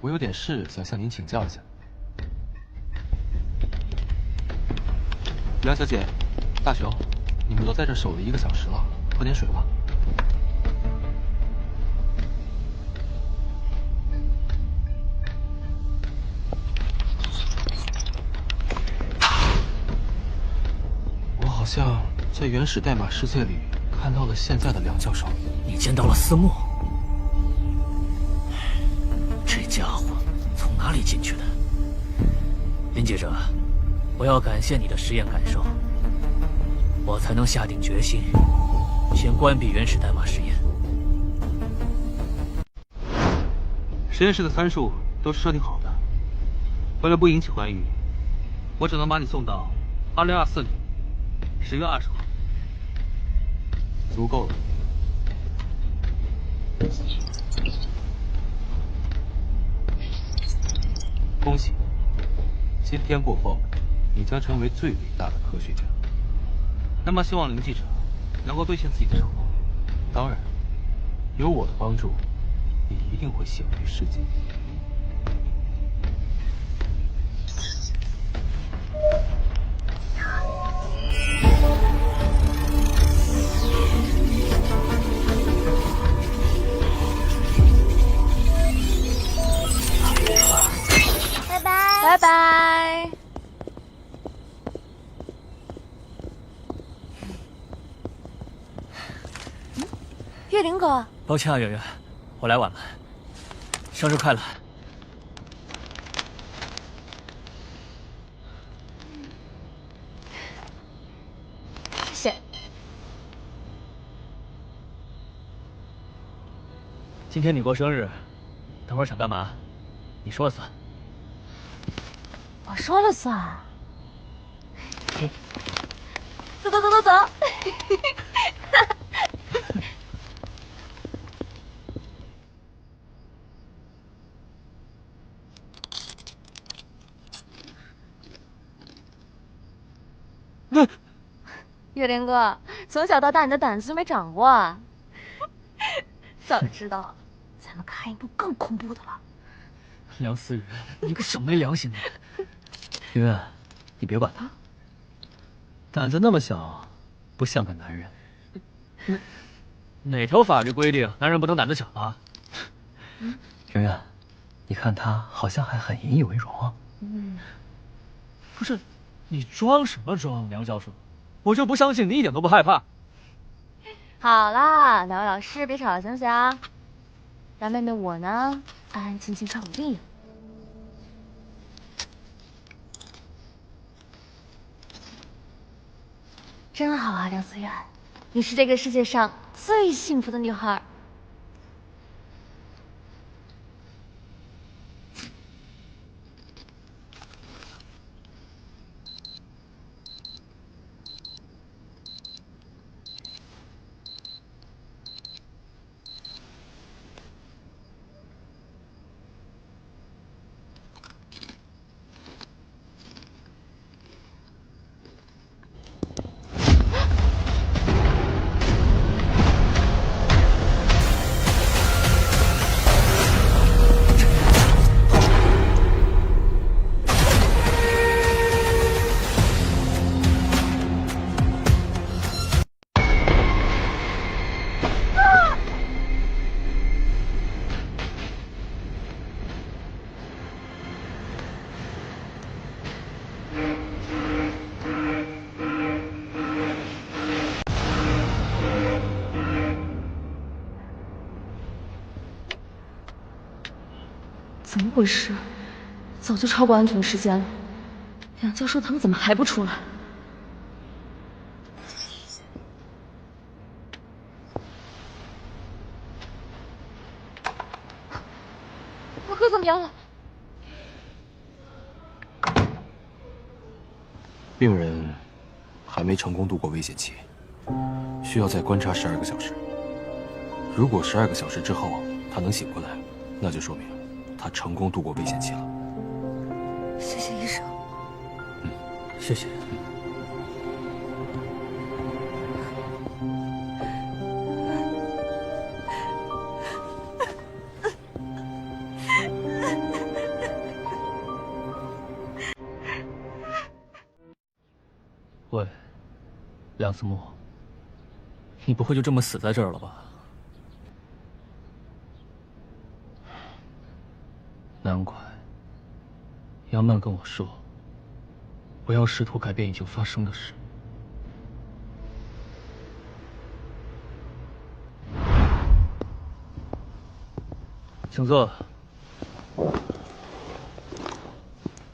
我有点事想向您请教一下。梁小姐，大雄，你们都在这守了1个小时了，喝点水吧。我好像在原始代码世界里看到了现在的梁教授。
你见到了思慕？这家伙从哪里进去的？林记者，我要感谢你的实验感受，我才能下定决心，先关闭原始代码实验。
实验室的参数都是设定好的，为了不引起怀疑，我只能把你送到2024年10月20号。
足够了。恭喜，今天过后，你将成为最伟大的科学家。
那么，希望林记者能够兑现自己的承诺。
当然，有我的帮助，你一定会享誉世界。
拜拜，
拜拜。岳林哥，
抱歉啊，圆圆，我来晚了。生日快乐！
谢谢。
今天你过生日，等会儿想干嘛？你说了算。
我说了算。
走走走走走。
岳林哥，从小到大你的胆子就没长过啊！早知道，咱们看一部更恐怖的了。
梁思雨，你个什么没良心的！
圆圆，你别管他，胆子那么小，不像个男人。
哪条法律规定男人不能胆子小啊？
圆圆，你看他好像还很引以为荣啊。
不是，你装什么装，梁教授？我就不相信你一点都不害怕。
好啦，两位老师别吵了，行不行？让妹妹我呢，安安静静看我电影。真好啊，梁思远，你是这个世界上最幸福的女孩。
回事？早就超过安全时间了，梁教授他们怎么还不出来？我哥怎么样了？
病人还没成功度过危险期，需要再观察12个小时。如果12个小时之后他能醒过来，那就说明他成功度过危险期了。
谢谢医生。
谢谢。喂，梁思慕，你不会就这么死在这儿了吧？难怪杨曼跟我说，不要试图改变已经发生的事。请坐。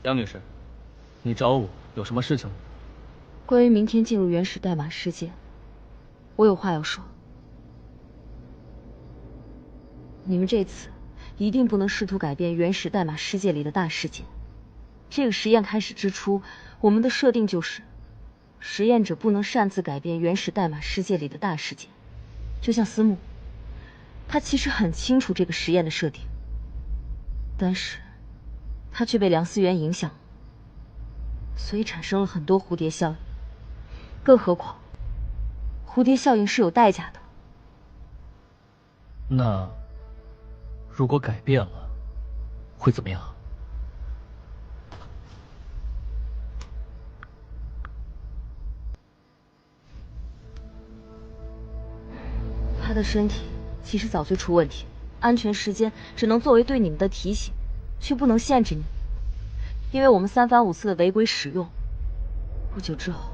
杨女士，你找我有什么事情吗？
关于明天进入原始代码世界，我有话要说。你们这次一定不能试图改变原始代码世界里的大事件。这个实验开始之初，我们的设定就是，实验者不能擅自改变原始代码世界里的大事件。就像思慕，他其实很清楚这个实验的设定，但是他却被梁思源影响，所以产生了很多蝴蝶效应。更何况，蝴蝶效应是有代价的。
那如果改变了，会怎么样？
他的身体其实早就出问题，安全时间只能作为对你们的提醒，却不能限制你们，因为我们3番5次的违规使用，不久之后，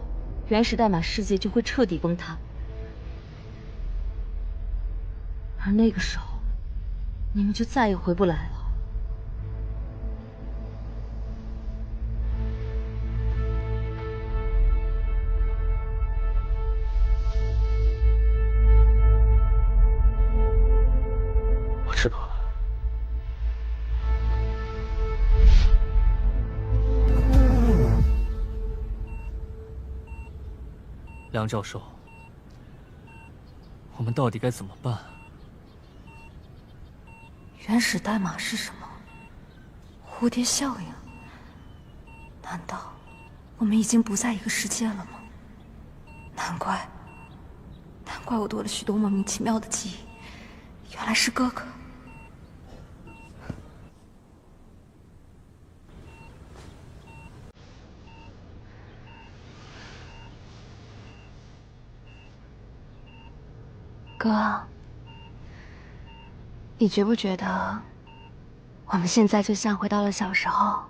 原始代码世界就会彻底崩塌。而那个时候，你们就再也回不来了。
我知道了。
梁教授，我们到底该怎么办？
原始代码是什么？蝴蝶效应？难道我们已经不在一个世界了吗？难怪我多了许多莫名其妙的记忆，原来是哥哥。哥，你觉不觉得我们现在就像回到了小时候？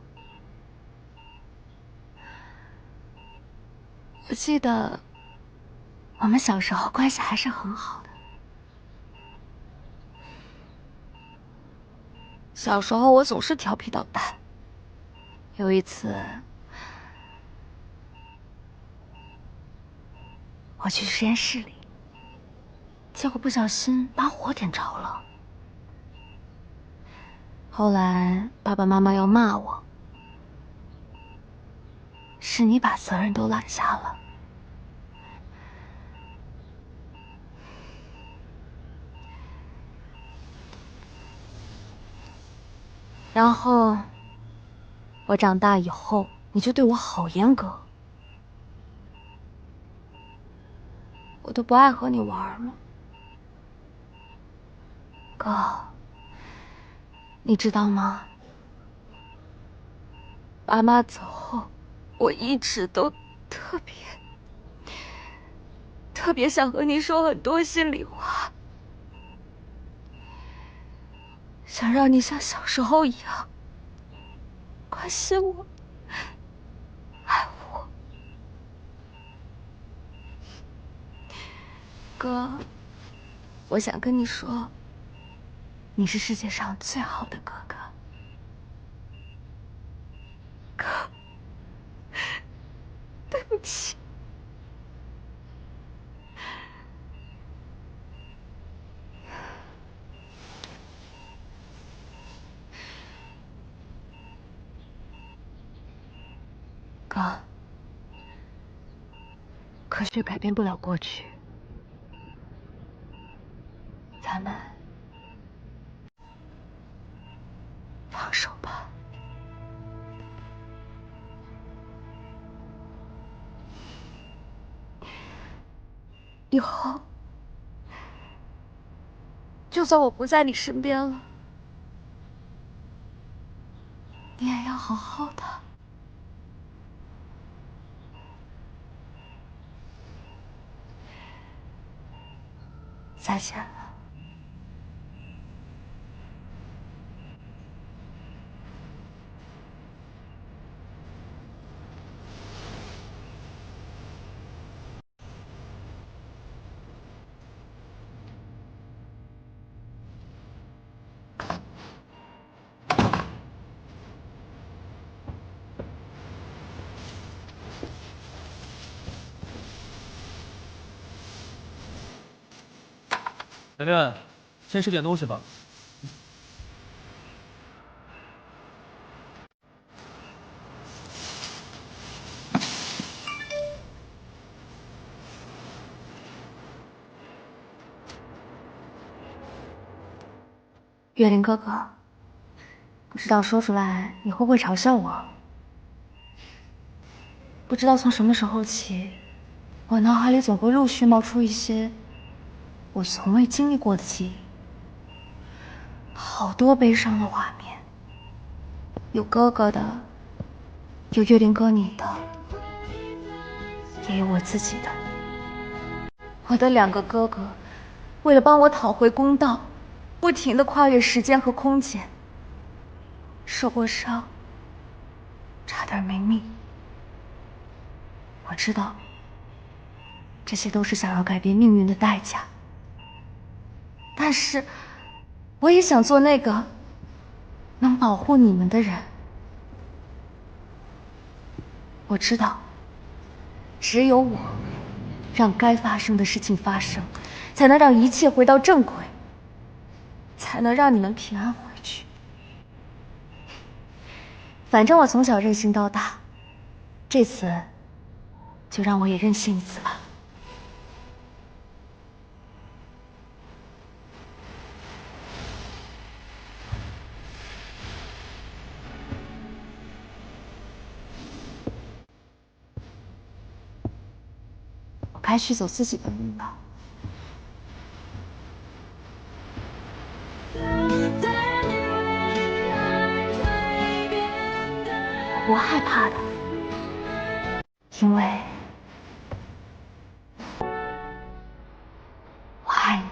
我记得我们小时候关系还是很好的。小时候我总是调皮捣蛋。有一次，我去实验室里，结果不小心把火点着了。后来爸爸妈妈要骂我，是你把责任都揽下了。然后我长大以后，你就对我好严格，我都不爱和你玩了。哥，你知道吗？爸妈走后，我一直都特别想和你说很多心里话，想让你像小时候一样关心我、爱我。哥，我想跟你说，你是世界上最好的哥哥。气。哥，科学改变不了过去，咱们放手吧。以后，就算我不在你身边了，你也要好好的。再见了。
圆圆，先吃点东西吧。
月灵哥哥，不知道说出来你会不会嘲笑我？不知道从什么时候起，我脑海里总会陆续冒出一些我从未经历过的记忆，好多悲伤的画面，有哥哥的，有月灵哥你的，也有我自己的。我的2个哥哥，为了帮我讨回公道，不停地跨越时间和空间，受过伤，差点没命。我知道，这些都是想要改变命运的代价，但是我也想做那个能保护你们的人。我知道，只有我让该发生的事情发生，才能让一切回到正轨，才能让你们平安回去。反正我从小任性到大，这次就让我也任性一次吧。我该去走自己的路了。我不害怕的，因为我爱你。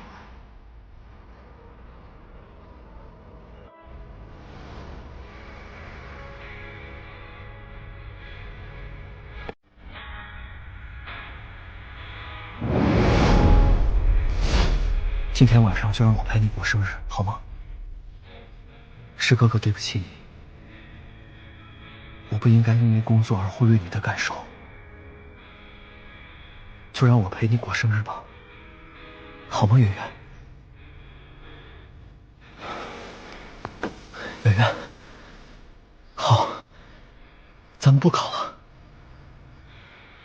今天晚上就让我陪你过生日，好吗？是哥哥对不起你，我不应该因为工作而忽略你的感受。就让我陪你过生日吧，好吗，圆圆？圆圆，好，咱们不考了。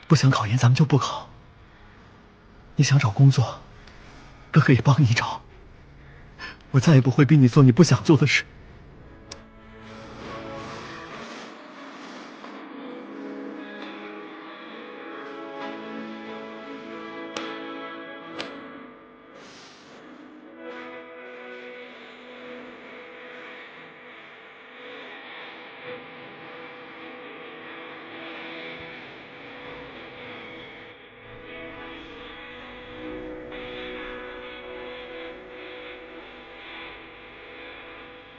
不想考研，咱们就不考。你想找工作，哥哥也帮你找。我再也不会逼你做你不想做的事。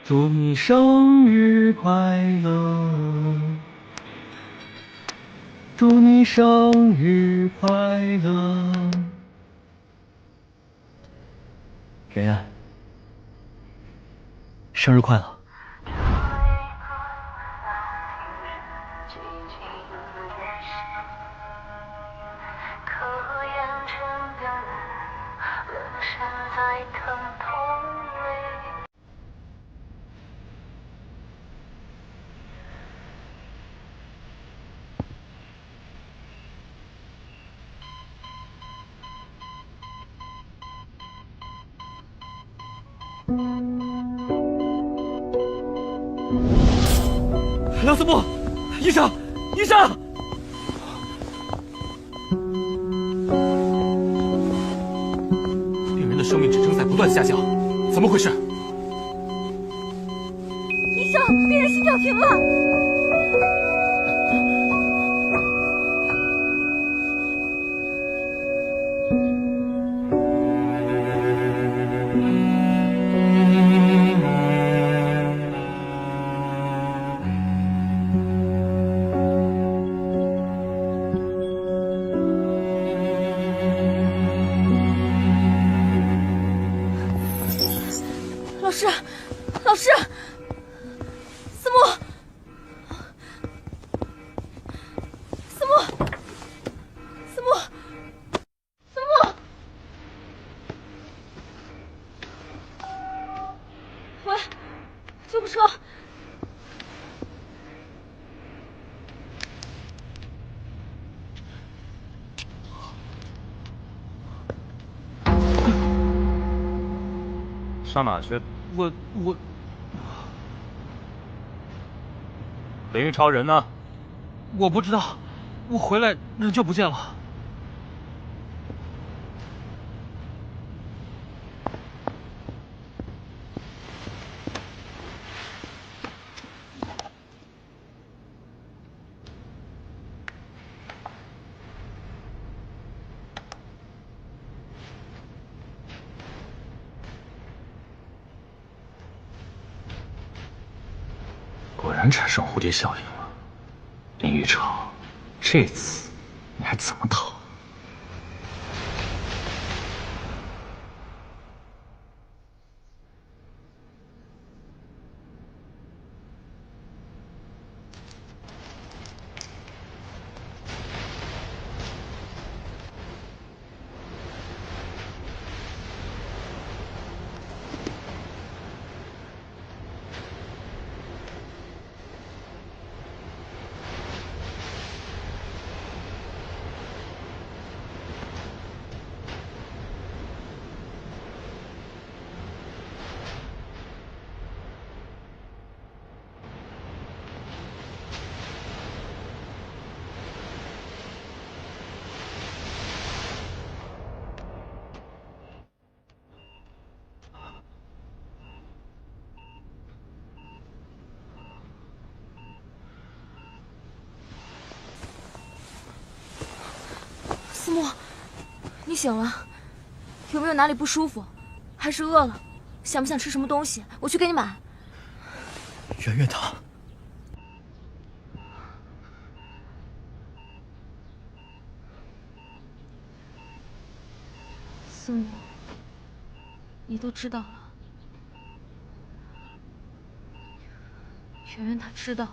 祝你生日快乐，祝你生日快乐，圆圆，生日快乐！
梁思慕，医生，医生！
病人的生命指征在不断下降，怎么回事？
医生，病人心跳停了。老师，思慕，喂，救护车！
上哪去？
我
林玉超人呢？
我不知道，我回来人就不见了。
果然产生蝴蝶效应了。林玉超，这次你还怎么逃？
思慕，你醒了？有没有哪里不舒服？还是饿了？想不想吃什么东西？我去给你买。
圆圆她，
思慕，你都知道了。圆圆她知道，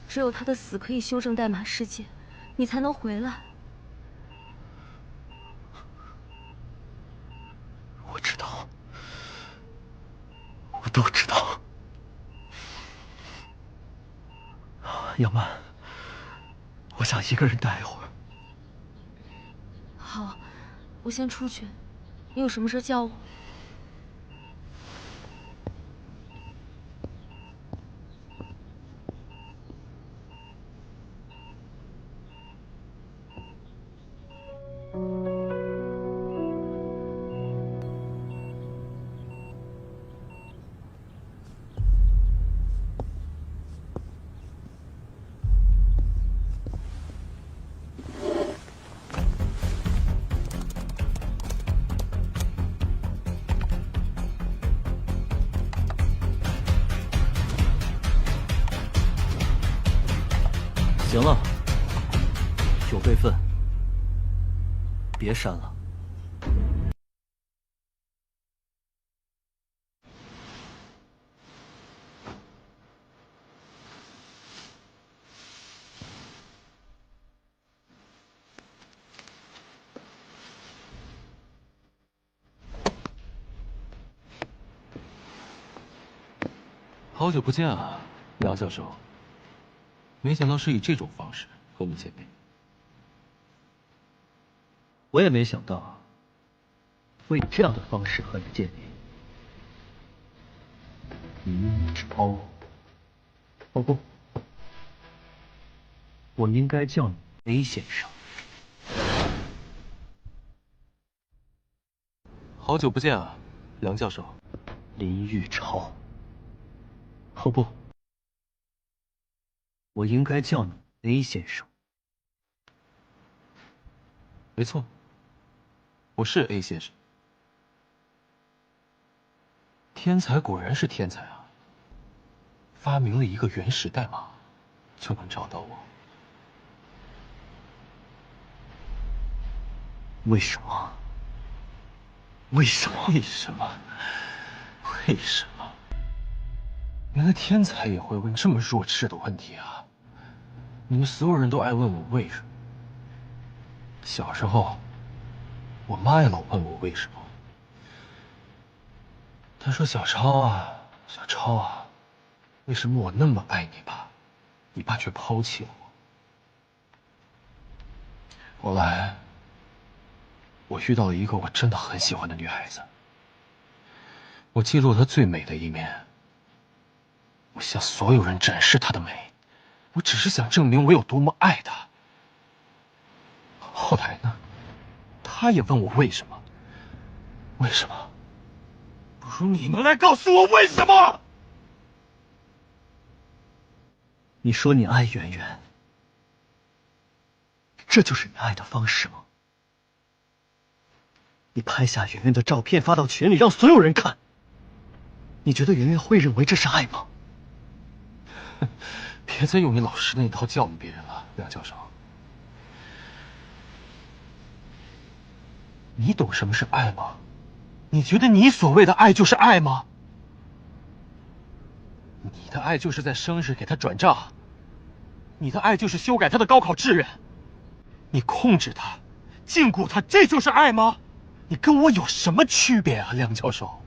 只有她的死可以修正代码世界，你才能回来。
我知道，我都知道。杨曼，我想一个人待一会儿。
好，我先出去，你有什么事叫我。
行了，有备份，别删了。
好久不见啊，梁教授。没想到是以这种方式和我们见面。
我也没想到会以这样的方式和你见面。超，哦不，我应该叫你 A 先生。
好久不见啊，梁教授。
林玉超。哦不，我应该叫你 A 先生。
没错，我是 A 先生。天才果然是天才啊！发明了一个原始代码，就能找到我。
为什么？为什么？
为什么？为什么？原来天才也会问这么弱智的问题啊！你们所有人都爱问我为什么。小时候，我妈也老问我为什么。她说：“小超啊，小超啊，为什么我那么爱你爸，你爸却抛弃了我？”后来，我遇到了一个我真的很喜欢的女孩子。我记录她最美的一面，我向所有人展示她的美，我只是想证明我有多么爱她。后来呢，她也问我为什么？为什么？不如你们来告诉我为什么？
你说你爱圆圆，这就是你爱的方式吗？你拍下圆圆的照片发到群里让所有人看，你觉得圆圆会认为这是爱吗？
别再用你老师那套教育别人了，梁教授。你懂什么是爱吗？你觉得你所谓的爱就是爱吗？你的爱就是在生日给他转账，你的爱就是修改他的高考志愿，你控制他，禁锢他，这就是爱吗？你跟我有什么区别啊，梁教授？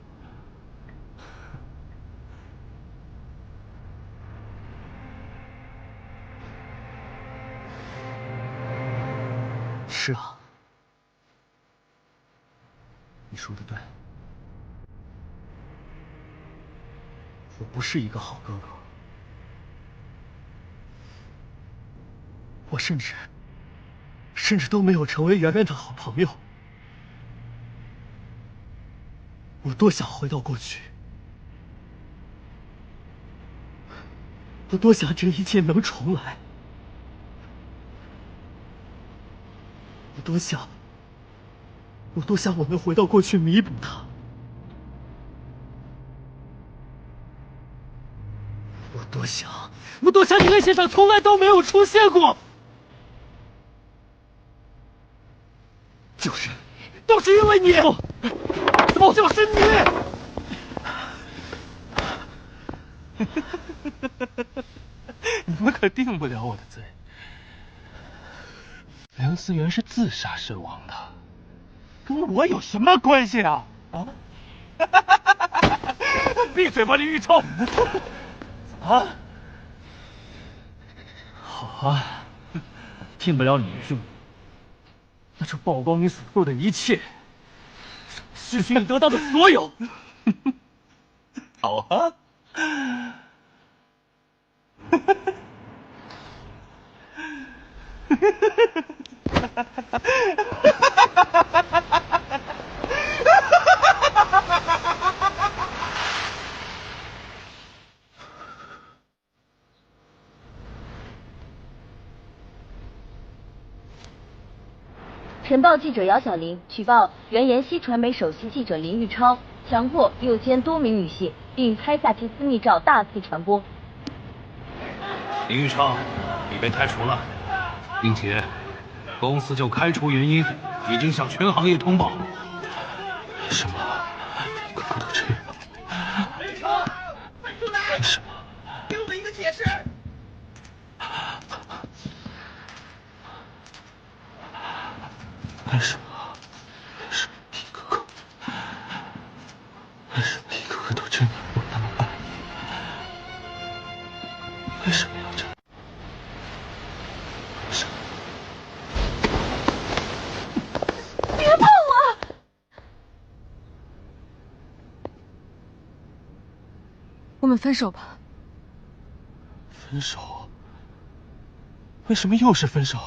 是啊，你说的对，我不是一个好哥哥，我甚至都没有成为圆圆的好朋友。我多想回到过去，我多想这一切能重来，我多想我能回到过去弥补他。我多想你在现场从来都没有出现过。都是因为你，就是你。
你们可定不了我的罪。梁思源是自杀身亡的，跟我有什么关系啊？啊！闭嘴吧，林玉超！啊！
好啊，进不了你的用，那就曝光你所做的一切，失去你得到的所有。
好啊！
晨报记者姚晓玲举报原延禧传媒首席记者林玉超强迫诱奸多名女性，并拍下其私密照大肆传播。
林玉超，你被开除了，并且公司就开除原因已经向全行业通报。
什么？个个都这样？为什么？
给我们一个解释。
为什么？一个个，为什么一个个都真的我那么爱你？
们分手吧。
分手？为什么又是分手？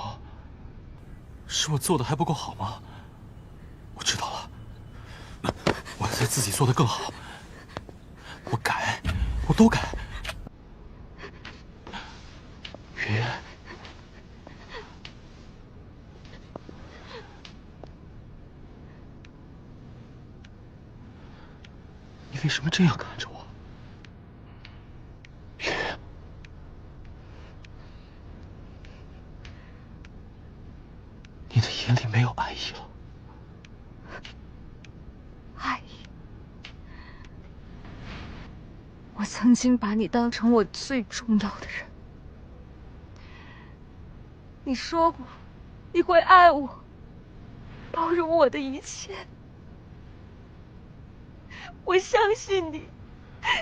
是我做的还不够好吗？我知道了，我得自己做得更好。我改，我都改。云，你为什么这样看着我？云，你的眼里没有爱意了。
爱意？我曾经把你当成我最重要的人。你说过，你会爱我，包容我的一切。我相信你，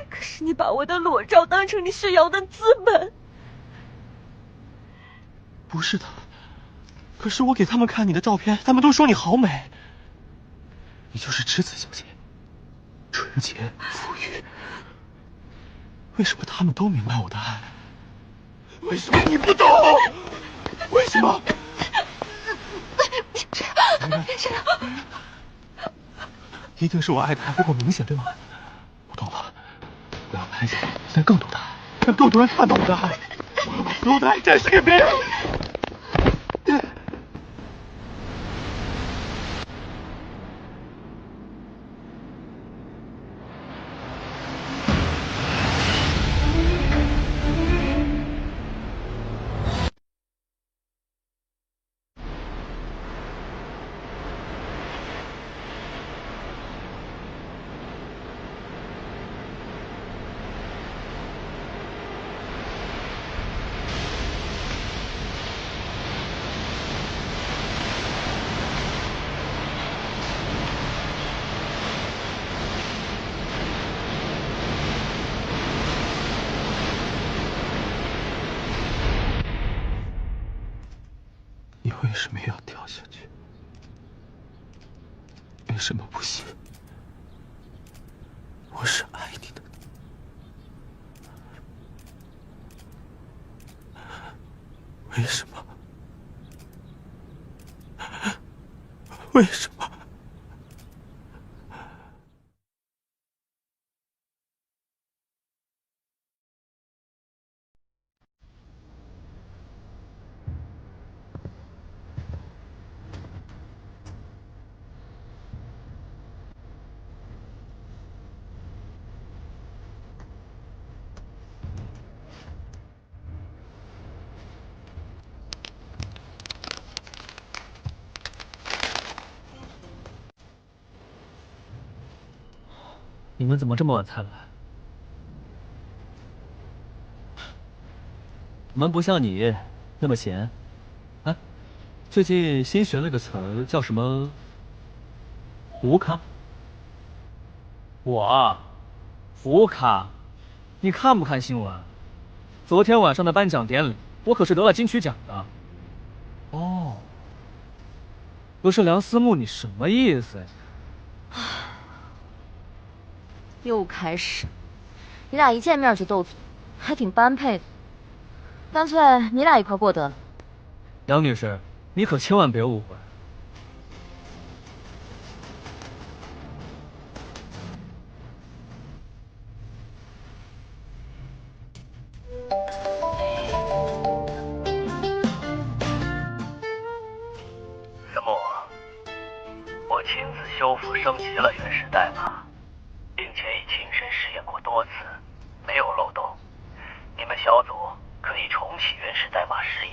可是你把我的裸照当成你炫耀的资本。
不是的，可是我给他们看你的照片，他们都说你好美。你就是栀子小姐，纯洁馥郁。为什么他们都明白我的爱？为什么你不懂？为什么？
这样，
一定是我爱的还不够明显，对吗？我懂了，我要拍下来更多的爱，让更多人看到我的爱，我要把所有的爱展示给别人。你为什么要掉下去？为什么不行？我是爱你的。为什么？为什么？
你们怎么这么晚才来？我们不像你那么闲。哎，最近新学了个词儿，叫什么？胡咖。胡咖，你看不看新闻？昨天晚上的颁奖典礼，我可是得了金曲奖的。哦，不是梁思慕，你什么意思呀？
又开始，你俩一见面就斗嘴，还挺般配的。干脆你俩一块过得了。
杨女士，你可千万别误会。
什么？我亲自修复升级了原始代码，并且已亲身试验过多次，没有漏洞。你们小组可以重启原始代码实